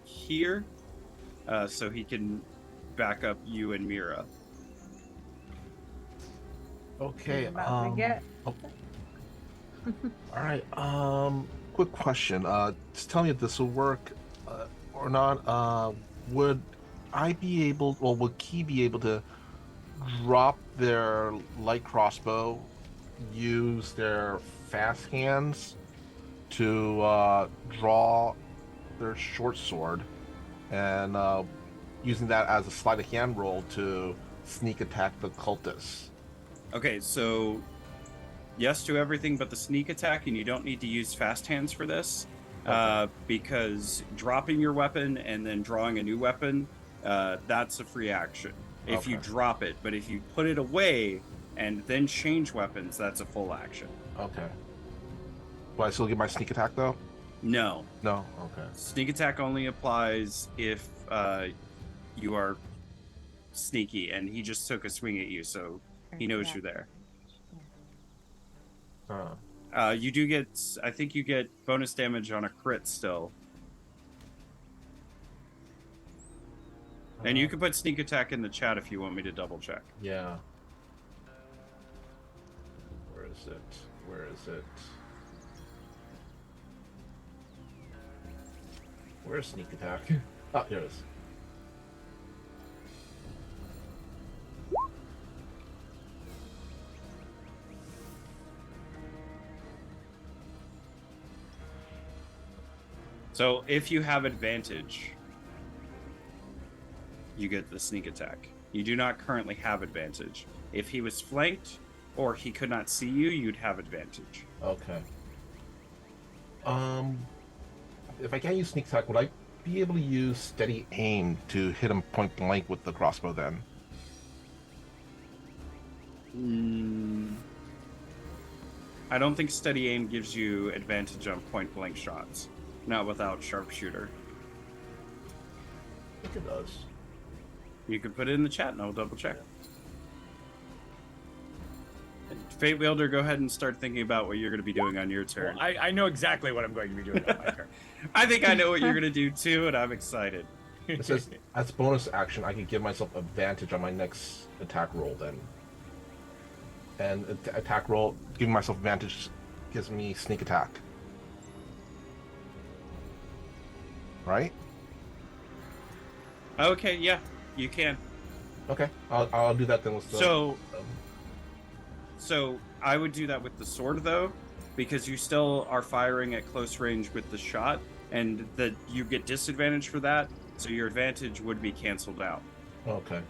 here, so he can back up you and Mira. Okay. About to get. All right. Quick question. Just tell me if this will work or not. Would I be able, or would Key be able to drop their light crossbow, use their fast hands to draw their short sword, and using that as a sleight of hand roll to sneak attack the cultists. Okay, so yes to everything but the sneak attack, and you don't need to use fast hands for this, because dropping your weapon and then drawing a new weapon, that's a free action if you drop it. But if you put it away and then change weapons, that's a full action. Okay. Do I still get my sneak attack though? No. No. Okay. Sneak attack only applies if you are sneaky, and he just took a swing at you, so he knows you're there. You do get, I think you get bonus damage on a crit still. And you can put sneak attack in the chat if you want me to double check. Yeah. Where is it? Where is it? Where's sneak attack? Oh, here it is. So if you have advantage, you get the sneak attack. You do not currently have advantage. If he was flanked or he could not see you, you'd have advantage. Okay. If I can't use sneak attack, would I be able to use steady aim to hit him point blank with the crossbow then? I don't think steady aim gives you advantage on point blank shots. Not without sharpshooter. I think it does. You can put it in the chat and I'll double check. Fate Wielder, go ahead and start thinking about what you're going to be doing on your turn. Well, I know exactly what I'm going to be doing on my turn. I think I know what you're going to do too, and I'm excited. It says, as bonus action, I can give myself advantage on my next attack roll then. And attack roll, giving myself advantage gives me sneak attack. Right? Okay, yeah, you can. Okay, I'll do that then with the... So I would do that with the sword though, because you still are firing at close range with the shot, and that you get disadvantage for that, so your advantage would be canceled out. Okay.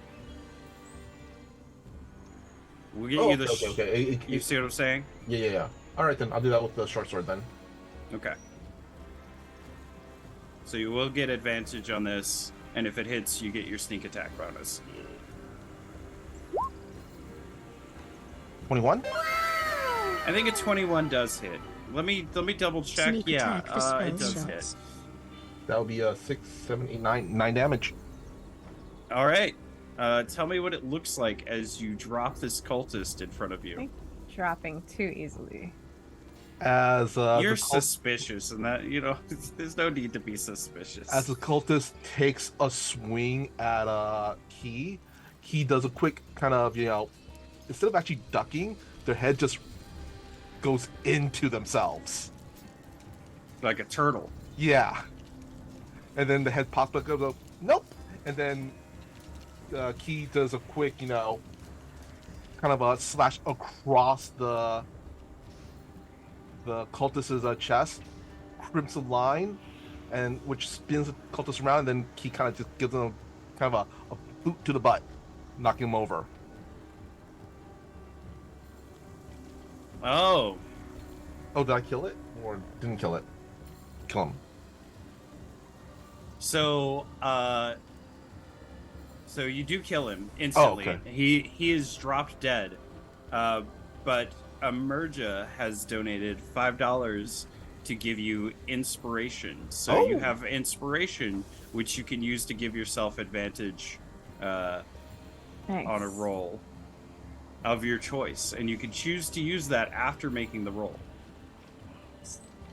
We'll get you the... Okay. You see what I'm saying? Yeah. Alright then, I'll do that with the short sword then. Okay. So you will get advantage on this, and if it hits, you get your sneak attack bonus. 21? I think a 21 does hit. Let me double check. Sneak Yeah, attack for it does SpellShots. hit. That would be 6, 7, 8, 9 damage. All right. Tell me what it looks like as you drop this cultist in front of you. Dropping too easily. As You're suspicious, and that there's no need to be suspicious. As the cultist takes a swing at Key, he does a quick kind of instead of actually ducking, their head just goes into themselves. Like a turtle. Yeah. And then the head pops back up, goes, nope. And then Key does a quick, kind of a slash across the cultist's chest, crimps a line, and which spins the cultist around, and then Key kind of just gives him kind of a boot to the butt, knocking him over. Oh, did I kill it? Or didn't kill it? Kill him. so you do kill him instantly. Oh, okay. He is dropped dead, but Emerja has donated $5 to give you inspiration. So you have inspiration, which you can use to give yourself advantage Nice. on a roll of your choice, and you can choose to use that after making the roll.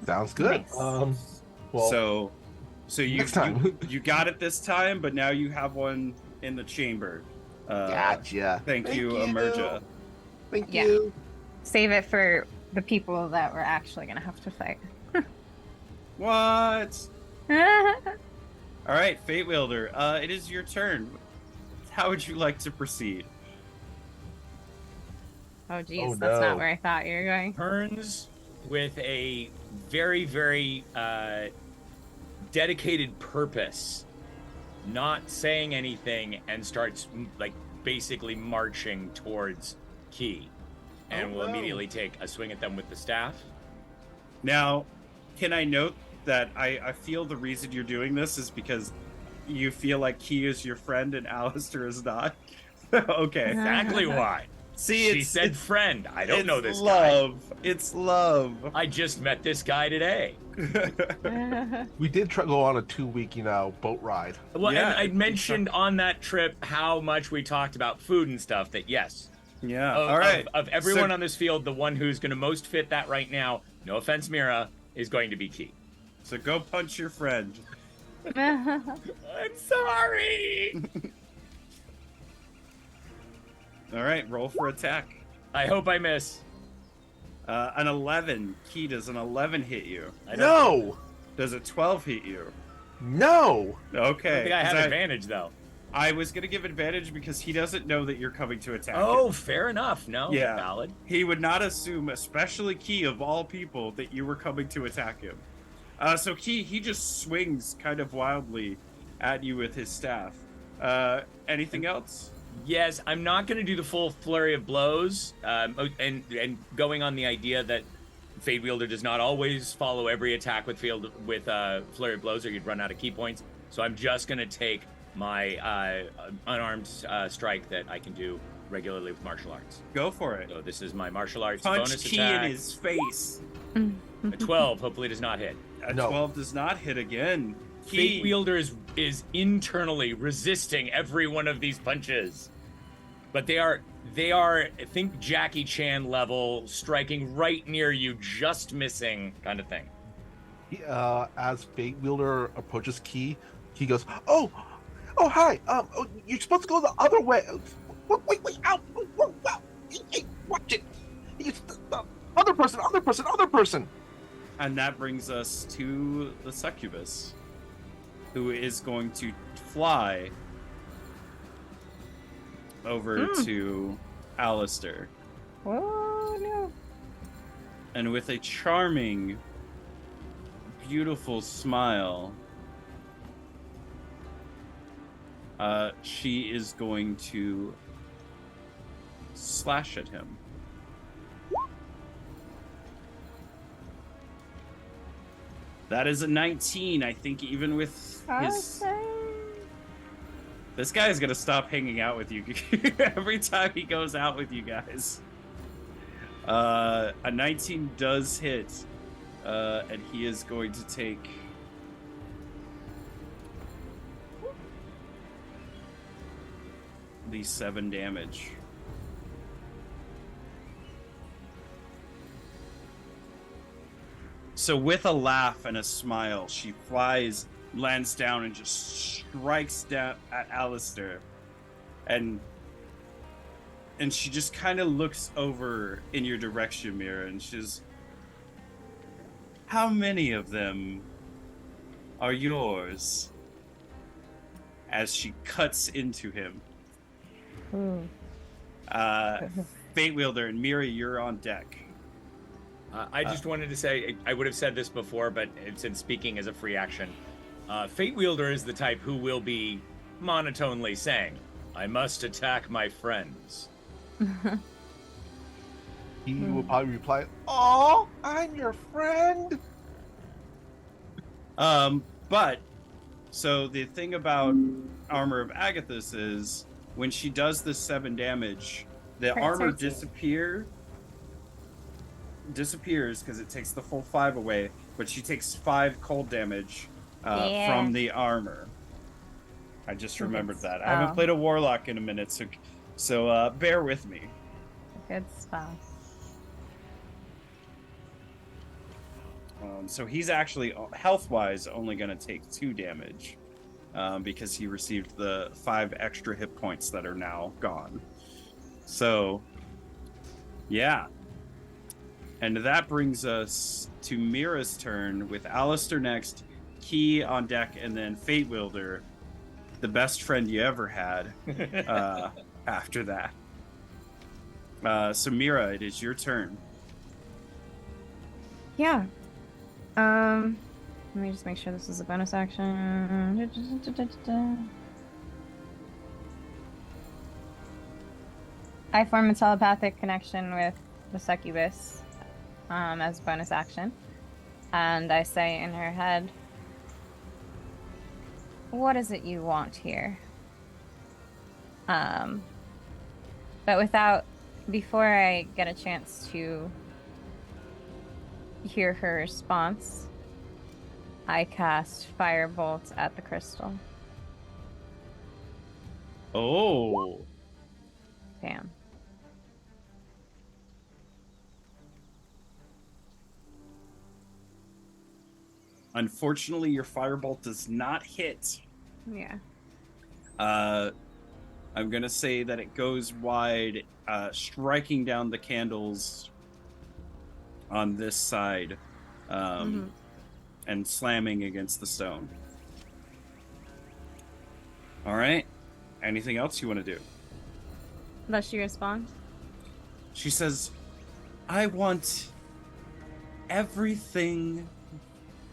Sounds good. Nice. Well, So you next time. you got it this time, but now you have one in the chamber. Gotcha. Thank you, Emerja. Thank Yeah. you. Save it for the people that we're actually gonna have to fight. What? All right, Fate Wielder. It is your turn. How would you like to proceed? Oh, geez, Oh, that's not no. where I thought you were going. Turns with a very, very dedicated purpose, not saying anything, and starts like basically marching towards Key, and Oh, will no. immediately take a swing at them with the staff. Now, can I note that I feel the reason you're doing this is because you feel like Key is your friend and Alistair is not? Okay. Exactly why. See, She said it's friend. I don't know this love. It's love. guy. I just met this guy today. We did go on a 2-week, boat ride. Well, Yeah, and I it- mentioned on that trip how much we talked about food and stuff. That yes, Yeah. of, All right. of everyone So- on this field, the one who's going to most fit that right now, no offense, Mira, is going to be Key. So go punch your friend. I'm sorry. All right. Roll for attack. I hope I miss. An 11. Key, does an 11 hit you? I don't No! Does a 12 hit you? No! Okay. think I have 'cause advantage though. I was gonna give advantage because he doesn't know that you're coming to attack Oh, him. fair enough. No, Yeah. valid. He would not assume, especially Key of all people, that you were coming to attack him. So Key, he just swings kind of wildly at you with his staff. Anything else? Yes, I'm not going to do the full flurry of blows, and going on the idea that Fade Wielder does not always follow every attack with flurry of blows, or you'd run out of key points. So I'm just going to take my unarmed strike that I can do regularly with martial arts. Go for it. So this is my martial arts Punch bonus Key attack. in his face. A 12 hopefully does not hit. A No. 12 does not hit again. Fate Wielder is internally resisting every one of these punches. But they are I think Jackie Chan level, striking right near you, just missing kind of thing. As Fate Wielder approaches Key, he goes, "Oh, hi. You're supposed to go the other way. Wait, ow, wow. Hey, watch it. It's the other person. And that brings us to the succubus, who is going to fly over to Alistair. Oh, no. And with a charming, beautiful smile, she is going to slash at him. That is a 19. I think even with his... Awesome. This guy is going to stop hanging out with you every time he goes out with you guys. A 19 does hit, and he is going to take... the 7 damage. So with a laugh and a smile, she flies, lands down, and just strikes down at Alistair. And she just kind of looks over in your direction, Mira, and she's... How many of them are yours? As she cuts into him. Ooh. Fate Wielder and Mira, you're on deck. I just wanted to say, I would have said this before, but since speaking as a free action, Fate Wielder is the type who will be monotonely saying, "I must attack my friends." He will probably reply, "Oh, I'm your friend." But so the thing about Armor of Agathis is when she does this 7 damage, the Her armor searching. disappears because it takes the full 5 away, but she takes 5 cold damage Yeah. from the armor. I just remembered that. I spell. haven't played a warlock in a minute, so bear with me. Good spell. So he's actually health-wise only going to take 2 damage because he received the 5 extra hit points that are now gone. So, yeah. And that brings us to Mira's turn with Alistair next, Key on deck, and then Fate Wielder, the best friend you ever had, after that. So Mira, it is your turn. Yeah. Let me just make sure this is a bonus action. I form a telepathic connection with the succubus as a bonus action. And I say in her head, what is it you want here? But before I get a chance to hear her response, I cast Firebolt at the crystal. Oh. Damn. Unfortunately, your firebolt does not hit. Yeah. I'm gonna say that it goes wide, striking down the candles on this side, and slamming against the stone. All right. Anything else you want to do? Does she respond? She says, I want everything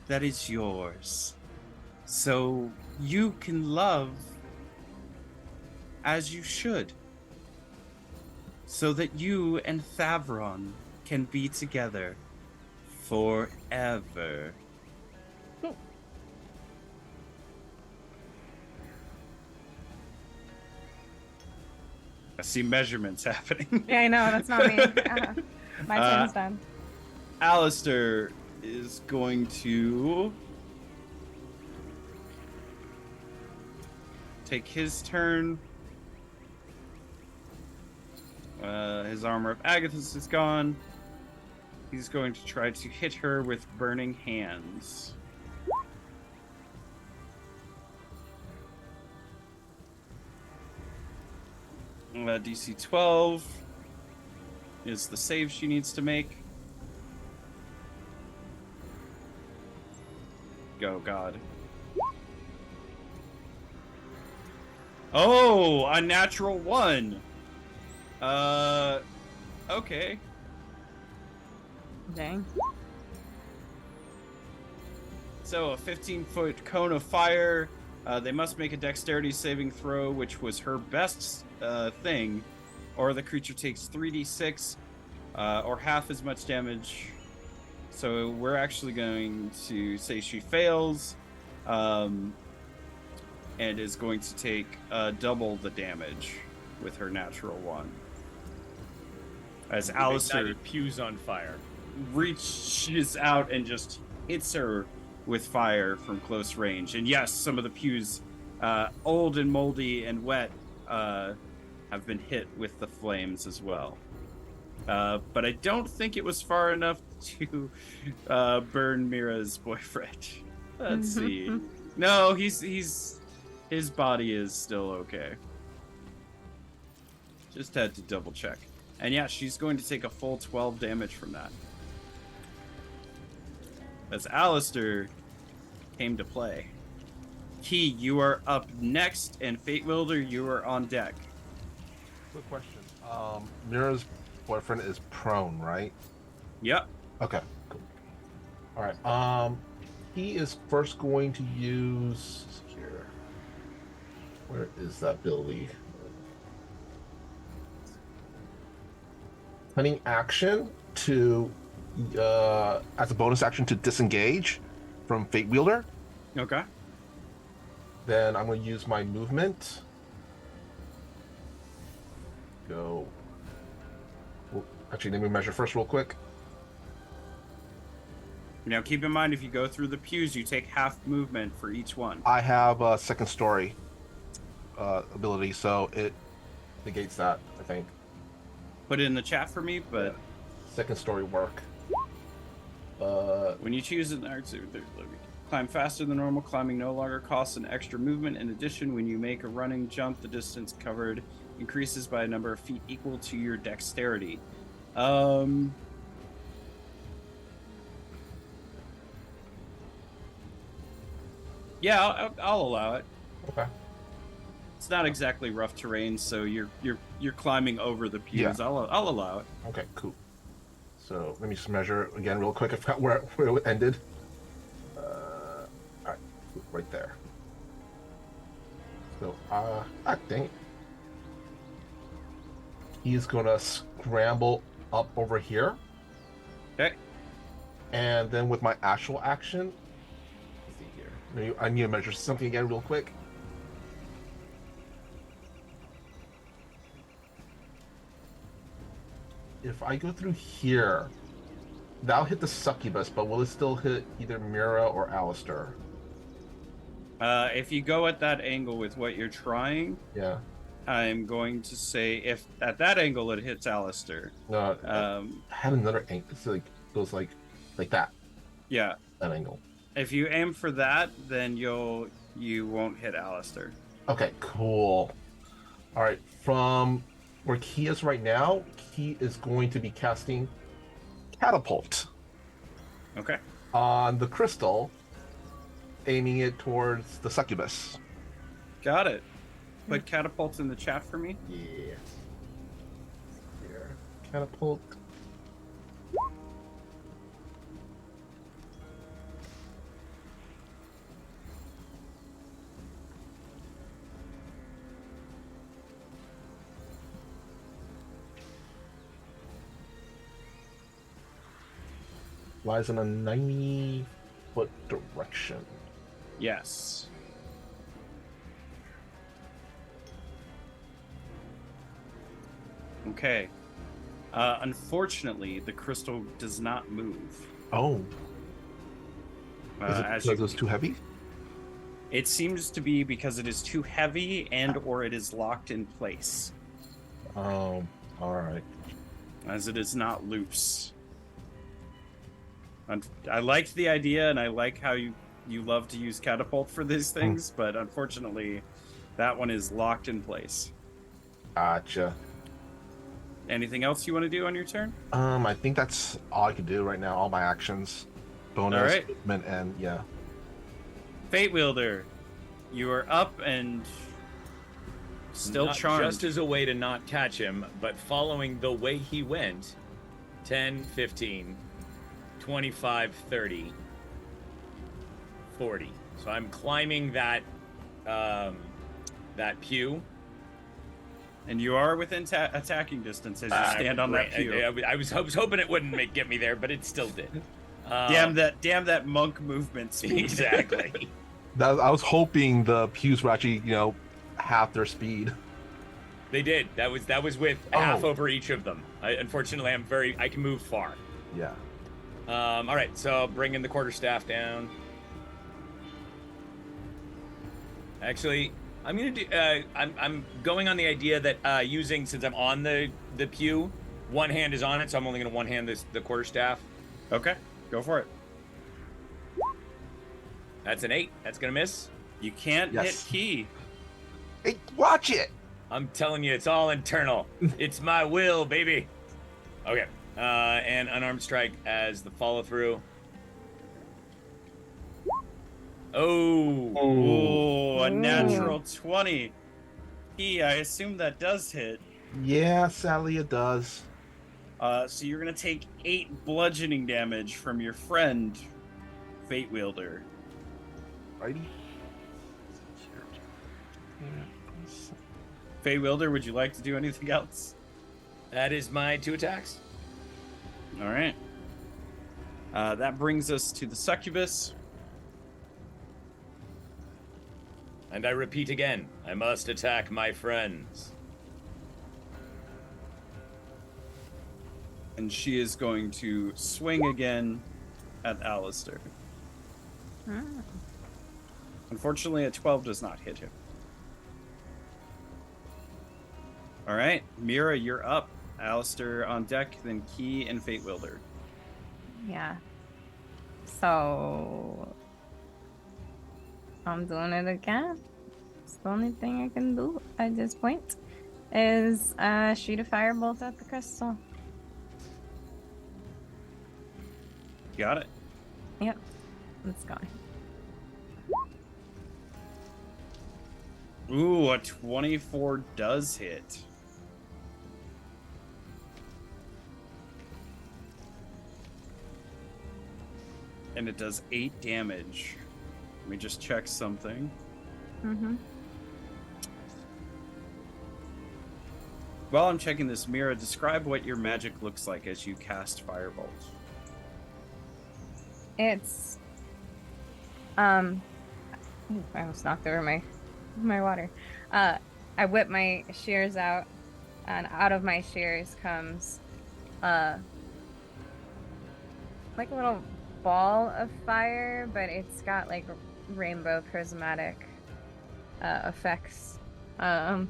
that is yours, so you can love as you should, so that you and Thavron can be together forever. I see measurements happening. Yeah, I know, that's not me. My turn's done. Alistair is going to take his turn. His armor of Agathis is gone. He's going to try to hit her with burning hands. DC 12 is the save she needs to make. Go, God. Oh, a natural 1. Okay. Dang. So a 15-foot cone of fire. They must make a dexterity saving throw, which was her best thing, or the creature takes 3d6 or half as much damage. So we're actually going to say she fails, and is going to take double the damage with her natural 1. As Alistair pews on fire, reaches out and just hits her with fire from close range. And yes, some of the pews, old and moldy and wet, have been hit with the flames as well. But I don't think it was far enough to burn Mira's boyfriend. Let's see. No, his body is still okay. Just had to double check. And yeah, she's going to take a full 12 damage from that. As Alistair came to play. Key, you are up next, and Fate Wielder, you are on deck. Good question. Mira's boyfriend is prone, right? Yep. Okay, cool. All right. He is first going to use here. Where is that ability? Cunning action to, as a bonus action, to disengage from Fate Wielder. Okay. Then I'm going to use my movement. Go. Well, actually, let me measure first real quick. Now, keep in mind, if you go through the pews, you take half movement for each one. I have a second story ability, so it negates that, I think. Put it in the chat for me, but... Second story work. When you choose an arc, climb faster than normal. Climbing no longer costs an extra movement. In addition, when you make a running jump, the distance covered increases by a number of feet equal to your dexterity. Yeah, I'll allow it. Okay. It's not exactly rough terrain, so you're climbing over the pews. Yeah. I'll allow it. Okay, cool. So let me just measure again real quick. I forgot where it ended. All right, right there. So, dang it. He's gonna scramble up over here. Okay. And then with my actual action, let's see here. I need to measure something again real quick. If I go through here, that'll hit the succubus, but will it still hit either Mira or Alistair? If you go at that angle with what you're trying, Yeah. I'm going to say if at that angle it hits Alistair. No, I had another angle. It's like goes like that. Yeah. That angle. If you aim for that, then you won't hit Alistair. Okay, cool. All right, from where Key is right now, Key is going to be casting Catapult Okay. on the crystal, aiming it towards the succubus. Got it. Put catapults in the chat for me. Yeah. Here. Catapult. Lies in a 90-foot direction. Yes. Okay. Unfortunately, the crystal does not move. Oh. Is it As because it was too heavy? It seems to be because it is too heavy and or it is locked in place, Oh, all right. as it is not loose. I liked the idea, and I like how you love to use catapult for these things, but unfortunately, that one is locked in place. Gotcha. Anything else you want to do on your turn? I think that's all I can do right now. All my actions, bonus, All right. movement, and yeah. Fate Wielder, you are up and still Not charmed. just as a way to not catch him, but following the way he went, 10, 15, 25, 30, 40. So I'm climbing that that pew. And you are within attacking distance as you stand on that pew. I was hoping it wouldn't get me there, but it still did. Damn that monk movement speed. Exactly. I was hoping the pews were actually, half their speed. They did. That was with half over each of them. Unfortunately, I can move far. Yeah. All right, so bring in the quarterstaff down. Actually, I'm gonna do. I'm going on the idea that using, since I'm on the pew, one hand is on it, so I'm only gonna one hand the quarterstaff. Okay, go for it. That's an 8. That's gonna miss. You can't hit key. Hey, watch it! I'm telling you, it's all internal. It's my will, baby. Okay. And unarmed strike as the follow through. Oh, a natural 20. Key, I assume that does hit. Yeah, sadly it does. So you're gonna take 8 bludgeoning damage from your friend, Fate Wielder. Righty. Fate Wielder, would you like to do anything else? That is my 2 attacks. All right. That brings us to the succubus. And I repeat again, I must attack my friends. And she is going to swing again at Alistair. Unfortunately, a 12 does not hit him. All right, Mira, you're up. Alistair on deck, then Key and Fate Wielder. Yeah. So I'm doing it again. It's the only thing I can do at this point is shoot a firebolt at the crystal. Got it. Yep. It's going. Ooh, a 24 does hit. And it does 8 damage. Let me just check something. Mm-hmm. While I'm checking this, Mira, describe what your magic looks like as you cast Firebolt. It's I almost knocked over my water. I whip my shears out, and out of my shears comes like a little ball of fire, but it's got like rainbow prismatic effects. A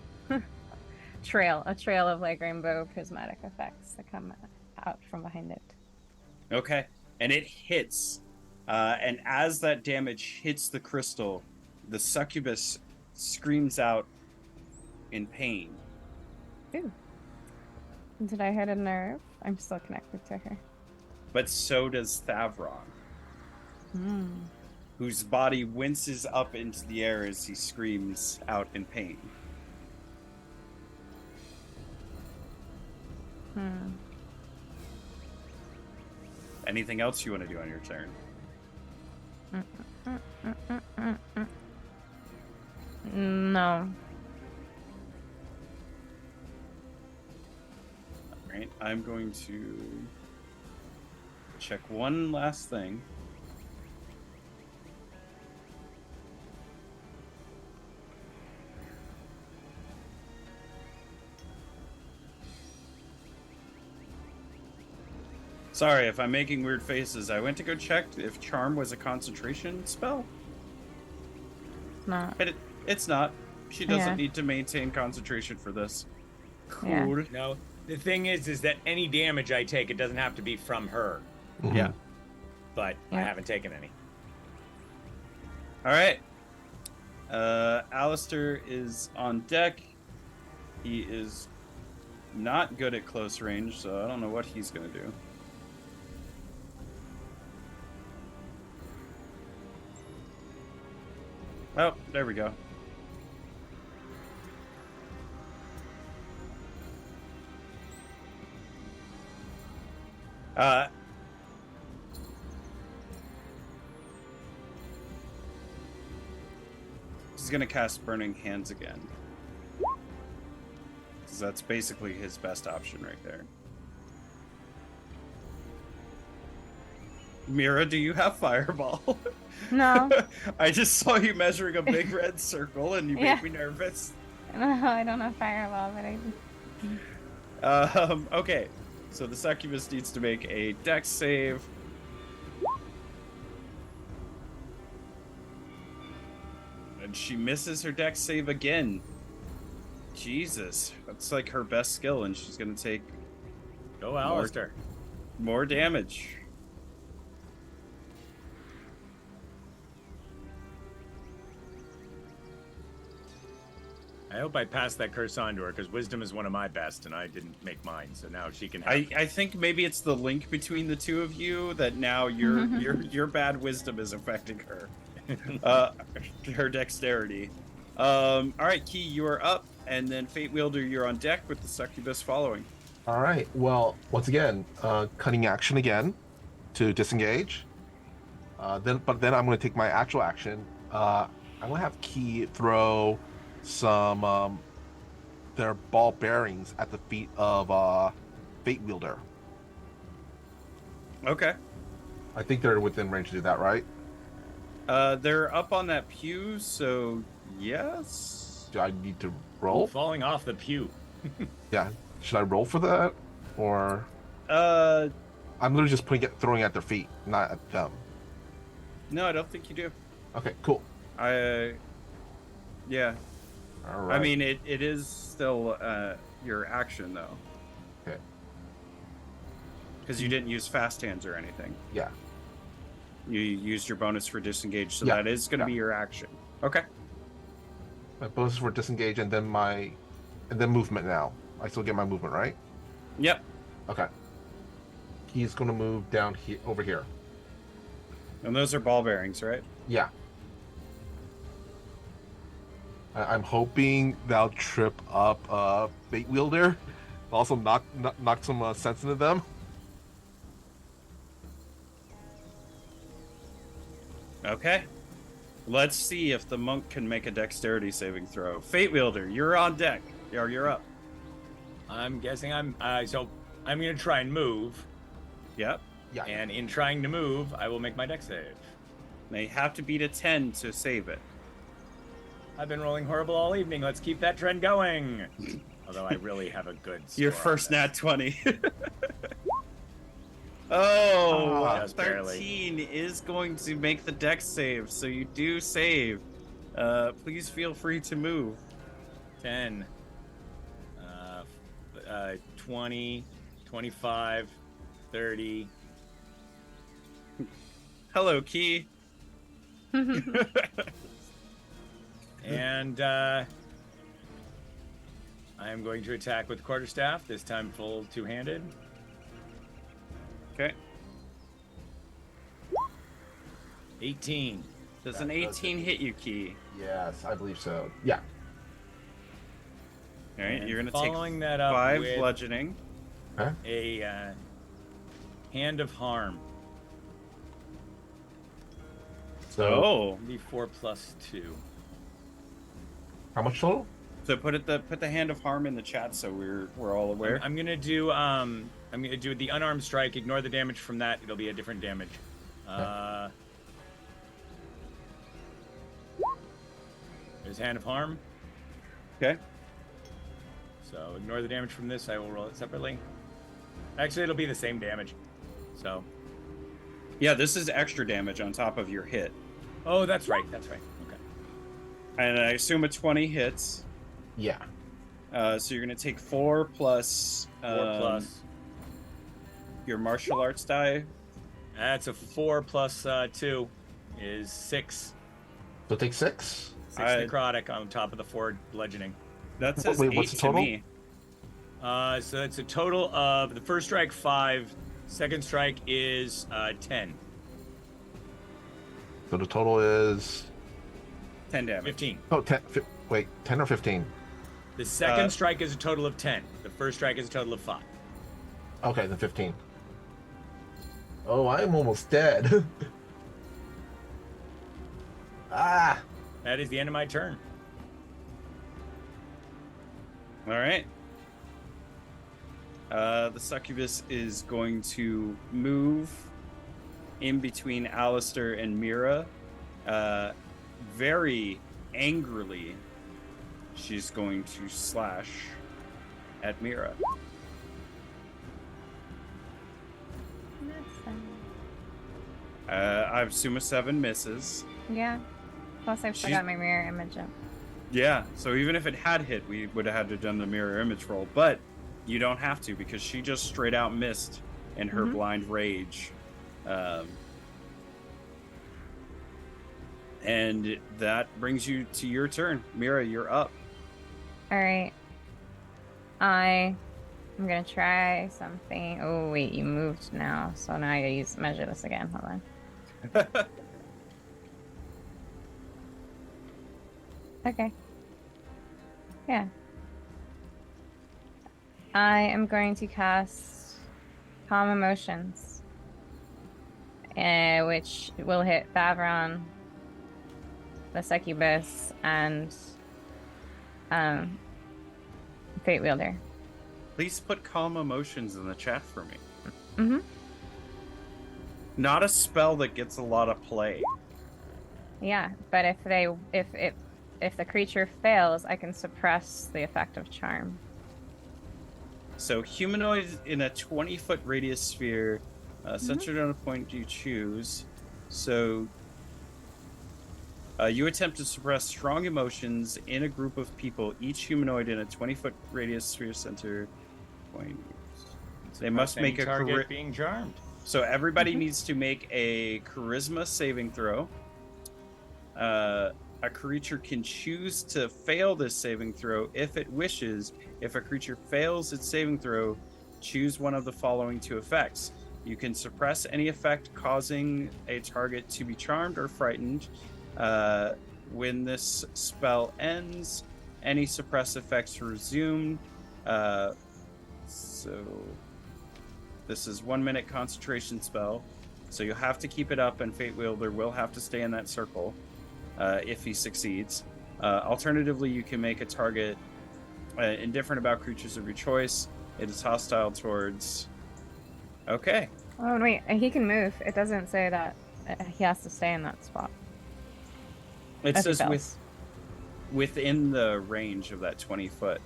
trail of like rainbow prismatic effects that come out from behind it. Okay. And it hits. And as that damage hits the crystal, the succubus screams out in pain. Ooh. Did I hit a nerve? I'm still connected to her. But so does Thavron, whose body winces up into the air as he screams out in pain. Anything else you want to do on your turn? No. All right, I'm going to check one last thing. Sorry if I'm making weird faces. I went to go check if Charm was a concentration spell. It's not. But it's not. She doesn't Yeah. need to maintain concentration for this. Cool. Yeah. No, the thing is that any damage I take, it doesn't have to be from her. Mhm. Yeah. But I Yeah. haven't taken any. All right. Alistair is on deck. He is not good at close range, so I don't know what he's going to do. Oh, there we go. He's gonna cast Burning Hands again. Because that's basically his best option right there. Mira, do you have Fireball? No. I just saw you measuring a big red circle and you Yeah. made me nervous. No, I don't have fireball, but I. Okay, so the succubus needs to make a dex save. And she misses her dex save again. Jesus, that's like her best skill, and she's gonna take Go, Alistair. more damage. I hope I passed that curse on to her, because wisdom is one of my best, and I didn't make mine, so now she can have I think maybe it's the link between the two of you that now your bad wisdom is affecting her. Her dexterity. All right, Key, you are up, and then Fate Wielder, you're on deck with the succubus following. All right. Well, once again, cutting action again to disengage. Then I'm going to take my actual action. I'm going to have Key throw some their ball bearings at the feet of Fate Wielder. Okay. I think they're within range to do that, right? They're up on that pew, so yes. Do I need to roll? falling off the pew. Yeah. Should I roll for that, or Uh, I'm literally just throwing at their feet, not at them? no, I don't think you do. Okay, cool. Yeah. All right. I mean, it is still your action though, Okay. because you didn't use fast hands or anything. Yeah. You used your bonus for disengage, so Yeah, that is going to yeah. be your action. Okay. My bonus for disengage, and then movement. Now I still get my movement, right? Yep. Okay. He's going to move down here, over here. And those are ball bearings, right? Yeah. I'm hoping that'll trip up Fate Wielder. Also knock some sense into them. Okay. Let's see if the monk can make a dexterity saving throw. Fate Wielder, you're on deck. You're up. I'm guessing I'm so I'm gonna try and move, Yep. Yeah. and in trying to move, I will make my dex save. They have to beat a 10 to save it. I've been rolling horrible all evening. Let's keep that trend going. Although I really have a good score Your on first this. nat 20. Oh, Just barely. 13 is going to make the dex save, so you do save. Please feel free to move. 10, 20, 25, 30. Hello, Key. And I am going to attack with quarterstaff, this time full two-handed. Okay. 18. Does That an does 18 hit. hit you, Key? Yes, I believe so. Yeah. All right, And you're going to following take that up 5 with bludgeoning. a hand of harm. So Oh, D4 plus 2. how much total? so put the hand of harm in the chat so we're all aware. I'm gonna do the unarmed strike. Ignore the damage from that. It'll be a different damage. There's hand of harm. Okay. So ignore the damage from this. I will roll it separately. Actually, it'll be the same damage. So. Yeah, this is extra damage on top of your hit. Oh, that's right. That's right. Okay. And I assume a 20 hits. Yeah. So you're going to take 4 plus 4 plus. your martial arts die. That's a 4 plus 2 is 6. So take 6. 6 I- necrotic on top of the 4 bludgeoning. That says Wait, 8 what's the to total? me. So that's a total of the first strike 5, second strike is 10, So the total is 10 damage. 15. oh 10. Wait, 10 or 15? The second strike is a total of 10. The first strike is a total of 5. Okay, then 15. Oh, I'm almost dead. Ah. That is the end of my turn. All right. The succubus is going to move in between Alistair and Mira. Very angrily, she's going to slash at Mira. I assume a 7 misses. Yeah. Plus, I forgot my mirror image up. Yeah, so even if it had hit, we would have had to have done the mirror image roll, but you don't have to because she just straight out missed in her blind rage. And that brings you to your turn. Mira, you're up. All right. I'm gonna try something. Oh wait, you moved now, so now I gotta measure this again. Hold on. Okay. Yeah. I am going to cast Calm Emotions, which will hit Favron, the Succubus, and Fate Wielder. Please put calm emotions in the chat for me. Mm-hmm. Not a spell that gets a lot of play. Yeah, but if the creature fails, I can suppress the effect of charm. So humanoid in a 20-foot radius sphere, centered on a point you choose. So you attempt to suppress strong emotions in a group of people, each humanoid in a 20-foot radius sphere center point. They must make a target being charmed. So everybody needs to make a charisma saving throw. A creature can choose to fail this saving throw if it wishes. If a creature fails its saving throw, choose one of the following 2 effects. You can suppress any effect causing a target to be charmed or frightened. when this spell ends, any suppress effects resume. So this is 1 minute concentration spell. So you'll have to keep it up, and Fate Wielder will have to stay in that circle if he succeeds. Alternatively, you can make a target indifferent about creatures of your choice. It is hostile towards... Okay. Oh, wait, he can move. It doesn't say that he has to stay in that spot. It As he says fails. within the range of that 20 foot.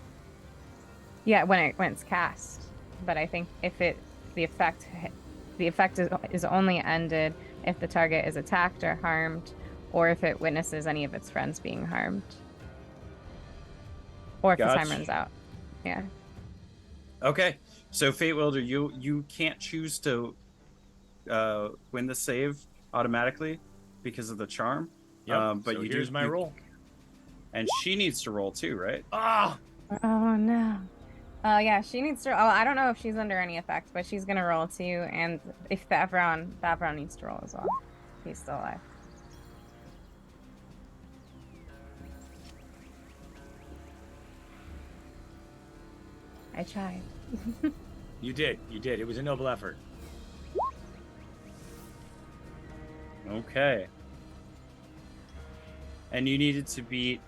Yeah, when it's cast. But I think if the effect is only ended if the target is attacked or harmed, or if it witnesses any of its friends being harmed, or if the time Gotcha. runs out. Yeah. Okay, so Fate Wielder, you can't choose to win the save automatically because of the charm. Yep. But so you here's do, my roll. and she needs to roll too, right? Ah! Oh no. Yeah, she needs to. Oh, I don't know if she's under any effect, but she's gonna roll too. And if Thavron needs to roll as well. He's still alive. I tried. You did. It was a noble effort. Okay. And you needed to beat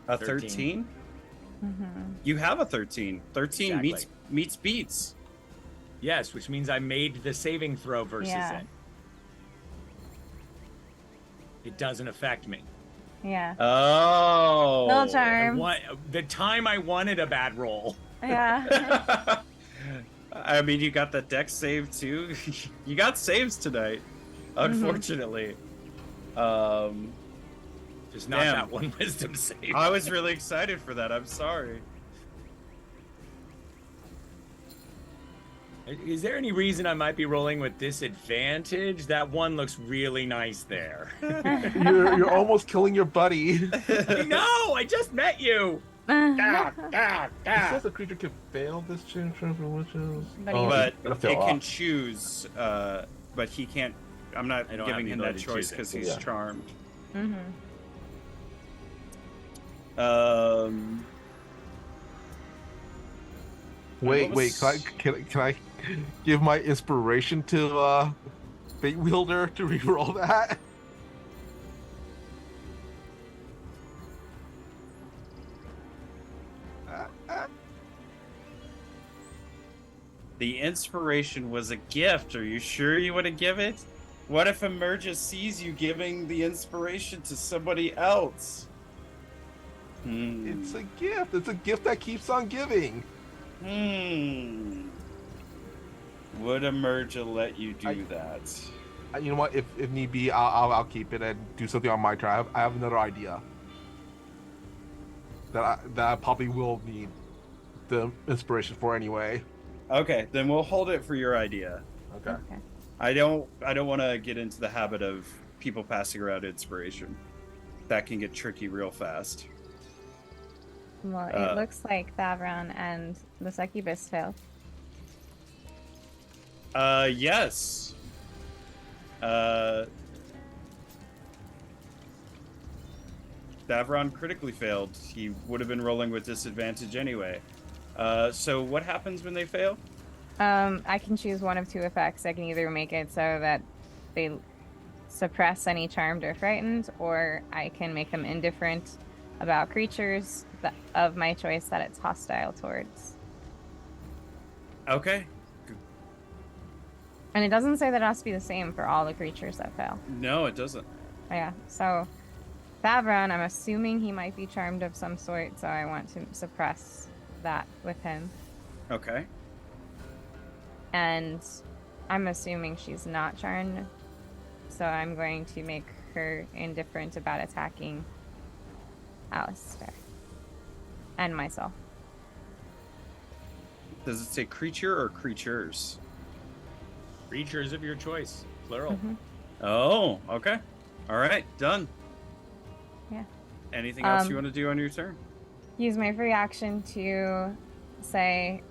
a 13? Mm-hmm. You have a 13. 13 Exactly. meets beats. Yes, which means I made the saving throw versus Yeah. it. It doesn't affect me. Yeah. Oh. No charm. The time I wanted a bad roll. Yeah. I mean, you got the deck save too. You got saves tonight, unfortunately. Just not Damn. that one wisdom save. I was really excited for that. I'm sorry. Is there any reason I might be rolling with disadvantage? That one looks really nice there. You're almost killing your buddy. No, I just met you. It says the creature can fail this change for witches. But gotta it fail can off. choose, but he can't. I'm not I don't giving have him the that ability to choice choose it. because he's Yeah. charmed. Mm-hmm. Wait, what was- can I give my inspiration to Fate Wielder to reroll that? The inspiration was a gift. Are you sure you want to give it? What if Emergus sees you giving the inspiration to somebody else? It's a gift. It's a gift that keeps on giving. Would Emerga let you do that? You know what? If need be, I'll keep it and do something on my turn. I have another idea that I probably will need the inspiration for anyway. Okay, then we'll hold it for your idea. Okay. Okay. I don't want to get into the habit of people passing around inspiration. That can get tricky real fast. Well, it looks like Thavron and the succubus failed. Yes. Davron critically failed. He would have been rolling with disadvantage anyway. So what happens when they fail? I can choose one of two effects. I can either make it so that they suppress any charmed or frightened, or I can make them indifferent about creatures of my choice that it's hostile towards. Okay. And it doesn't say that it has to be the same for all the creatures that fail. No, it doesn't. Yeah, so Thavron, I'm assuming he might be charmed of some sort, so I want to suppress that with him. Okay. And I'm assuming she's not charmed, so I'm going to make her indifferent about attacking Alistair and myself. Does it say creature or creatures? Creatures of your choice, plural. Mhm. Oh, okay. All right, done. Yeah. Anything else you want to do on your turn? Use my free action to say,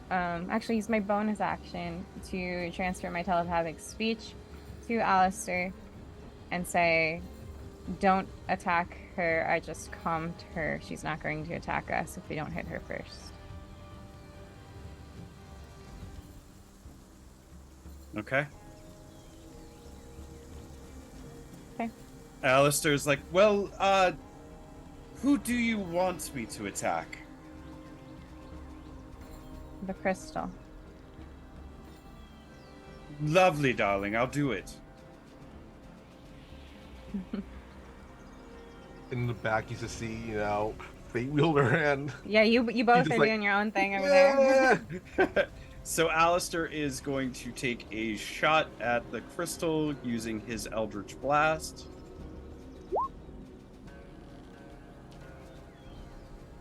actually use my bonus action to transfer my telepathic speech to Alistair and say, don't attack her. I just calmed her. She's not going to attack us if we don't hit her first. Okay. Okay. Alistair's like, well, who do you want me to attack? The crystal. Lovely, darling. I'll do it. In the back, you just see, Fate Wielder and Yeah, you both just are like, doing your own thing over there. So Alistair is going to take a shot at the crystal using his Eldritch Blast.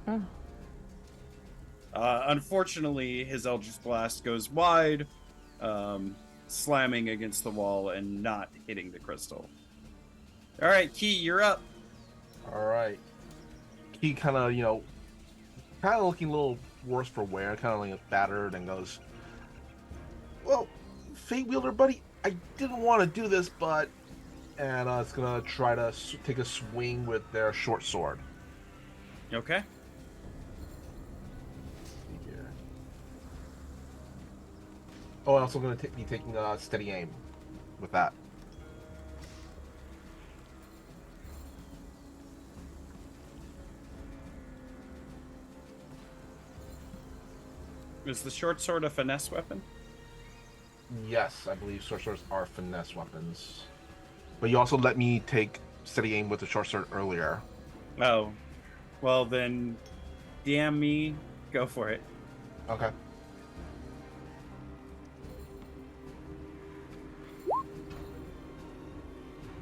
Oh. Unfortunately, his Eldritch Blast goes wide, slamming against the wall and not hitting the crystal. All right, Key, you're up. All right. He kind of, looking a little worse for wear, kind of like battered, and goes, well, Fate Wielder, buddy, I didn't want to do this, but... And it's going to try to take a swing with their short sword. Okay. Here. Oh, I'm also going to be taking a steady aim with that. Is the short sword a finesse weapon? Yes, I believe short swords are finesse weapons. But you also let me take steady aim with the short sword earlier. Oh. Well, then, damn me. Go for it. Okay.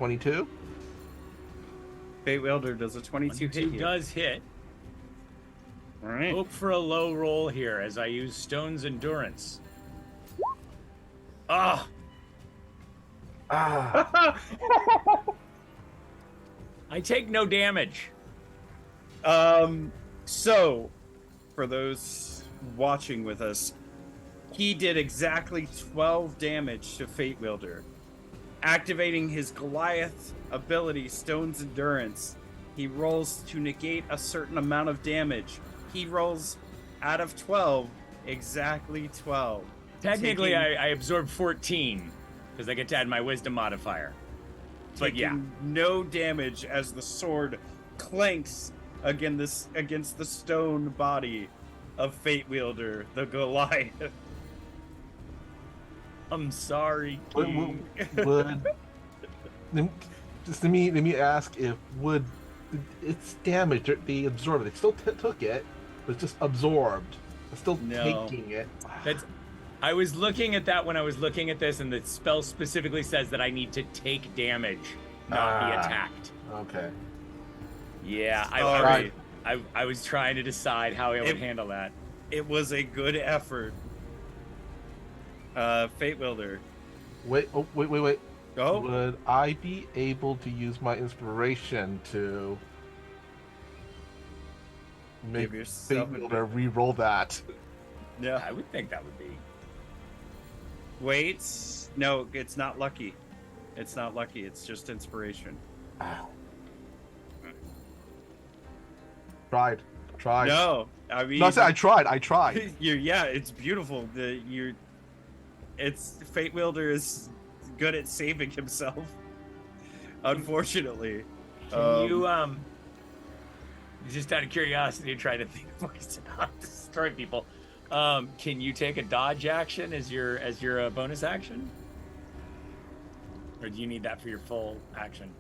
$22? Fate Wielder, does a 22 hit you? does hit. All right. Hope for a low roll here as I use Stone's Endurance. Ah! I take no damage. So, for those watching with us, he did exactly 12 damage to Fate Wielder. Activating his Goliath ability, Stone's Endurance, he rolls to negate a certain amount of damage. He rolls out of 12, exactly 12. Technically, I absorb 14 because I get to add my Wisdom modifier. But yeah, no damage as the sword clanks against the stone body of Fate Wielder, the Goliath. I'm sorry. Would just let me ask if it's damage they absorbed it. They still took it, but it's just absorbed. It's still taking it. I was looking at that when I was looking at this, and the spell specifically says that I need to take damage, not be attacked. Okay. Yeah, I was trying to decide how I would handle that. It was a good effort. Fate Wielder. Wait. Oh. Would I be able to use my inspiration to make Fate Wielder re-roll that? Yeah, I would think that would be. Wait, no, it's not lucky. It's not lucky. It's just inspiration. Ow. Tried. No, I mean. No, I tried. Yeah, it's beautiful. It's Fate Wielder is good at saving himself. Unfortunately. Can you just out of curiosity, trying to think of ways to not destroy people. Can you take a dodge action as your bonus action? Or do you need that for your full action?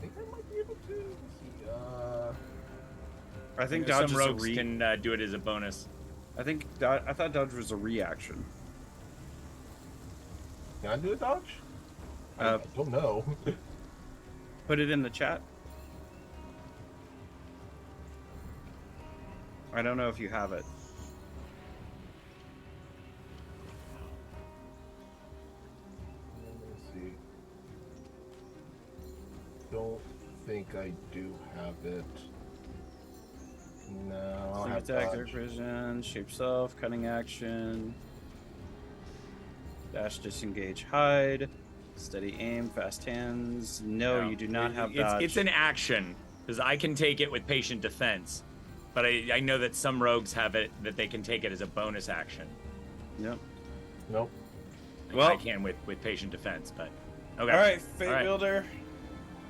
I think I might be able to. Let's see. I think Some dodge is a rogues can do it as a bonus. I thought dodge was a reaction. Can I do a dodge? I don't know. Put it in the chat. I don't know if you have it. Let's see. Don't think I do have it. No, I don't have Attack, dodge. vision, shape self, cutting action. Dash, disengage, hide. Steady aim, fast hands. No, you do not have dodge. It's an action, because I can take it with patient defense. But I know that some rogues have it that they can take it as a bonus action. Yep. Nope. Well, I can with patient defense, but okay. All right, Fate All right. Wielder,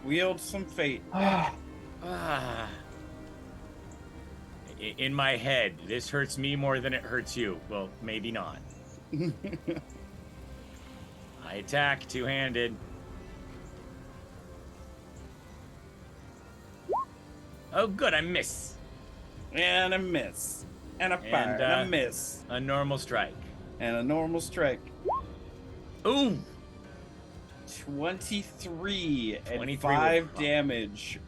wield some fate. Ah. In my head, this hurts me more than it hurts you. Well, maybe not. I attack two-handed. Oh, good, I miss. And a miss. And a fire. And a miss. A normal strike. And a normal strike. Ooh! 23 and 23 5 with- damage.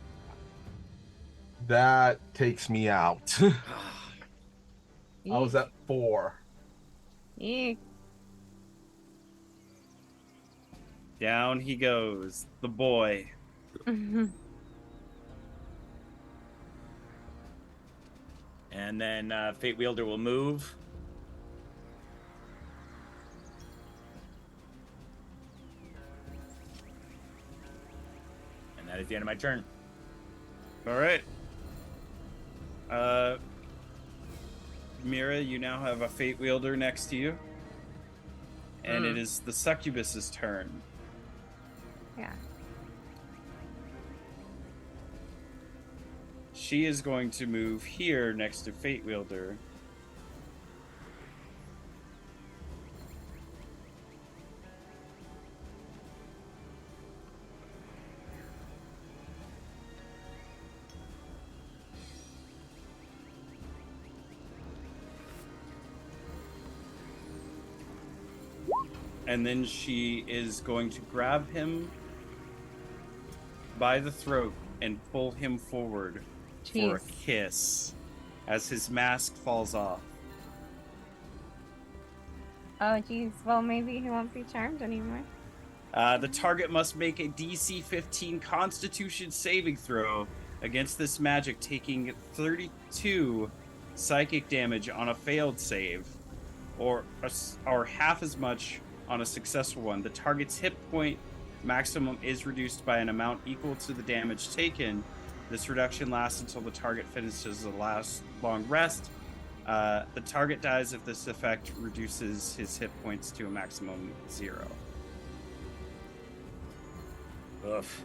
That takes me out. I was at 4. Eek. Down he goes, the boy. And then Fate Wielder will move. And that is the end of my turn. All right. Mira, you now have a Fate Wielder next to you. And it is the Succubus's turn. Yeah. She is going to move here next to Fate Wielder. And then she is going to grab him by the throat and pull him forward for a Jeez. kiss as his mask falls off. Oh, geez. Well, maybe he won't be charmed anymore. The target must make a DC 15 Constitution saving throw against this magic, taking 32 psychic damage on a failed save, or half as much on a successful one. The target's hit point maximum is reduced by an amount equal to the damage taken. This reduction lasts until the target finishes the last long rest. The target dies if this effect reduces his hit points to a maximum 0. Oof.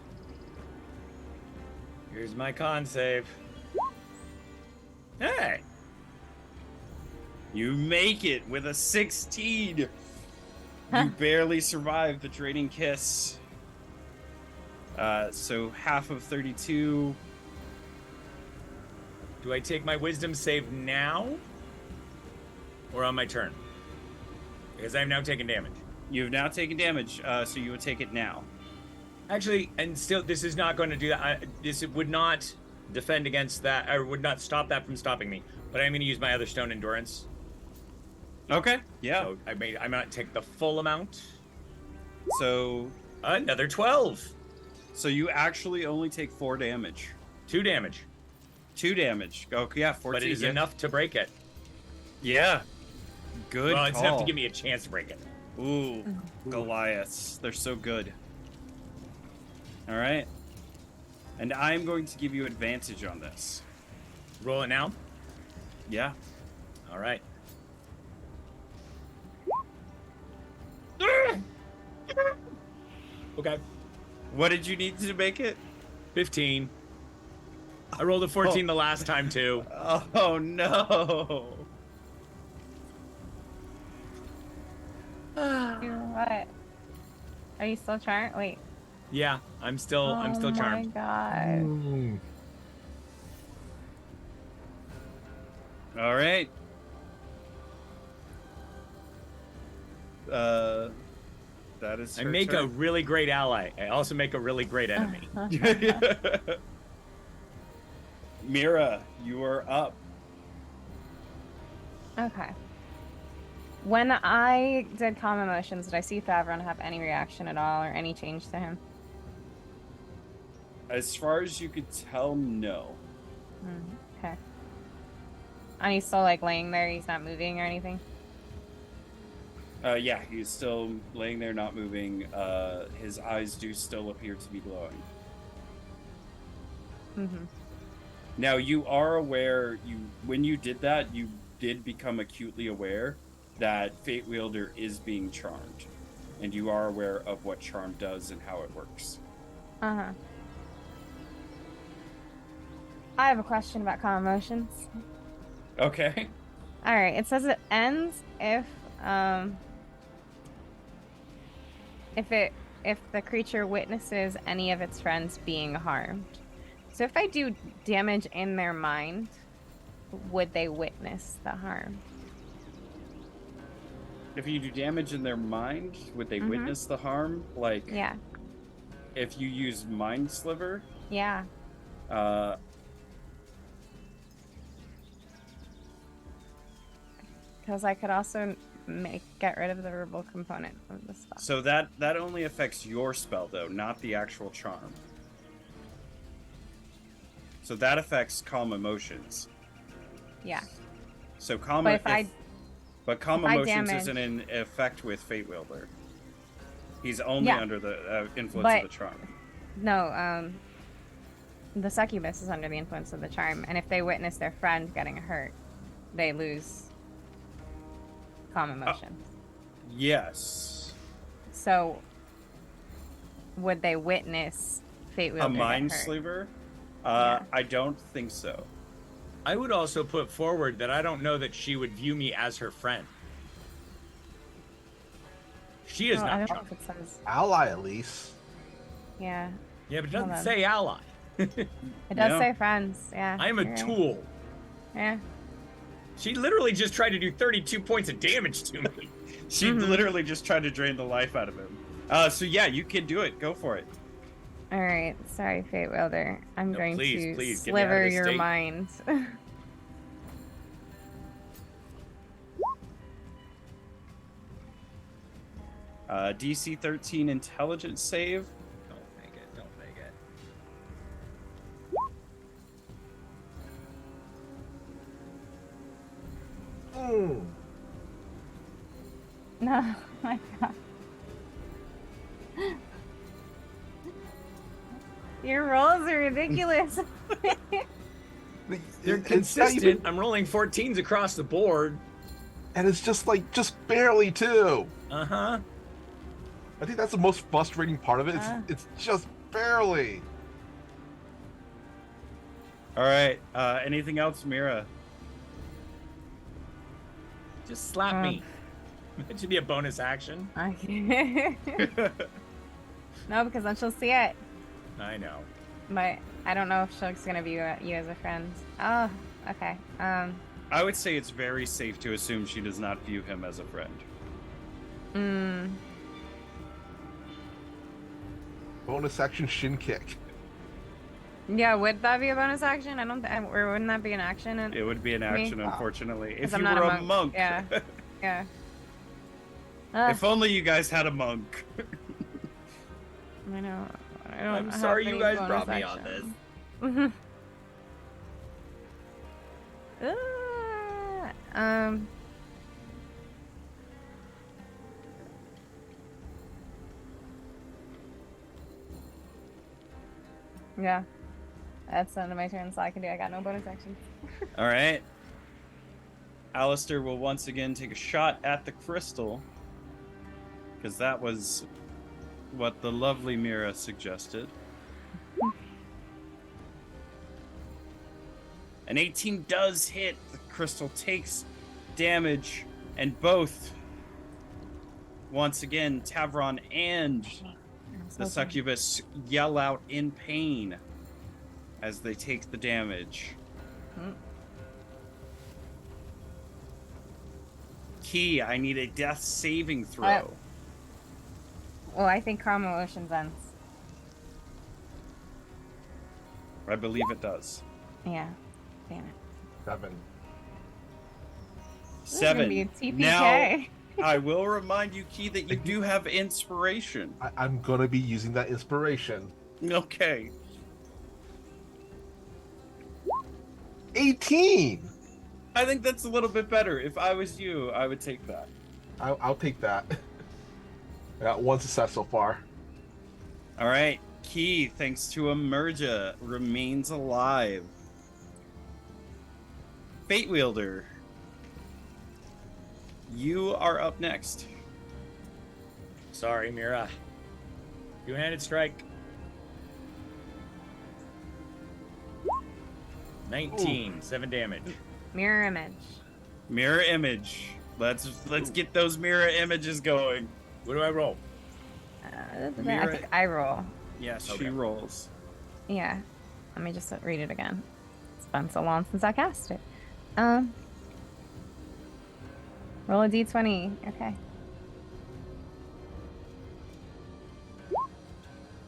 Here's my con save. Hey! You make it with a 16. You barely survive the draining kiss. So half of 32. Do I take my wisdom save now? Or on my turn? Because I'm now taking damage. You've now taken damage, so you would take it now. Actually, and still, this is not going to do that. This would not defend against that, or would not stop that from stopping me. But I'm going to use my other stone endurance. Okay, yeah. So I'm going to take the full amount. So Another 12. So you actually only take 4 damage. 2 damage. 2 damage. Oh, yeah, 14. But it is enough to break it. Yeah. Good Well, it's call. enough to give me a chance to break it. Ooh, Goliaths. They're so good. All right. And I'm going to give you advantage on this. Roll it now? Yeah. All right. Okay. What did you need to make it? 15. I rolled a 14 the last time, too. Oh, no. What? Are you still charmed? Wait. Yeah, I'm still charmed. Oh my god. All right. That is I her make a turn. really great ally. I also make a really great enemy. Mira, you are up. Okay. When I did calm emotions, did I see Favron have any reaction at all or any change to him? As far as you could tell, no. Okay. And he's still like laying there, he's not moving or anything? Yeah, he's still laying there, not moving. His eyes do still appear to be glowing. Mm-hmm. Now, you are aware, when you did that, you did become acutely aware that Fate Wielder is being charmed. And you are aware of what charm does and how it works. Uh-huh. I have a question about calm emotions. Okay. All right, it says it ends if the creature witnesses any of its friends being harmed. So if I do damage in their mind, would they witness the harm? If you do damage in their mind, would they witness the harm? Like, Yeah. if you use Mind Sliver, Yeah. Because I could also get rid of the verbal component of the spell. so that only affects your spell, though, not the actual charm. So that affects calm emotions. Yeah. So calm, But calm if I emotions damage- isn't in effect with Fate Wielder. He's only under the influence of the charm. No, the succubus is under the influence of the charm, and if they witness their friend getting hurt, they lose calm emotion. Yes. So, would they witness Fate Wielder A Mind get hurt? Sliver? Yeah. I don't think so. I would also put forward that I don't know that she would view me as her friend. She is Oh, I not don't know charmed. if it says. Ally, at least. Yeah, Yeah, but it Hold doesn't on. say ally. it does Yeah. say friends. Yeah. I am a you're right. tool. Yeah. She literally just tried to do 32 points of damage to me. She literally just tried to drain the life out of him. So yeah, you can do it. Go for it. All right. Sorry, Fate Wielder. I'm No, going please, to please, get me out of sliver this your state. mind. DC 13 intelligence save. Don't make it. Don't make it. Mm. No, my God. Your rolls are ridiculous. They're It's not consistent. even- I'm rolling 14s across the board. and it's just barely too. Uh-huh. I think that's the most frustrating part of it. It's just barely. All right. Anything else, Mira? Just slap me. That should be a bonus action. Okay. No, because then she'll see it. I know. But I don't know if she's gonna view you as a friend. Oh, okay. I would say it's very safe to assume she does not view him as a friend. Bonus action shin kick. Yeah, would that be a bonus action? I don't. Or wouldn't that be an action? It would be an action, unfortunately. If 'Cause I'm you not were a a monk. monk. Yeah. Yeah. If only you guys had a monk. I know. I don't I'm have sorry you any guys bonus brought me on actions. Yeah. That's the end of my turn, so I can do. I got no bonus action. All right. Alistair will once again take a shot at the crystal. Because that was what the lovely Mira suggested. An 18 does hit. The crystal takes damage. And both, once again, Tavron and the succubus yell out in pain as they take the damage. Key, I need a death saving throw. Well, I think calm emotions ends. I believe it does. Yeah. Damn it. 7. This is gonna 7. be a TPK. Now, I will remind you, Key, that you do have inspiration. I'm gonna be using that inspiration. Okay. 18. I think that's a little bit better. If I was you, I would take that. I'll take that. I got one success so far. All right. Key, thanks to Emerja, remains alive. Fate Wielder, you are up next. Sorry, Mira. Two-handed strike. 19, 7 damage. Mirror image. Mirror image. Let's get those mirror images going. What do I roll? I Mirror- think I roll. Yes, Okay. she rolls. Yeah. Let me just read it again. It's been so long since I cast it. Roll a d20. Okay.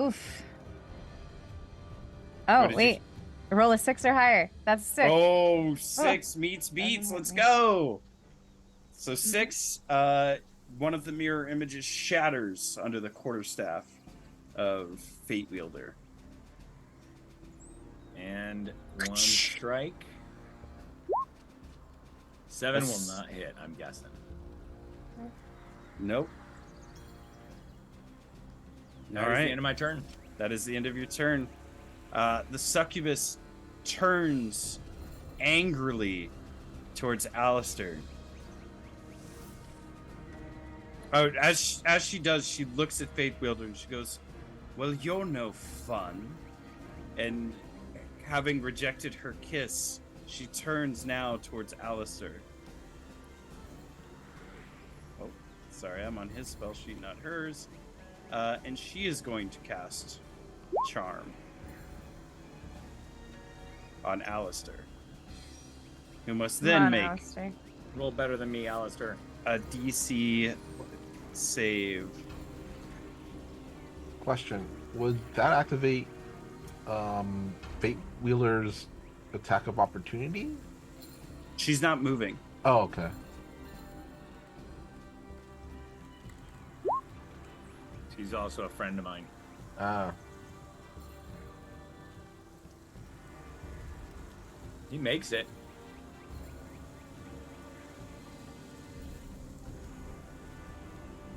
Oof. What Oh, did wait. Roll a 6 or higher. That's a 6. Oh, 6 meets beats. Let's go. So 6, one of the mirror images shatters under the quarterstaff of Fate Wielder. And 1 strike. 7 will not hit, I'm guessing. Nope. That All is right. the end of my turn. That is the end of your turn. The succubus turns angrily towards Alistair. Oh, as she does, she looks at Fate Wielder and she goes, "Well, you're no fun." And having rejected her kiss, she turns now towards Alistair. Oh, sorry, I'm on his spell sheet, not hers. And she is going to cast Charm on Alistair, who must then make Alistair. Roll better than me, Alistair. a DC save. Question: would that activate Fate Wheeler's attack of opportunity? She's not moving. Oh, okay. She's also a friend of mine. Ah, He makes it.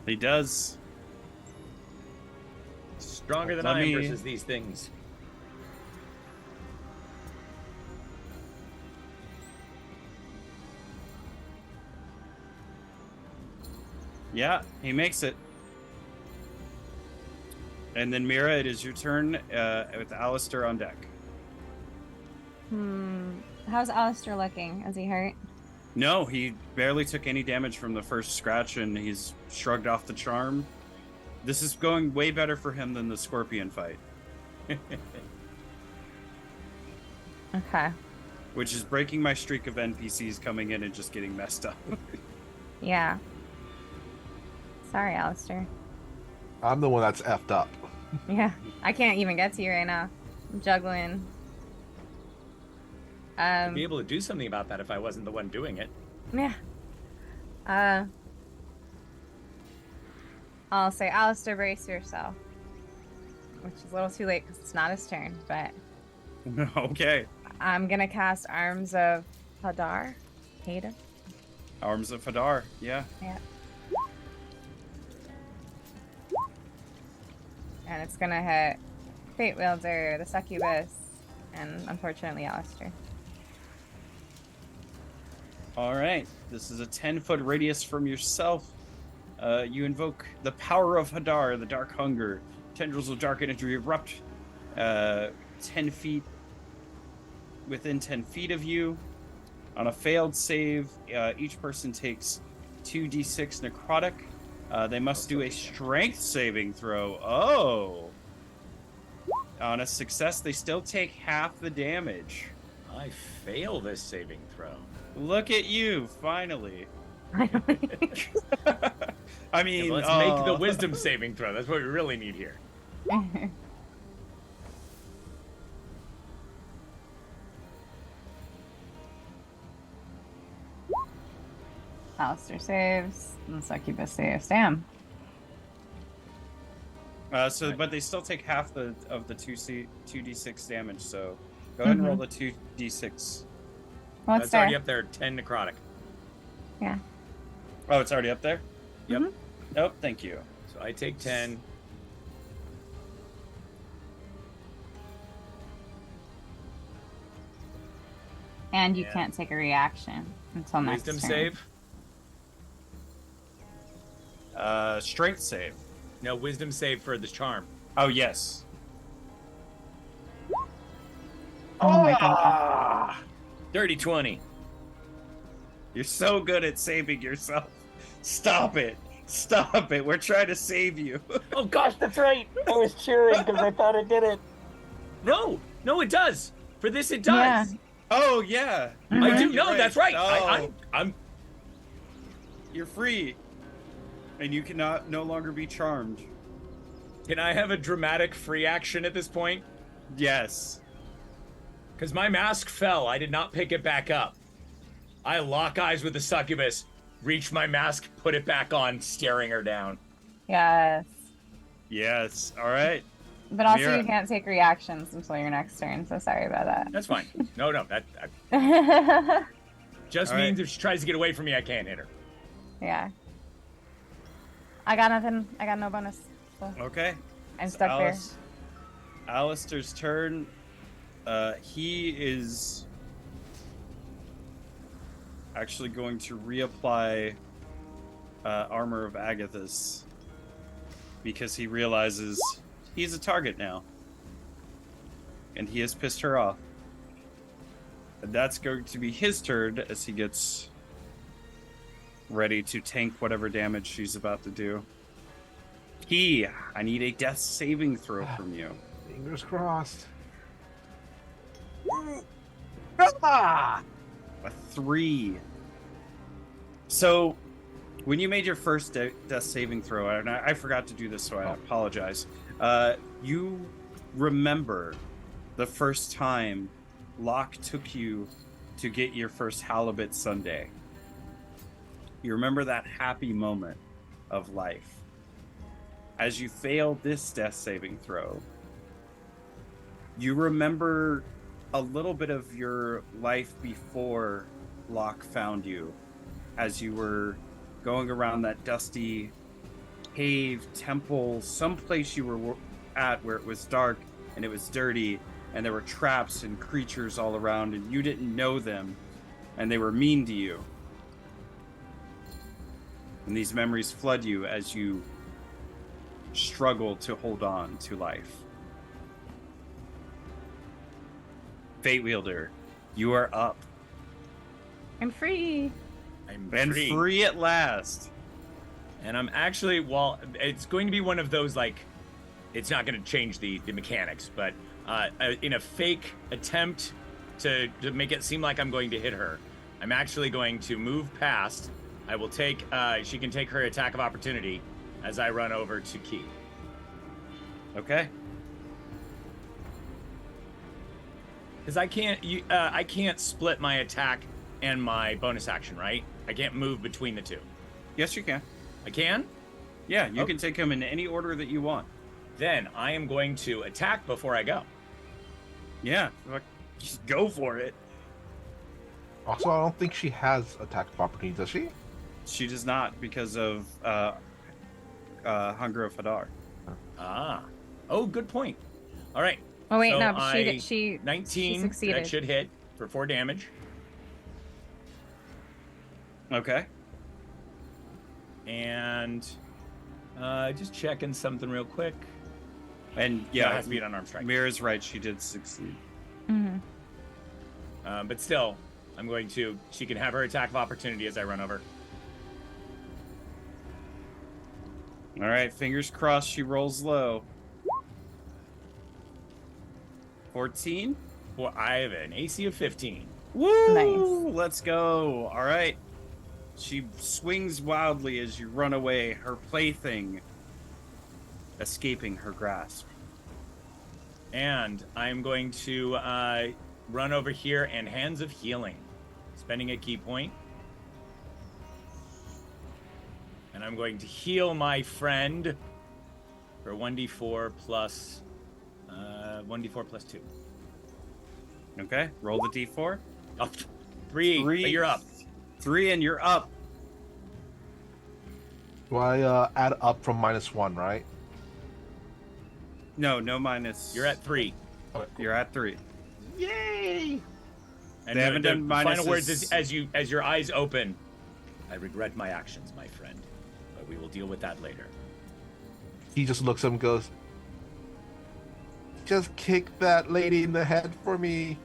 He does. Stronger than Let I am me- versus these things. Yeah, he makes it. And then Mira, it is your turn with Alistair on deck. How's Alistair looking? Is he hurt? No, he barely took any damage from the first scratch, and he's shrugged off the charm. This is going way better for him than the scorpion fight, Okay. which is breaking my streak of NPCs coming in and just getting messed up. Yeah. Sorry, Alistair. I'm the one that's effed up. Yeah. I can't even get to you right now. I'm juggling. I'd be able to do something about that if I wasn't the one doing it. Yeah. I'll say, Alistair, brace yourself. Which is a little too late because it's not his turn, but Okay. I'm gonna cast Arms of Hadar. Hada. Arms of Hadar, yeah. Yeah. And it's gonna hit Fate Wielder, the Succubus, and unfortunately Alistair. All right. This is a 10-foot radius from yourself. You invoke the power of Hadar, the Dark Hunger. Tendrils of dark energy erupt 10 feet within 10 feet of you. On a failed save, each person takes 2d6 necrotic. They must do a strength saving throw. Oh. On a success, they still take half the damage. I fail this saving throw. Look at you, finally. I Yeah, mean, but let's make the wisdom saving throw. That's what we really need here. Alistair saves, and Succubus saves. Damn. But they still take half of the 2d6 damage. So go ahead and roll the 2d6. What's That's there? already up there, 10 necrotic. Yeah. Oh, it's already up there. Yep. Mhm. Oh, thank you. So I take 10. And you Yeah. can't take a reaction until next Wisdom turn. save. Strength save. No, wisdom save for the charm. Oh, yes. Oh my god. Ah! Dirty 20. You're so good at saving yourself. Stop it. Stop it. We're trying to save you. Oh gosh, that's right. I was cheering because I thought it did it. No, it does. For this, it does. Yeah. Oh, yeah. Mhm. I do. You're No, that's right. Oh, I'm. you're free. And you cannot no longer be charmed. Can I have a dramatic free action at this point? Yes. Because my mask fell. I did not pick it back up. I lock eyes with the succubus, reach my mask, put it back on, staring her down. Yes. Yes. All right. But also, Mira. you can't take reactions until your next turn, so sorry about That's fine. No, that that. just All means right. if she tries to get away from me, I can't hit her. Yeah. I got nothing. I got no bonus. So Okay. I'm So stuck there. Alistair's turn. He is actually going to reapply Armor of Agathis because he realizes he's a target now. And he has pissed her off. And that's going to be his turn as he gets ready to tank whatever damage she's about to do. I need a death saving throw from you. Fingers crossed. A 3. So, when you made your first death saving throw, and I forgot to do this, so I apologize. You remember the first time Locke took you to get your first halibut sundae. You remember that happy moment of life. As you fail this death saving throw, you remember a little bit of your life before Locke found you, as you were going around that dusty cave, temple, someplace you were at where it was dark and it was dirty and there were traps and creatures all around and you didn't know them and they were mean to you. And these memories flood you as you struggle to hold on to life. Fate Wielder, you are up. I'm free. I'm And free. free at last. And I'm actually, well, it's going to be one of those, like, it's not going to change the mechanics, but in a fake attempt to make it seem like I'm going to hit her, I'm actually going to move past. I will take, she can take her attack of opportunity as I run over to Key. Okay. Because I can't split my attack and my bonus action, right? I can't move between the two. Yes, you can. I can? Yeah, you Oh. can take him in any order that you want. Then I am going to attack before I go. Yeah, just go for it. Also, I don't think she has attack of opportunity, does she? She does not because of Hunger of Hadar. Ah. Oh, good point. All right. Oh wait, So no, but I- she 19. succeeded. That should hit for 4 damage. Okay. And just checking something real quick. And Yeah, it yeah, has to be an unarmed strike. Mira's right. She did succeed. Mhm. But still, I'm going to. She can have her attack of opportunity as I run over. All right, fingers crossed. She rolls low. 14. Well, I have an AC of 15. Woo! Nice. Let's go. All right. She swings wildly as you run away, her plaything escaping her grasp. And I'm going to run over here and Hands of Healing, spending a key point. And I'm going to heal my friend for 1d4 plus 1d4 plus 2. Okay, roll the d4. Oh, 3. But you're up. 3 and you're up. Do I add up from -1, right? No, no minus. You're at 3. Okay, cool. You're at 3. Yay! And They haven't the done final minuses. words is, as your eyes open. I regret my actions, my friend, but we will deal with that later. He just looks at him and goes, "Just kick that lady in the head for me."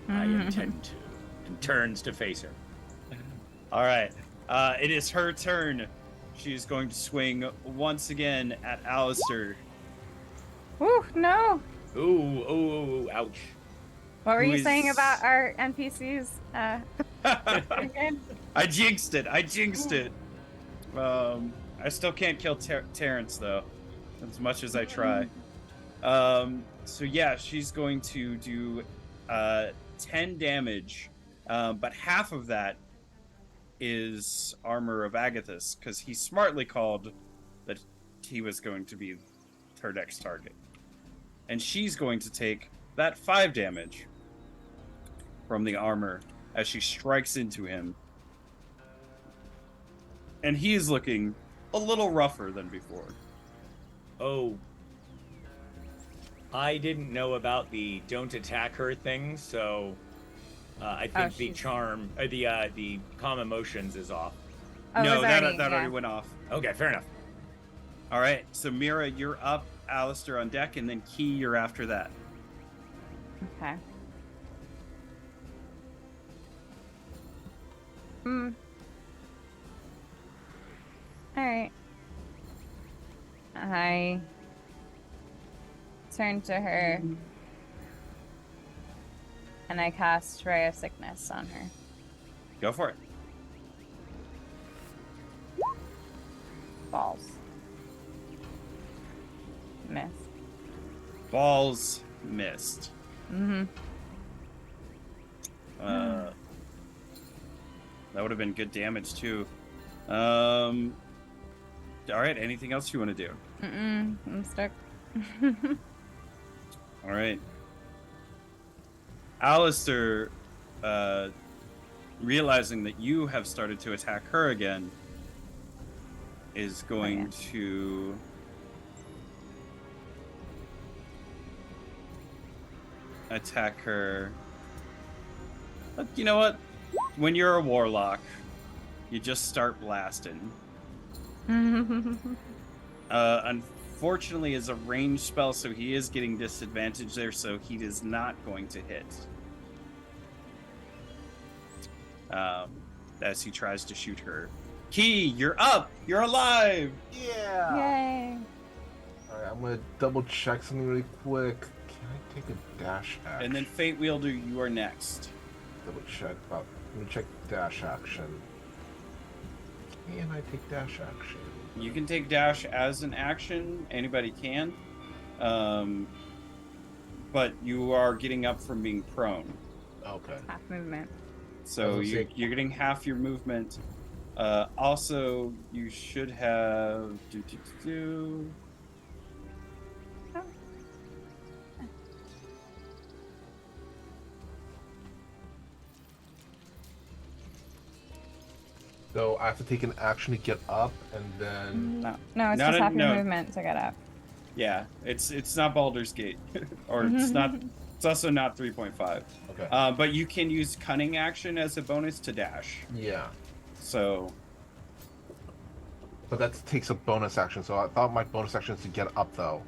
I intend to. And turns to face her. All right. It is her turn. She is going to swing once again at Alistair. Ooh, no. Ooh, ouch. What were Who you saying is- about our NPCs? Again? I jinxed it. I still can't kill Terrence though, as much as I try. So yeah, she's going to do 10 damage, but half of that is armor of Agathis, because he smartly called that he was going to be her next target. And she's going to take that 5 damage from the armor as she strikes into him. And he is looking a little rougher than before. Oh. I didn't know about the don't attack her thing, so I think the she's- charm, the calm emotions is off. Oh, No, it was that already, already yeah. went off. Okay, fair enough. All right, so Mira, you're up. Alistair on deck, and then Key, you're after that. Okay. Hmm. Alright. I turn to her and I cast Ray of Sickness on her. Go for it. Balls. Miss. Balls missed. Mm-hmm. That would have been good damage too. All right, anything else you want to do? I'm stuck. All right. Alistair, realizing that you have started to attack her again, is going to attack her. But you know what? When you're a warlock, you just start blasting. Unfortunately, it's a ranged spell, so he is getting disadvantage there, so he is not going to hit. As he tries to shoot her. Key, you're up! You're alive! Yeah. Yay. All right, I'm gonna double check something really quick. Can I take a dash action? And then Fate Wielder, you are next. double check. Let me check dash action. Can I take dash action? You can take dash as an action. Anybody can. But you are getting up from being prone. Okay. Half movement. So Doesn't say- you're getting half your movement. Also, you should have... So I have to take an action to get up, and then No, it's No, just no, half your no. movement to get up. Yeah, it's not Baldur's Gate. Or it's not... It's also not 3.5. okay. But you can use Cunning action as a bonus to dash. Yeah, So... but that takes a bonus action. So I thought my bonus action is to get up, though,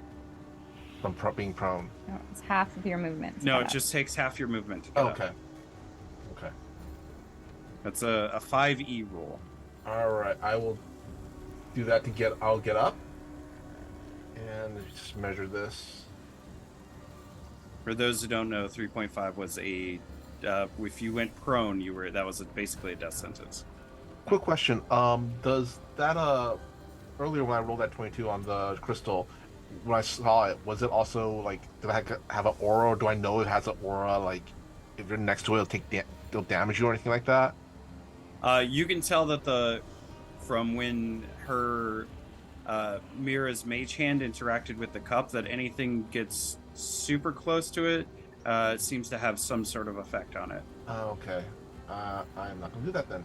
from being prone. No, it's half of your movement. to No, get it up. just takes half your movement to get up. Okay. Okay. That's a 5e rule. All right. I will do that to get. I'll get up, and just measure this. For those who don't know, 3.5 was a... if you went prone, that was basically a death sentence. Quick question. Does that earlier when I rolled that 22 on the crystal, when I saw it, was it also like did I have an aura, or do I know it has an aura? Like if you're next to it, it'll damage you or anything like that? You can tell that from when her Mira's mage hand interacted with the cup, that anything gets super close to it, it seems to have some sort of effect on it. Okay. I'm not gonna do that then.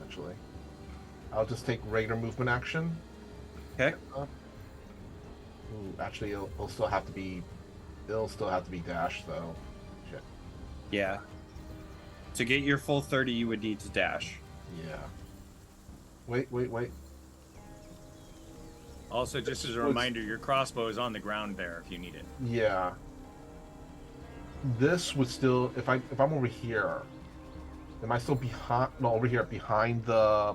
Actually. I'll just take regular movement action. Okay. Ooh, actually, it'll still have to be. It'll still have to be dash though. Shit. Yeah. To get your full 30, you would need to dash. Yeah. Wait. Also, just as a reminder, your crossbow is on the ground there if you need it. Yeah. This would still, if I'm over here, am I still behind? No, over here behind the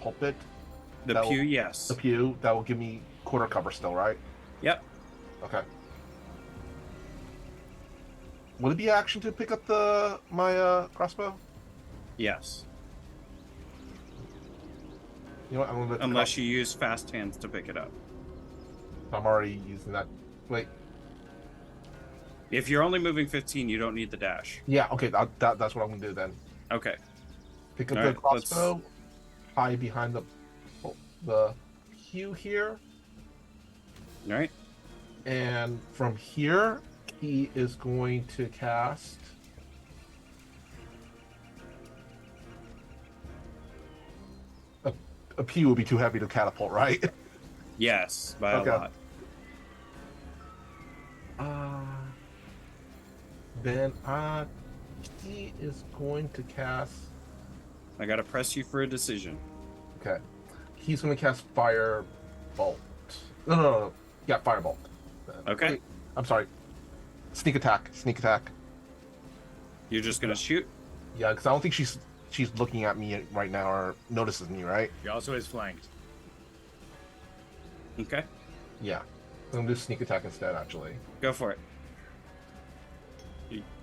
pulpit. The That pew, will- yes. The pew that will give me quarter cover still, right? Yep. Okay. Would it be action to pick up my crossbow? Yes. You know what? I'm gonna let the Unless you use fast hands to pick it up. I'm already using that. Wait. If you're only moving 15, you don't need the dash. Yeah. Okay. That's what I'm gonna do then. Okay. Pick up All the right, crossbow, hide behind the pew here, All right. and from here he is going to cast. A pew would be too heavy to catapult, right? Yes, by Okay. a lot. Then he is going to cast. I gotta press you for a decision. Okay, he's going to cast Fire Bolt. No. Yeah, Fire Bolt. Okay. Wait, I'm sorry. Sneak attack. You're just gonna shoot? Yeah, because I don't think she's looking at me right now or notices me, right? He also is flanked. Okay. Yeah. I'm gonna do sneak attack instead, actually. Go for it.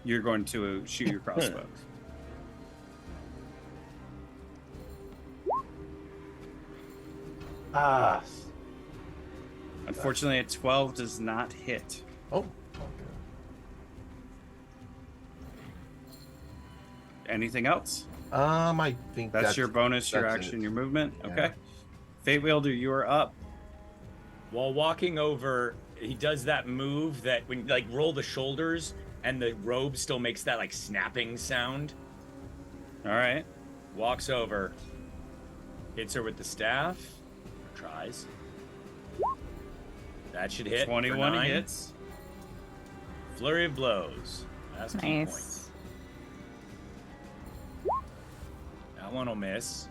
You're going to shoot your crossbow. Ah. Unfortunately, a 12 does not hit. Oh. Anything else? I think That's your bonus, your that's action, it. your movement. Yeah. Okay. Fate Wielder, you are up. While walking over, he does that move that when you like roll the shoulders and the robe still makes that like snapping sound. All right. Walks over, hits her with the staff, tries. That should hit. for 21 9. hits. Flurry of blows. That's key Nice. points. That one will miss.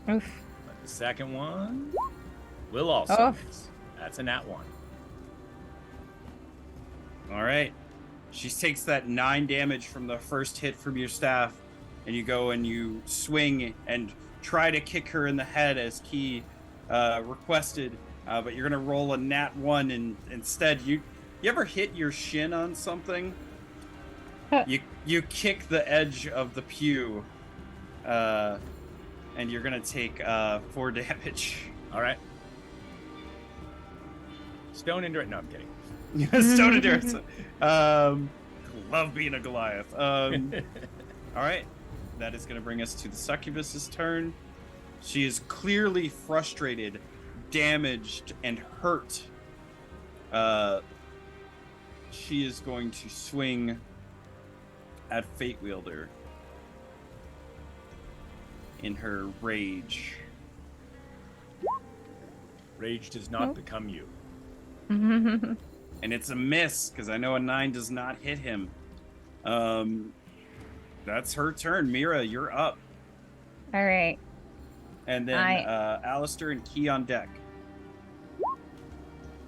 Oof. But the second one will also Oh. miss. That's a nat 1. All right. She takes that 9 damage from the first hit from your staff, and you go and you swing and try to kick her in the head as Key requested, but you're gonna roll a nat 1, and instead you ever hit your shin on something? You kick the edge of the pew, and you're gonna take 4 damage. All right. Stone into it. No, I'm kidding. Stone endurance. Love being a Goliath. All right, that is going to bring us to the succubus's turn. She is clearly frustrated, damaged, and hurt. She is going to swing at Fate Wielder in her rage. Rage does not become you. And it's a miss, because I know a 9 does not hit him. That's her turn. Mira, you're up. All right. And then Alistair and Key on deck.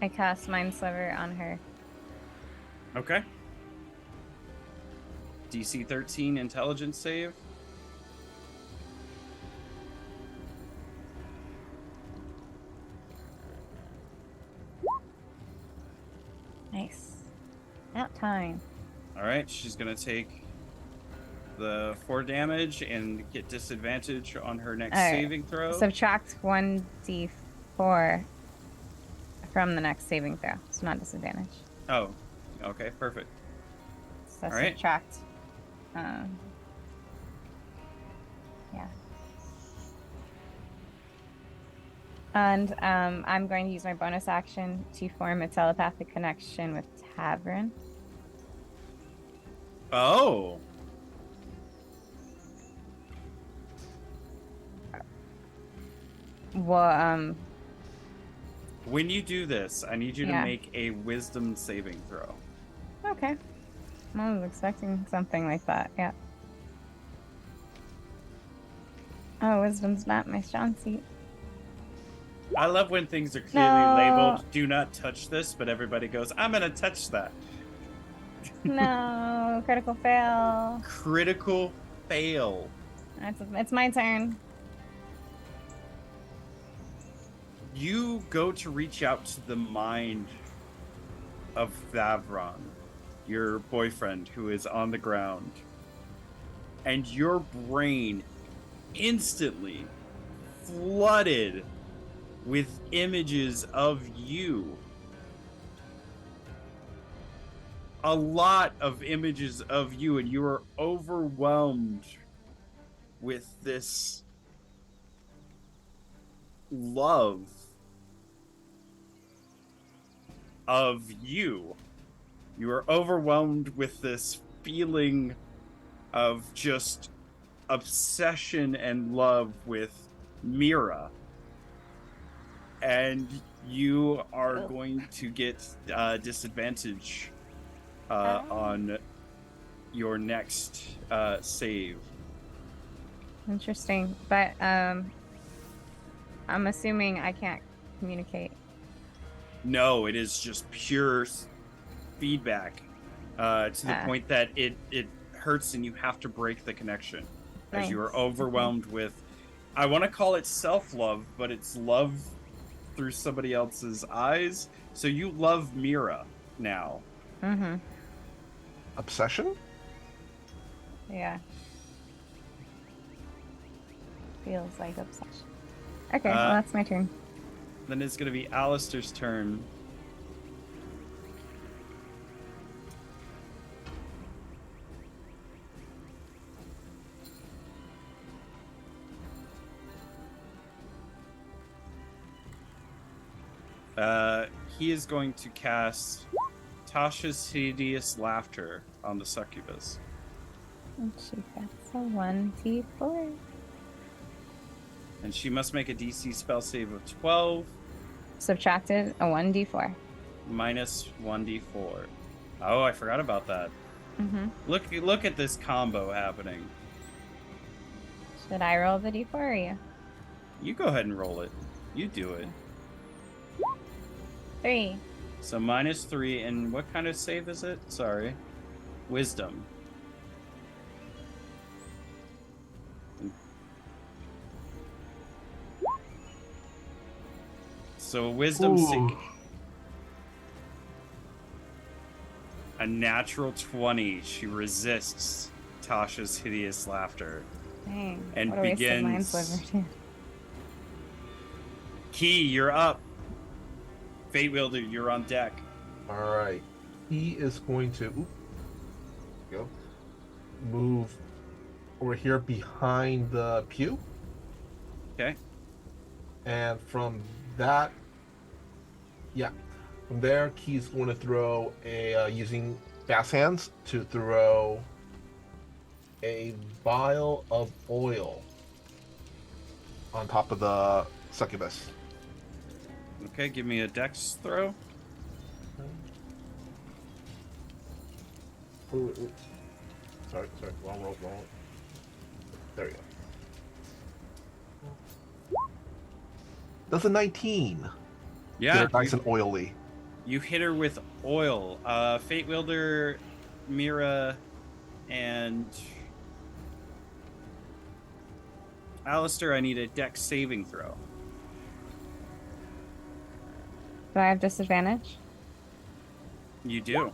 I cast Mind Sliver on her. Okay. DC 13 intelligence save. Nice. About time. All right, she's going to take the 4 damage and get disadvantage on her next All right. saving throw. Subtract 1d4 from the next saving throw. So not disadvantage. Oh, okay, perfect. So All right. subtract. Yeah. And I'm going to use my bonus action to form a telepathic connection with Tavern. Oh. Well, When you do this, I need you to Yeah. make a wisdom saving throw. okay. I was expecting something like that. Yeah. Oh, wisdom's not my strong suit. I love when things are clearly No. labeled, do not touch this, but everybody goes, I'm going to touch that. No, critical fail. Critical fail. It's my turn. You go to reach out to the mind of Thavron, your boyfriend who is on the ground, and your brain instantly flooded with images of you. A lot of images of you, and you are overwhelmed with this love of you. You are overwhelmed with this feeling of just obsession and love with Mira. And you are going to get disadvantage on your next save. Interesting, but I'm assuming I can't communicate. No, it is just pure feedback to the point that it hurts and you have to break the connection as you are overwhelmed with, I want to call it self-love, but it's love through somebody else's eyes. So you love Mira now. Mm-hmm. Obsession? Yeah. Feels like obsession. Okay, well, that's my turn. Then it's going to be Alistair's turn. He is going to cast Tasha's Hideous Laughter on the succubus. And she gets a 1d4. And she must make a DC spell save of 12. Subtracted a 1d4. Minus 1d4. Oh, I forgot about that. Mm-hmm. Look at this combo happening. Should I roll the d4 or you? You go ahead and roll it. You do it. 3. So minus 3, and what kind of save is it? Sorry. Wisdom. So wisdom a natural 20. She resists Tasha's hideous laughter. Dang. And what a waste of begins. Mind's Liver. Key, you're up. Fate Wielder, you're on deck. Alright. He is going to go move over here behind the pew. Okay. And from that, from there, Key's going to throw a, using fast hands, to throw a vial of oil on top of the succubus. Okay, give me a dex throw. Ooh. Sorry, wrong roll. There you go. That's a 19. Yeah, They're nice and oily. you hit her with oil. Fate Wielder, Mira, and Alistair, I need a dex saving throw. Do I have disadvantage? You do.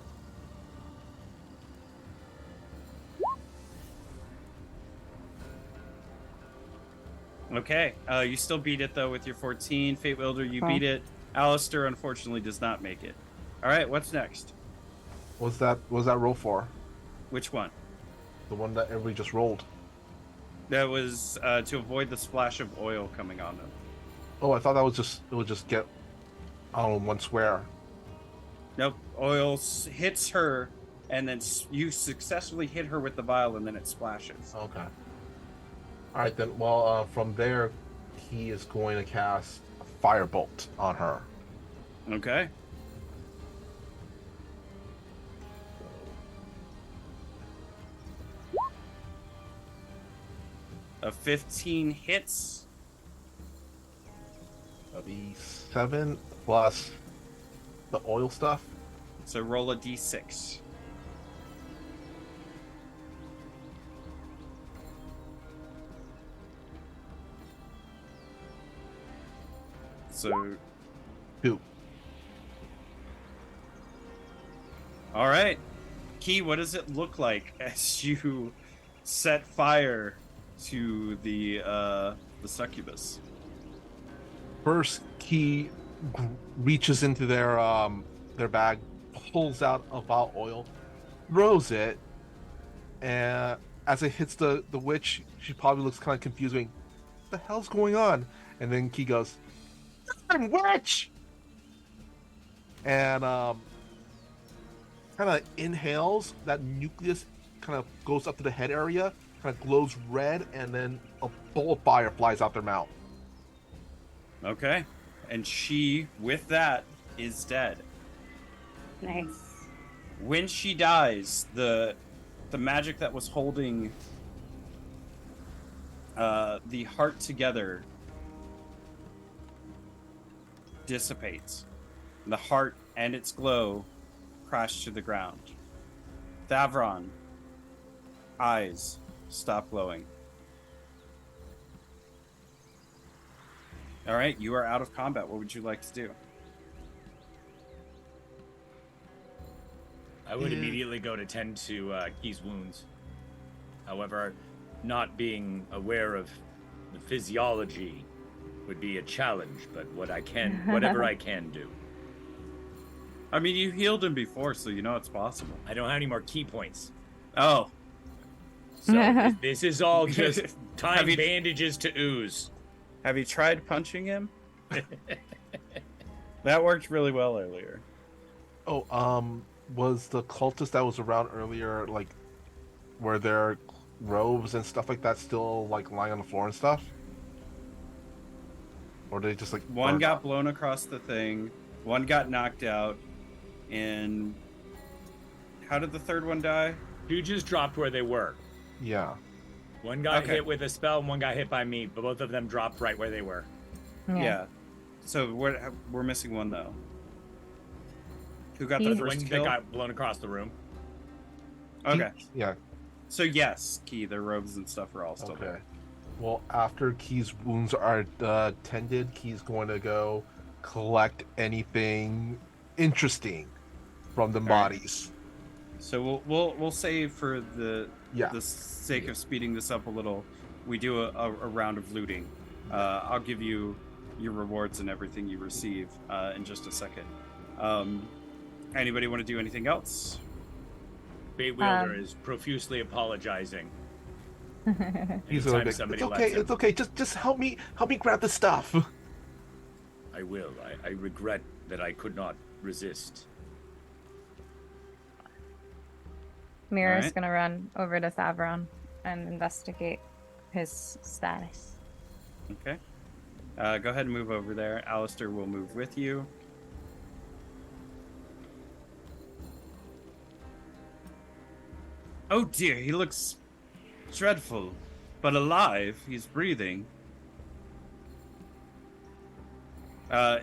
Okay, you still beat it though with your 14. Fate Wielder, you beat it. Alistair unfortunately does not make it. All right, what's next? What was that roll for? Which one? The one that everybody just rolled. That was to avoid the splash of oil coming on them. Oh, I thought that was it would just get one square. Nope, oil hits her, and then you successfully hit her with the vial, and then it splashes. Okay. All right then. Well, from there, he is going to cast a firebolt on her. Okay. A 15 hits. That'll be 7 plus the oil stuff. So roll a d6. So 2. all right. Key, what does it look like as you set fire to the succubus? First, Key reaches into their bag, pulls out a vial of oil, throws it, and as it hits the witch, she probably looks kind of confused, going, "What the hell's going on?" And then Key goes, "Witch!" And kind of inhales. That nucleus kind of goes up to the head area, kind of glows red, and then a bolt of fire flies out their mouth. Okay. And she, with that, is dead. Nice. When she dies, the magic that was holding the heart together dissipates. The heart and its glow crash to the ground. Thavron, eyes stop glowing. All right, you are out of combat. What would you like to do? I would immediately go to tend to Key's wounds. However, not being aware of the physiology would be a challenge, but whatever I can do. I mean, you healed him before, so you know it's possible. I don't have any more key points. Oh, So this is all just tying Have you- bandages to ooze. have you tried punching him? That worked really well earlier. Oh, was the cultist that was around earlier, like, were their robes and stuff like that still, like, lying on the floor and stuff? Or did they just, like, One burn got up? blown across the thing, one got knocked out, and how did the third one die? Two just dropped where they were. Yeah. One got Okay. hit with a spell, and one got hit by me, but both of them dropped right where they were. Yeah. So we're missing one though. Who got the He- The first one kill? that got blown across the room. Okay. Yeah. So yes, Key, their robes and stuff are all still Okay. there. Well, after Key's wounds are tended, Key's going to go collect anything interesting from the right. bodies. So we'll say for the sake of speeding this up a little, we do a round of looting. I'll give you your rewards and everything you receive in just a second. Anybody want to do anything else? Bait Wielder is profusely apologizing. He's anytime like, somebody "It's okay, lets him. it's okay. Just help me grab the stuff." I will. I regret that I could not resist. Mira's Alright. gonna run over to Thavron and investigate his status. Okay. Go ahead and move over there. Alistair will move with you. Oh dear, he looks dreadful, but alive. He's breathing.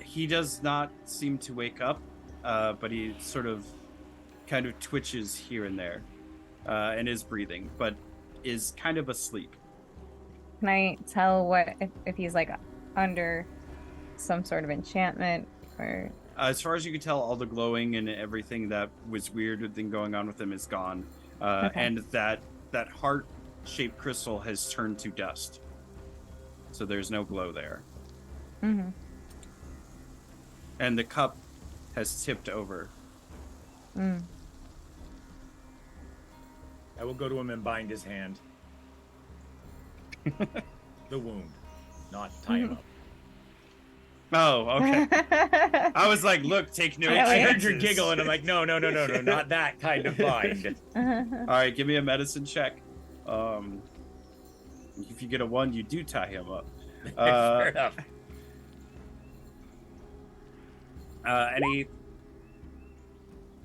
He does not seem to wake up, but he sort of kind of twitches here and there, and is breathing, but is kind of asleep. Can I tell what if he's like under some sort of enchantment or? As far as you can tell, all the glowing and everything that was weird thing going on with him is gone, Okay. and that heart-shaped crystal has turned to dust. So there's no glow there, Mm-hmm. and the cup has tipped over. Mm. I will go to him and bind his hand. The wound, not tie him up. Oh, okay. I was like, look, take no Yeah, I yeah. heard your chances. giggle, and I'm like, no, not that kind of bind. All right, give me a medicine check. If you get a 1, you do tie him up. Fair enough.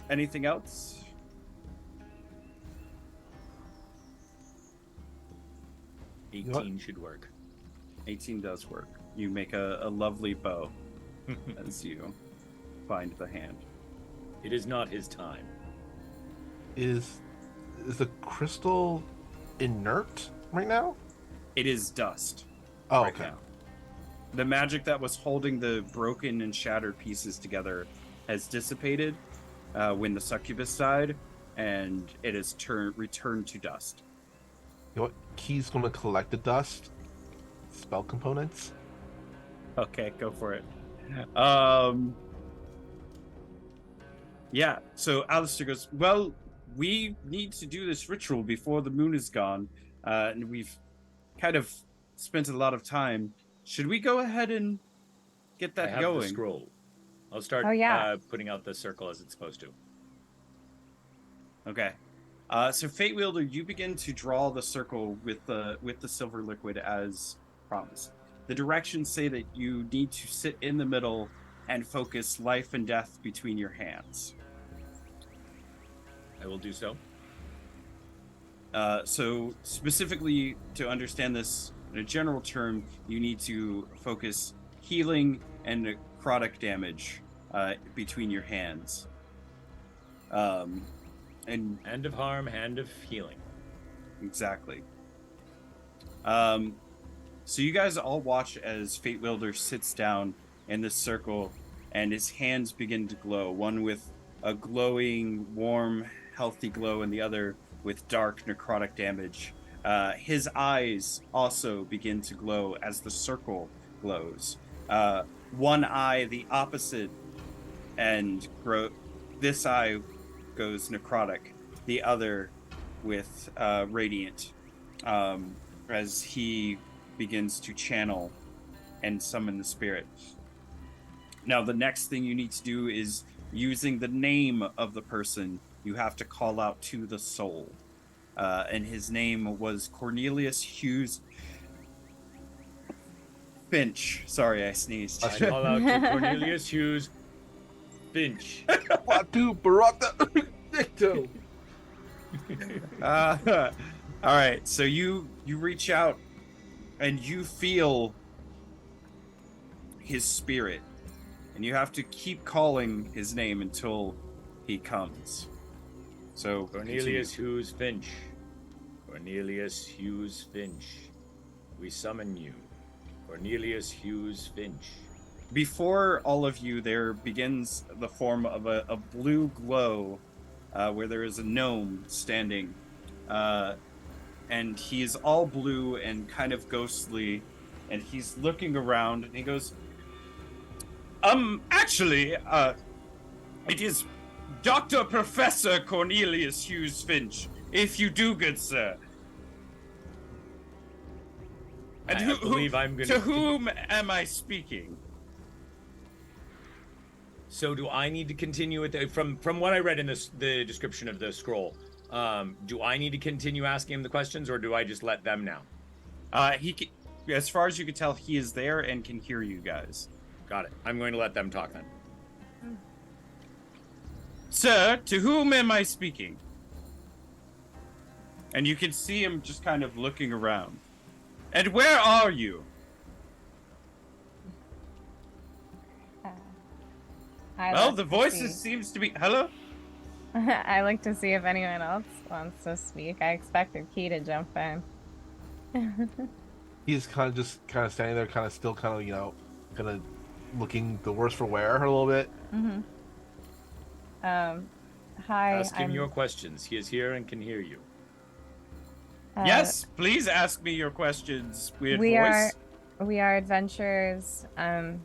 Anything else? what? 18 should work. 18 does work. You make a lovely bow as you find the hand. It is not his time. Is the crystal inert right now? It is dust. Oh, right okay. now. The magic that was holding the broken and shattered pieces together has dissipated when the succubus died, and it has returned to dust. You know what? Key's gonna collect the dust, spell components. Okay, go for it. Yeah, so Alistair goes, well, we need to do this ritual before the moon is gone, and we've kind of spent a lot of time. Should we go ahead and get I that have going? the scroll. I'll start Oh, yeah. putting out the circle as it's supposed to. Okay. So Fate Wielder, you begin to draw the circle with the silver liquid as promised. The directions say that you need to sit in the middle and focus life and death between your hands. I will do so. So specifically to understand this in a general term, you need to focus healing and necrotic damage between your hands. And Hand of harm, hand of healing. exactly. So you guys all watch as Fate Wielder sits down in this circle, and his hands begin to glow. One with a glowing, warm, healthy glow, and the other with dark necrotic damage. His eyes also begin to glow as the circle glows. One eye, the opposite end, this eye goes necrotic. The other with radiant, as he begins to channel and summon the spirit. Now, the next thing you need to do is using the name of the person. You have to call out to the soul. And his name was Cornelius Hughes Finch. Sorry, I sneezed. I call out to Cornelius Hughes Finch. Batu Barata Victo. All right, so you reach out and you feel his spirit, and you have to keep calling his name until he comes. So Cornelius Hughes Finch. Cornelius Hughes Finch. We summon you. Cornelius Hughes Finch. Before all of you, there begins the form of a blue glow where there is a gnome standing. And he is all blue and kind of ghostly, and he's looking around, and he goes, actually, it is Dr. Professor Cornelius Hughes Finch, if you do, good sir. And I believe I'm going to whom am I speaking? So do I need to continue with from what I read in the description of the scroll? Do I need to continue asking him the questions, or do I just let them now? As far as you can tell, he is there and can hear you guys. Got it. I'm going to let them talk then. Sir, to whom am I speaking? And you can see him just kind of looking around. And where are you? Well, the voices seems to be... Hello? I like to see if anyone else wants to speak. I expected Key to jump in. He's kind of standing there, kind of still kind of looking the worse for wear a little bit. Mm-hmm. Hi. Ask him your questions. He is here and can hear you. Yes, please ask me your questions, weird we voice. We are adventurers, and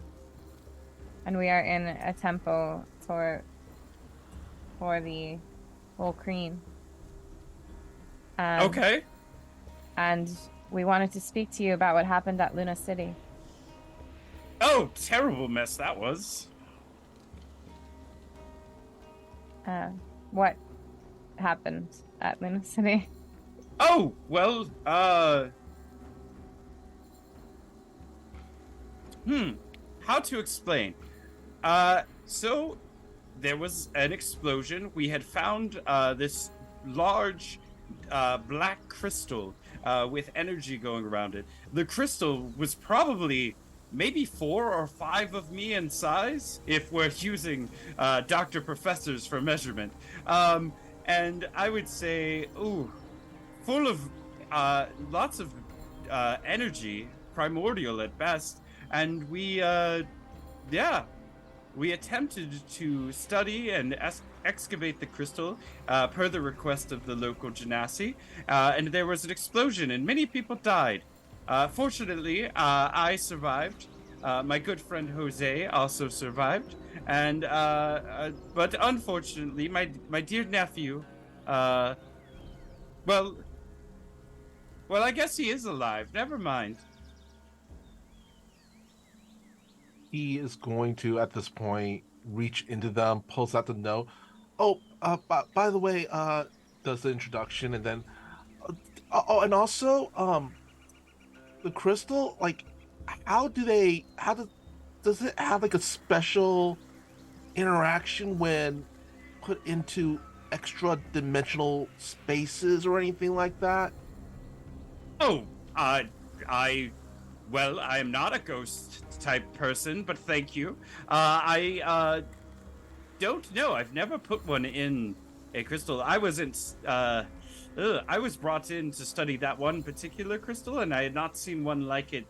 we are in a temple for the Volcreen. Okay. And we wanted to speak to you about what happened at Luna City. Oh, terrible mess that was. What happened at Luna City? Oh, well, How to explain? So there was an explosion. We had found this large black crystal with energy going around it. The crystal was probably maybe 4 or 5 of me in size, if we're using Dr. Professors for measurement. And I would say, full of lots of energy, primordial at best. And we attempted to study and excavate the crystal per the request of the local genasi, and there was an explosion and many people died. Fortunately, I survived. My good friend Jose also survived, and but unfortunately, my dear nephew, well, I guess he is alive. Never mind. He is going to, at this point, reach into them, pulls out the note. Oh, by the way, does the introduction, and then, and also, the crystal, like, does it have like a special interaction when put into extra dimensional spaces or anything like that? Oh, well, I am not a ghost type person, but thank you. I don't know. I've never put one in a crystal. I wasn't. I was brought in to study that one particular crystal, and I had not seen one like it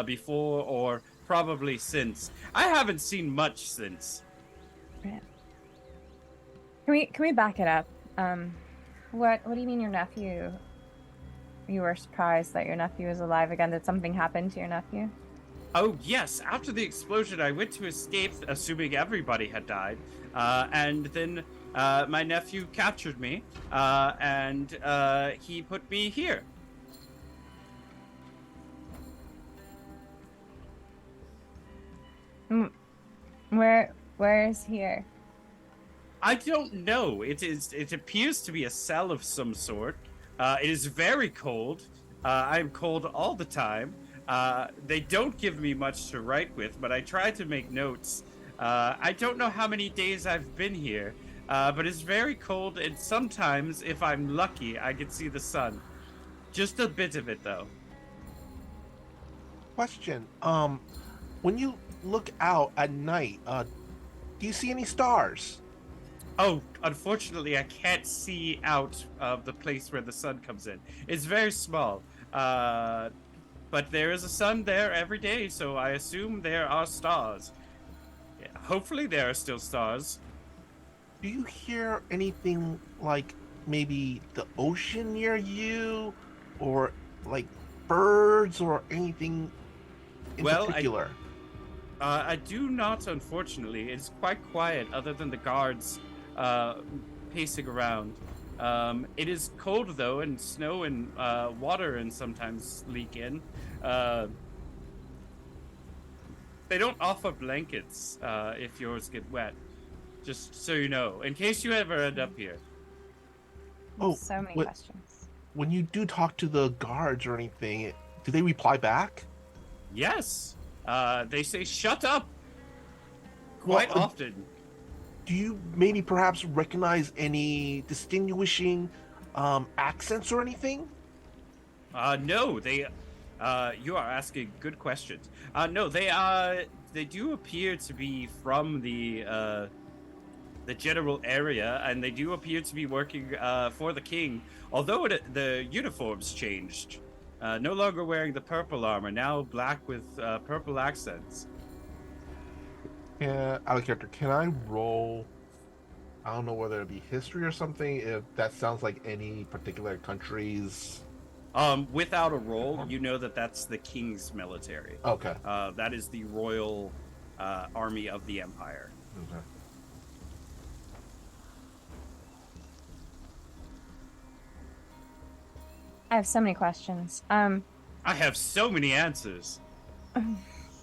before, or probably since. I haven't seen much since. Can we back it up? What do you mean your nephew? You were surprised that your nephew was alive again. Did something happen to your nephew? Oh, yes. After the explosion, I went to escape, assuming everybody had died. And then my nephew captured me, and he put me here. Where is here? I don't know. It appears to be a cell of some sort. It is very cold. I'm cold all the time. They don't give me much to write with, but I try to make notes. I don't know how many days I've been here, but it's very cold, and sometimes, if I'm lucky, I can see the sun. Just a bit of it, though. Question. When you look out at night, do you see any stars? Oh, unfortunately, I can't see out of the place where the sun comes in. It's very small. But there is a sun there every day, so I assume there are stars. Yeah, hopefully there are still stars. Do you hear anything like maybe the ocean near you, or like birds or anything in particular? I do not, unfortunately. It's quite quiet, other than the guards pacing around. It is cold, though, and snow and water and sometimes leak in. They don't offer blankets if yours get wet, just so you know, in case you ever end up here. Oh, So many questions. When you do talk to the guards or anything, do they reply back? Yes. They say, "Shut up," quite often. Do you maybe perhaps recognize any distinguishing accents or anything? No, they. You are asking good questions. No, they do appear to be from the general area, and they do appear to be working for the king. Although the uniforms changed, no longer wearing the purple armor, now black with purple accents. Yeah, out of character, can I roll? I don't know whether it be history or something. If that sounds like any particular country's. Without a roll, you know that that's the king's military. Okay. That is the royal army of the empire. Okay. I have so many questions. I have so many answers.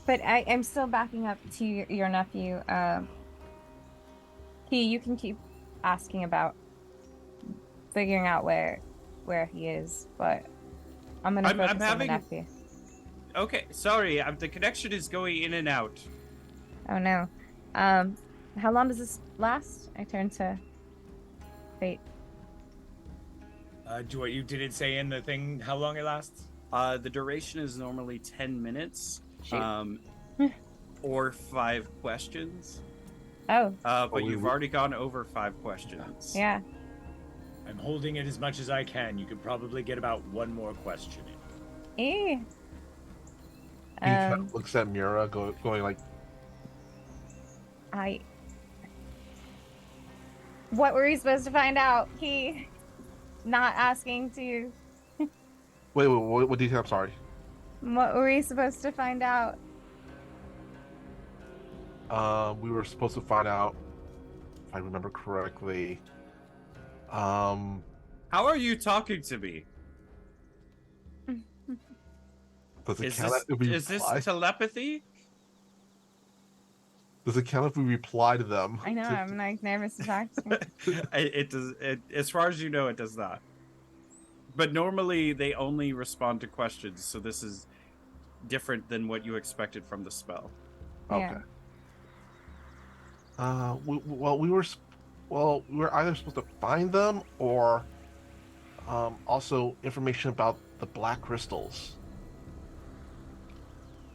But I'm still backing up to your nephew. You can keep asking about figuring out where he is, but I'm gonna focus on the nephew. Okay, sorry, the connection is going in and out. Oh no. How long does this last? I turn to Fate. What you didn't say in the thing, how long it lasts? The duration is normally 10 minutes. Shoot. Or 5 questions. Oh, But you've already gone over 5 questions. yeah. I'm holding it as much as I can. You could probably get about one more question in. Eh. He kind of looks at Mira, going like, What were we supposed to find out? He not asking to. wait, what do you think? I'm sorry. What were we supposed to find out? We were supposed to find out, if I remember correctly. How are you talking to me? Does it Is count if we this reply? telepathy? Does it count if we reply to them? I know, I'm like nervous to talk to him. It does. As far as you know, it does not. But normally they only respond to questions, so this is different than what you expected from the spell. Okay. Yeah. We were either supposed to find them or also information about the black crystals.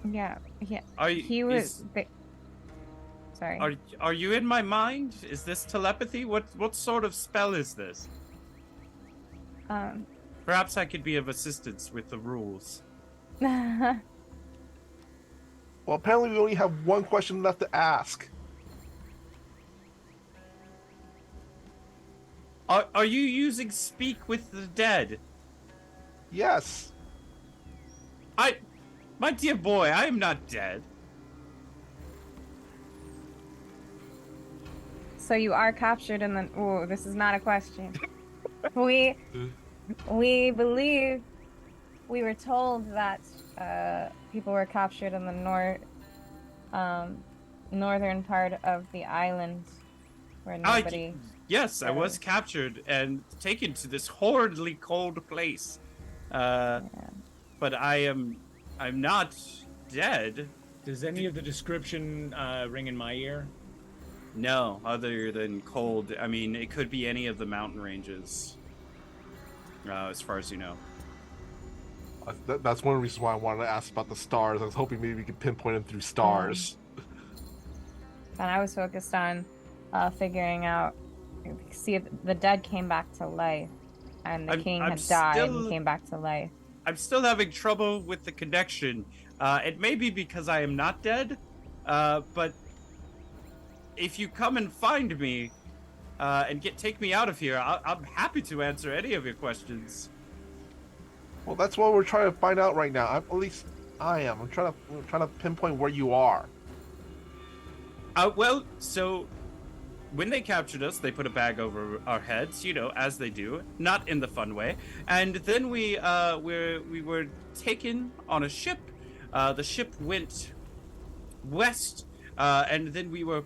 Yeah. Are you, He was. Sorry. Are you in my mind? Is this telepathy? What sort of spell is this? Perhaps I could be of assistance with the rules. Well, apparently we only have one question left to ask. Are you using Speak with the Dead? Yes. My dear boy, I am not dead. So you are captured in the. Oh, this is not a question. We believe. We were told that people were captured in the northern part of the island, where nobody. Yes, I was captured and taken to this horridly cold place. But I'm not dead. Does any of the description ring in my ear? No, other than cold. I mean, it could be any of the mountain ranges, as far as you know. That's one reason why I wanted to ask about the stars. I was hoping maybe we could pinpoint them through stars. And I was focused on figuring out. See, the dead came back to life, and the king had died and came back to life. I'm still having trouble with the connection. It may be because I am not dead, but if you come and find me and take me out of here, I'm happy to answer any of your questions. Well, that's what we're trying to find out right now. At least I am. I'm trying to pinpoint where you are. Well, so when they captured us, they put a bag over our heads, as they do, not in the fun way. And then we were taken on a ship. The ship went west, and then we were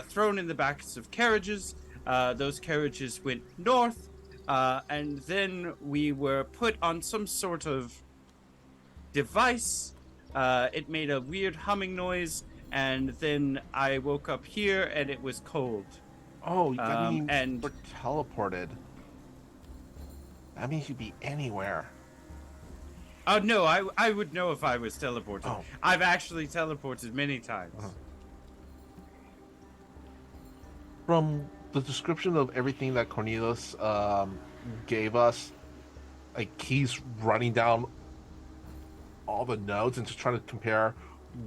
thrown in the backs of carriages. Those carriages went north, and then we were put on some sort of device. It made a weird humming noise, and then I woke up here, and it was cold. Oh, I mean, and we're teleported. That means you'd be anywhere. Oh no, I would know if I was teleported. Oh. I've actually teleported many times. From the description of everything that Cornelius gave us, like he's running down all the nodes and just trying to compare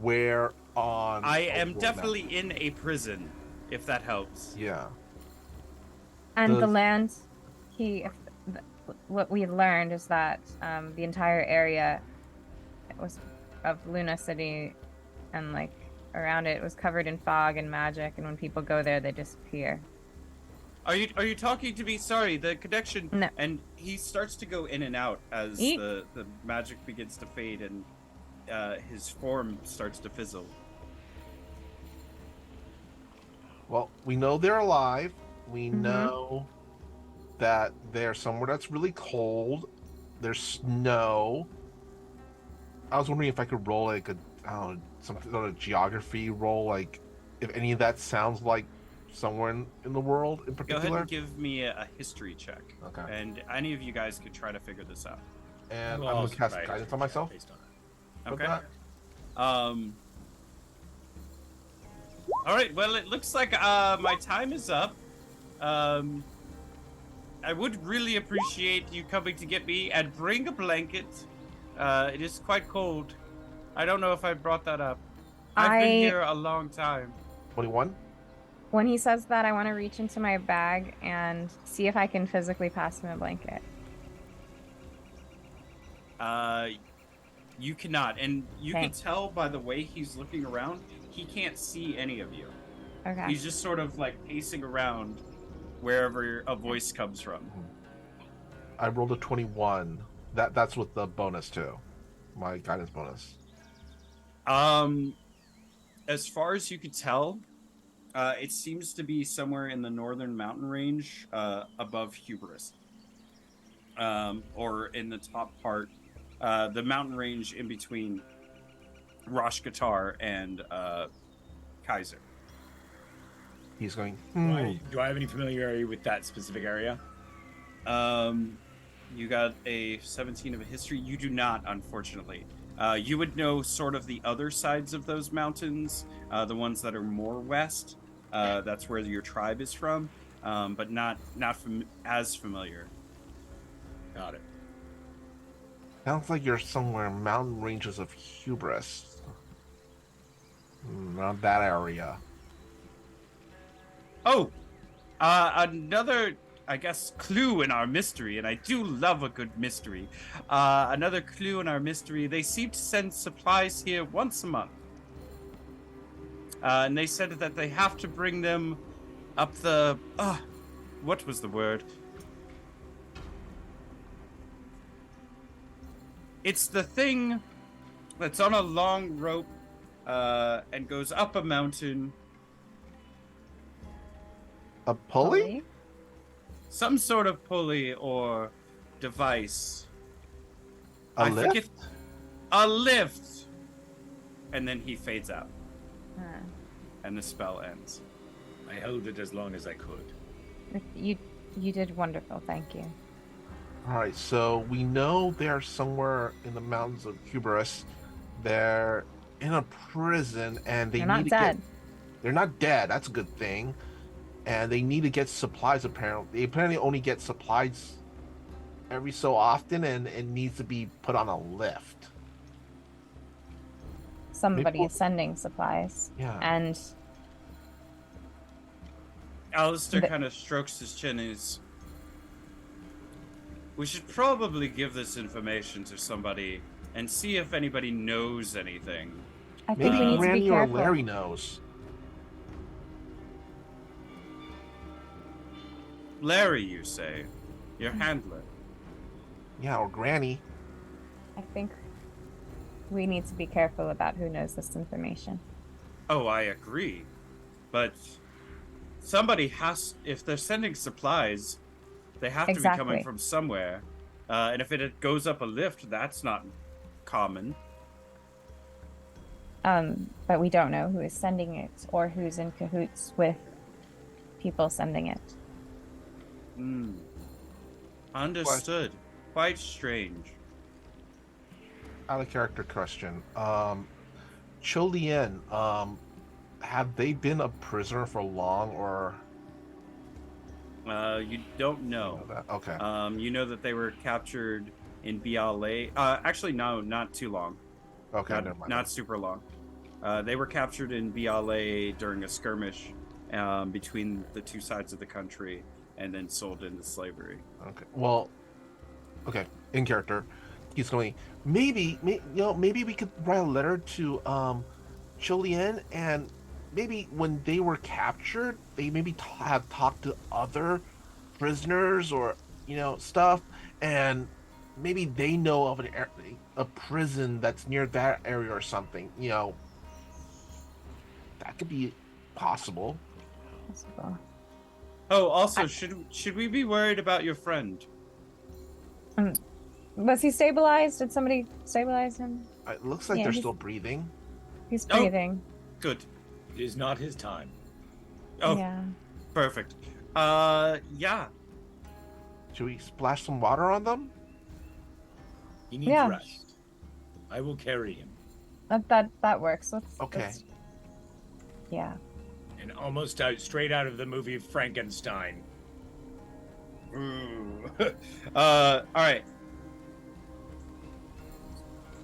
where on. I am definitely in a prison, if that helps. Yeah. And the land, what we learned is that the entire area was of Luna City, and like around it was covered in fog and magic, and when people go there, they disappear. Are you talking to me? Sorry, the connection. No. And he starts to go in and out as the magic begins to fade and his form starts to fizzle. Well, we know they're alive. We know that they're somewhere that's really cold. There's snow. I was wondering if I could roll like a, I don't know, some sort of geography roll, like if any of that sounds like somewhere in the world in Go particular. ahead and give me a history check. Okay. And any of you guys could try to figure this out. And We'll I'm all gonna cast try guidance to on myself. based on it. with Okay. that. All right. Well, it looks like my time is up. I would really appreciate you coming to get me and bring a blanket. It is quite cold. I don't know if I brought that up. I've been here a long time. 21. When he says that, I want to reach into my bag and see if I can physically pass him a blanket. You cannot, and you Okay. can tell by the way he's looking around, he can't see any of you. Okay. He's just sort of like pacing around wherever a voice comes from. I rolled a 21. That's with the bonus too, my guidance bonus. As far as you could tell, it seems to be somewhere in the northern mountain range, above Hubris, or in the top part, the mountain range in between Rosh Qatar and Kaiser. He's going. Do I have any familiarity with that specific area? You got a 17 of a history. You do not, unfortunately. You would know sort of the other sides of those mountains, the ones that are more west. That's where your tribe is from, but not as familiar. Got it. Sounds like you're somewhere mountain ranges of Hubris. Not that area. Oh, another, I guess, clue in our mystery, and I do love a good mystery. Another clue in our mystery, they seem to send supplies here once a month. And they said that they have to bring them up the... what was the word? It's the thing that's on a long rope and goes up a mountain. A pulley? Some sort of pulley or device. A lift? Forget. A lift. And then he fades out. Huh. And the spell ends. I held it as long as I could. You did wonderful. Thank you. All right, so we know they're somewhere in the mountains of Hubris. They're in a prison, and they They're need not to dead. They're not dead. That's a good thing. And they need to get supplies. Apparently, they apparently only get supplies every so often, and it needs to be put on a lift. Somebody Maybe- is sending supplies, Yeah. and Alistair The- kind of strokes his chin and is... We should probably give this information to somebody and see if anybody knows anything. I think we Maybe need to be Granny or careful. Larry knows. Larry, you say? Your handler. Yeah, or Granny. I think we need to be careful about who knows this information. Oh, I agree. But somebody has... If they're sending supplies, they have to be Exactly. coming from somewhere. And if it goes up a lift, that's not common. But we don't know who is sending it or who's in cahoots with people sending it. Understood. Quite strange. Out of character question. Cholian, have they been a prisoner for long, or You don't know. that? Okay. You know that they were captured in BLA. Actually, no, not too long. Okay, never mind. Not super long. They were captured in BLA during a skirmish between the two sides of the country, and then sold into slavery. Okay. Well, okay. In character, he's going. Maybe we could write a letter to Cholian, and maybe when they were captured, they maybe have talked to other prisoners or stuff, and maybe they know of a prison that's near that area or something. That could be possible. Possible. Oh, also, should we be worried about your friend? Was he stabilized? Did somebody stabilize him? It looks like Yeah, they're he's- still breathing. He's Oh. breathing. Good. It is not his time. Oh, Yeah. perfect. Yeah. Should we splash some water on them? He needs Yeah. rest. I will carry him. That works. Okay. Yeah. And almost out straight out of the movie Frankenstein. Ooh. All right.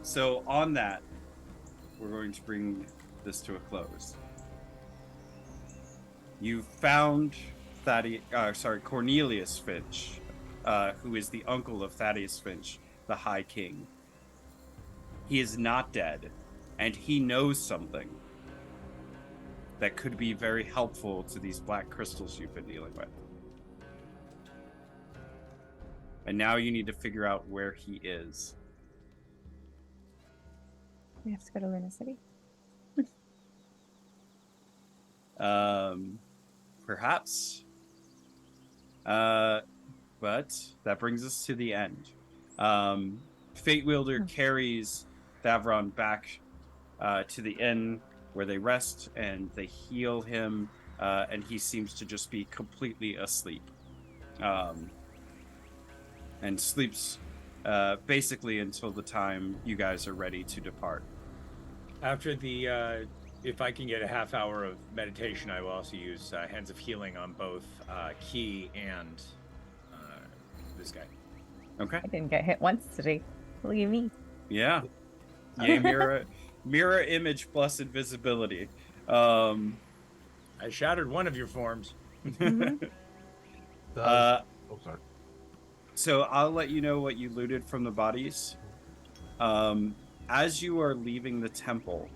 So on that, we're going to bring this to a close. You found Cornelius Finch, who is the uncle of Thaddeus Finch, the High King. He is not dead, and he knows something that could be very helpful to these black crystals you've been dealing with. And now you need to figure out where he is. We have to go to Luna City. Perhaps. But that brings us to the end. Fate Wielder carries Thavron back to the inn where they rest and they heal him, and he seems to just be completely asleep. And sleeps basically until the time you guys are ready to depart. After the, if I can get a half hour of meditation, I will also use Hands of Healing on both Key and this guy. Okay. I didn't get hit once today. Look at me. Yeah. Yeah, mirror image plus invisibility. I shattered one of your forms. Mhm. Oh, sorry. So I'll let you know what you looted from the bodies. As you are leaving the temple,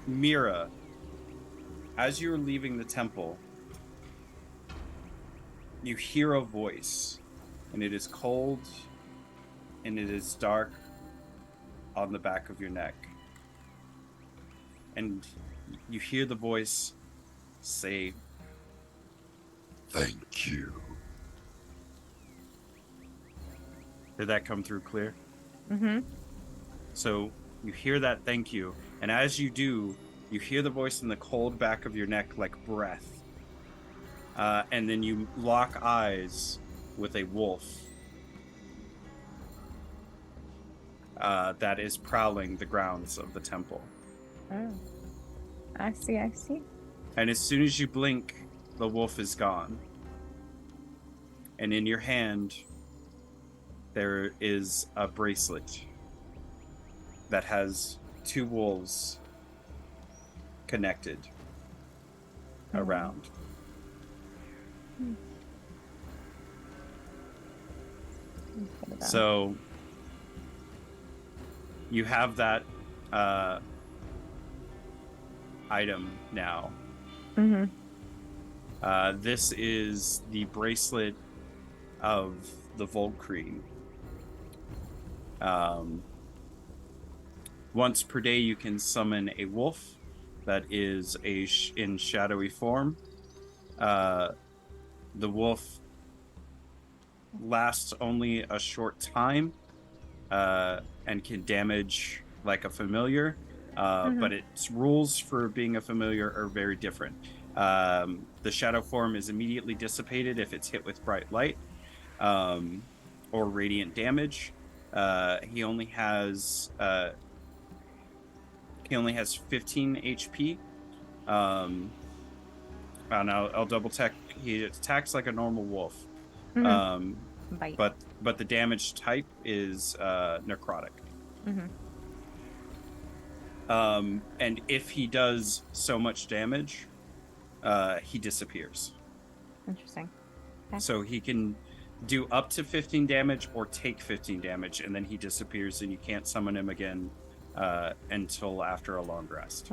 Mira, as you're leaving the temple, you hear a voice, and it is cold, and it is dark on the back of your neck. And you hear the voice say, "Thank you." Did that come through clear? Mm-hmm. So you hear that "thank you," and as you do, you hear the voice in the cold back of your neck like breath. And then you lock eyes with a wolf that is prowling the grounds of the temple. Oh. I see. And as soon as you blink, the wolf is gone. And in your hand, there is a bracelet that has two wolves connected around. So you have that item now. Mm-hmm. This is the bracelet of the Volkreen. Once per day, you can summon a wolf that is in shadowy form. The wolf lasts only a short time and can damage like a familiar, but its rules for being a familiar are very different. The shadow form is immediately dissipated if it's hit with bright light or radiant damage. He only has 15 HP. And I'll double check. He attacks like a normal wolf. Bite. But the damage type is necrotic. And if he does so much damage, he disappears. Interesting. Okay. So he can do up to 15 damage or take 15 damage, and then he disappears, and you can't summon him again until after a long rest.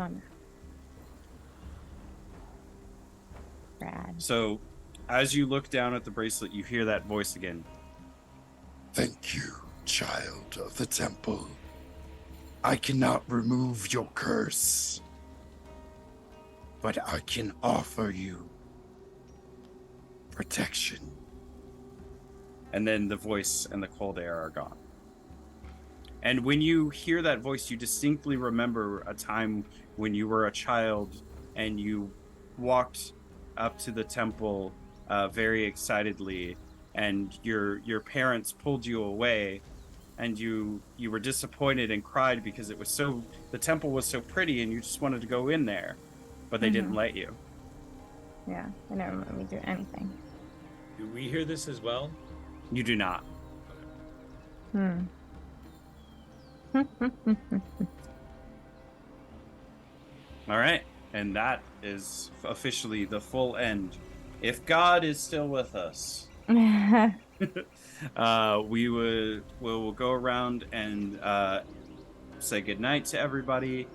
Rad. So as you look down at the bracelet, you hear that voice again. Thank you, child of the temple. I cannot remove your curse, but I can offer you protection. and then the voice and the cold air are gone. And when you hear that voice, you distinctly remember a time when you were a child and you walked up to the temple very excitedly, and your parents pulled you away, and you were disappointed and cried because the temple was so pretty and you just wanted to go in there, but they didn't let you. Yeah, they never let me do anything. Do we hear this as well? You do not. All right, and that is officially the full end. If God is still with us, we will go around and say goodnight to everybody.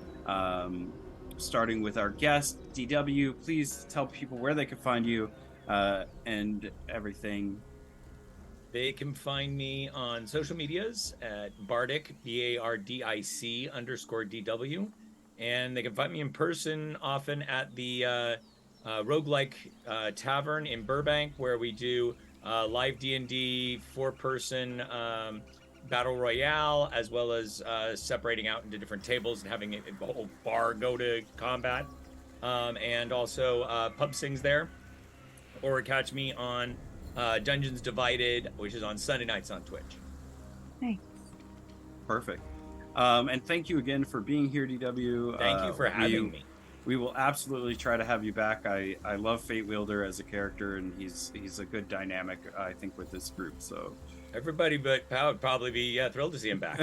Starting with our guest, DW. Please tell people where they can find you and everything. They can find me on social medias at Bardic, BARDIC_DW. And they can find me in person often at the Roguelike Tavern in Burbank, where we do live D&D, four-person battle royale, as well as separating out into different tables and having the whole bar go to combat. And also pub sings there. Or catch me on Dungeons Divided, which is on Sunday nights on Twitch. Thanks. Perfect. And thank you again for being here, DW. Thank you for having me. We will absolutely try to have you back. I love Fate Wielder as a character, and he's a good dynamic, I think, with this group. So Everybody but Pow would probably be thrilled to see him back.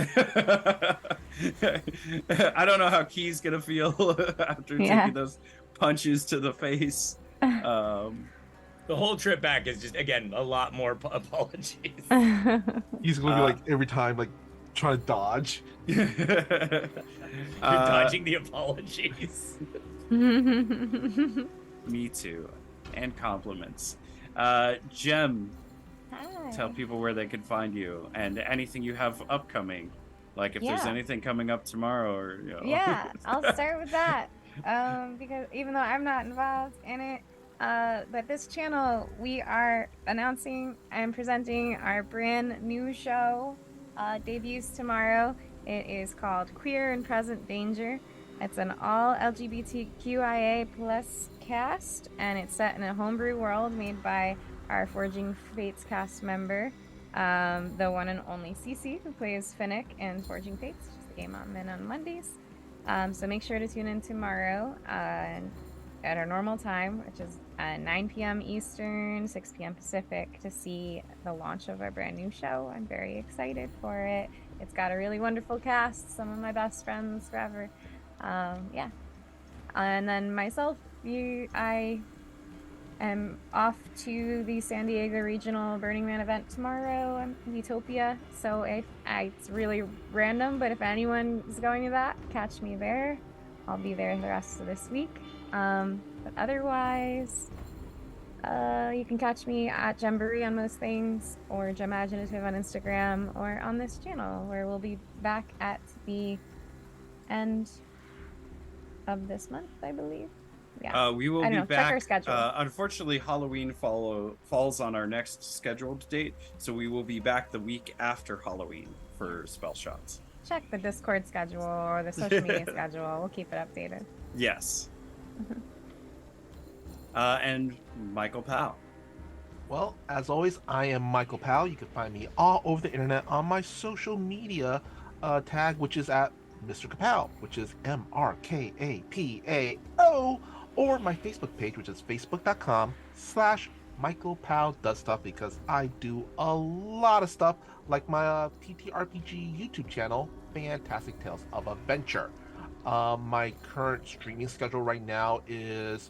I don't know how Key's gonna feel after taking those punches to the face. The whole trip back is just, again, a lot more apologies. He's going to be like every time, like trying to dodge. You're dodging the apologies. Me too. And compliments. Gem, Hi. tell people where they can find you and anything you have upcoming. Like if there's anything coming up tomorrow or, you know. Yeah, I'll start with that. Because even though I'm not involved in it, but this channel, we are announcing and presenting our brand new show, debuts tomorrow. It is called Queer and Present Danger. It's an all LGBTQIA plus cast, and it's set in a homebrew world made by our Forging Fates cast member, the one and only Cece, who plays Finnick in Forging Fates, which is the game I'm in on Mondays. So make sure to tune in tomorrow at our normal time, which is 9 p.m. Eastern, 6 p.m. Pacific, to see the launch of our brand new show. I'm very excited for it. It's got a really wonderful cast, some of my best friends forever. Yeah. And then myself, I am off to the San Diego Regional Burning Man event tomorrow. I'm in Utopia, so it's really random, but if anyone is going to that, catch me there. I'll be there the rest of this week. But otherwise, you can catch me at Jamboree on most things, or Gemaginative on Instagram, or on this channel, where we'll be back at the end of this month, I believe. Yeah. We will be back. Check our schedule. Unfortunately, Halloween falls on our next scheduled date, so we will be back the week after Halloween for SpellShots. Check the Discord schedule or the social media schedule. We'll keep it updated. Yes. And Michael Powell. Well, as always, I am Michael Powell. You can find me all over the internet on my social media tag, which is at Mr. Kapow, which is MrKapao, or my Facebook page, which is facebook.com/Michael Powell Does Stuff, because I do a lot of stuff, like my TTRPG YouTube channel, Fantastic Tales of Adventure. My current streaming schedule right now is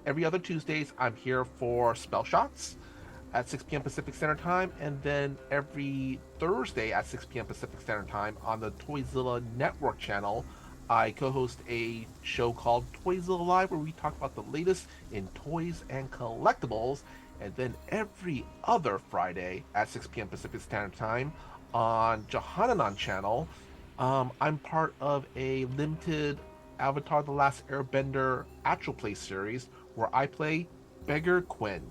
every other Tuesdays. I'm here for SpellShots at 6 p.m. Pacific Standard Time, and then every Thursday at 6 p.m. Pacific Standard Time on the Toyzilla Network channel, I co-host a show called Toyzilla Live, where we talk about the latest in toys and collectibles. And then every other Friday at 6 p.m. Pacific Standard Time on Johananon channel, I'm part of a limited Avatar: The Last Airbender actual play series where I play Beggar Quinn.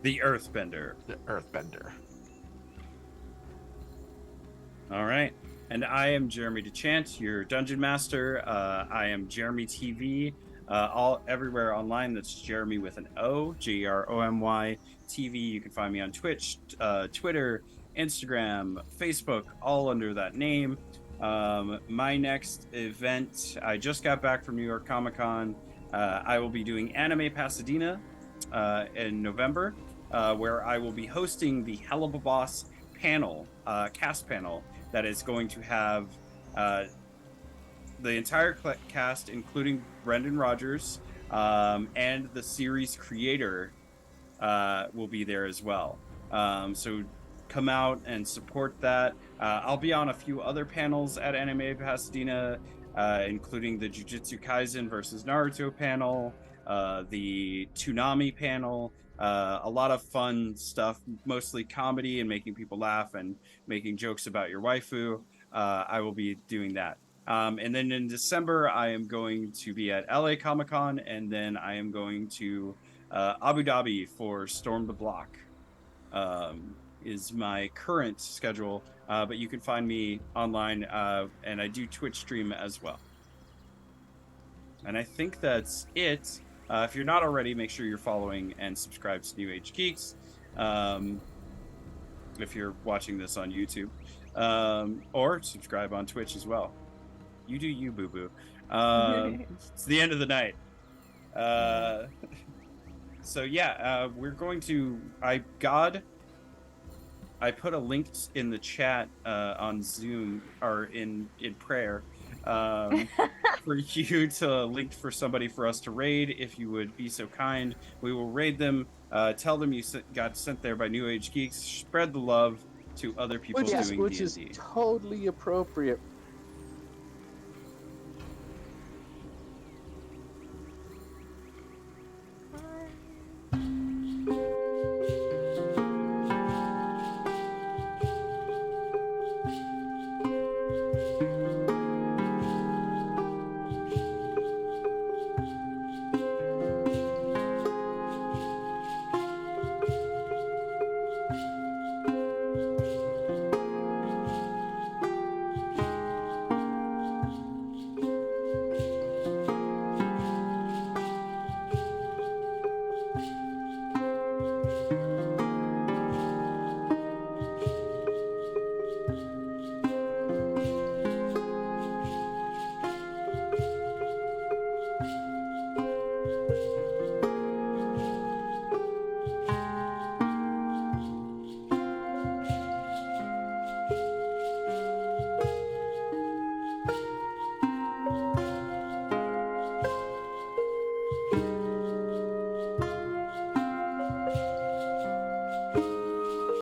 The Earthbender. The Earthbender. All right. And I am Jeromy DeChant, your dungeon master. I am JeromyTV, all everywhere online. That's Jeromy with an O, Jeromy TV. You can find me on Twitch, Twitter, Instagram, Facebook, all under that name. My next event, I just got back from New York Comic Con. I will be doing Anime Pasadena in November, where I will be hosting the Hell of a Boss panel, cast panel, that is going to have the entire cast, including Brendan Rogers, and the series creator will be there as well. So come out and support that. I'll be on a few other panels at Anime Pasadena, including the Jujutsu Kaisen versus Naruto panel, the Toonami panel, a lot of fun stuff, mostly comedy and making people laugh and making jokes about your waifu. I will be doing that. And then in December, I am going to be at LA Comic Con, and then I am going to Abu Dhabi for Storm the Block. Is my current schedule, but you can find me online, and I do Twitch stream as well. And I think that's it. If you're not already, make sure you're following and subscribe to New Age Geeks. If you're watching this on YouTube, or subscribe on Twitch as well. You do you, boo boo. It's the end of the night. So yeah, we're going to. I put a link in the chat on Zoom or in prayer for you to link for somebody for us to raid. If you would be so kind, we will raid them. Tell them you got sent there by New Age Geeks. Spread the love to other people doing which D&D. is totally appropriate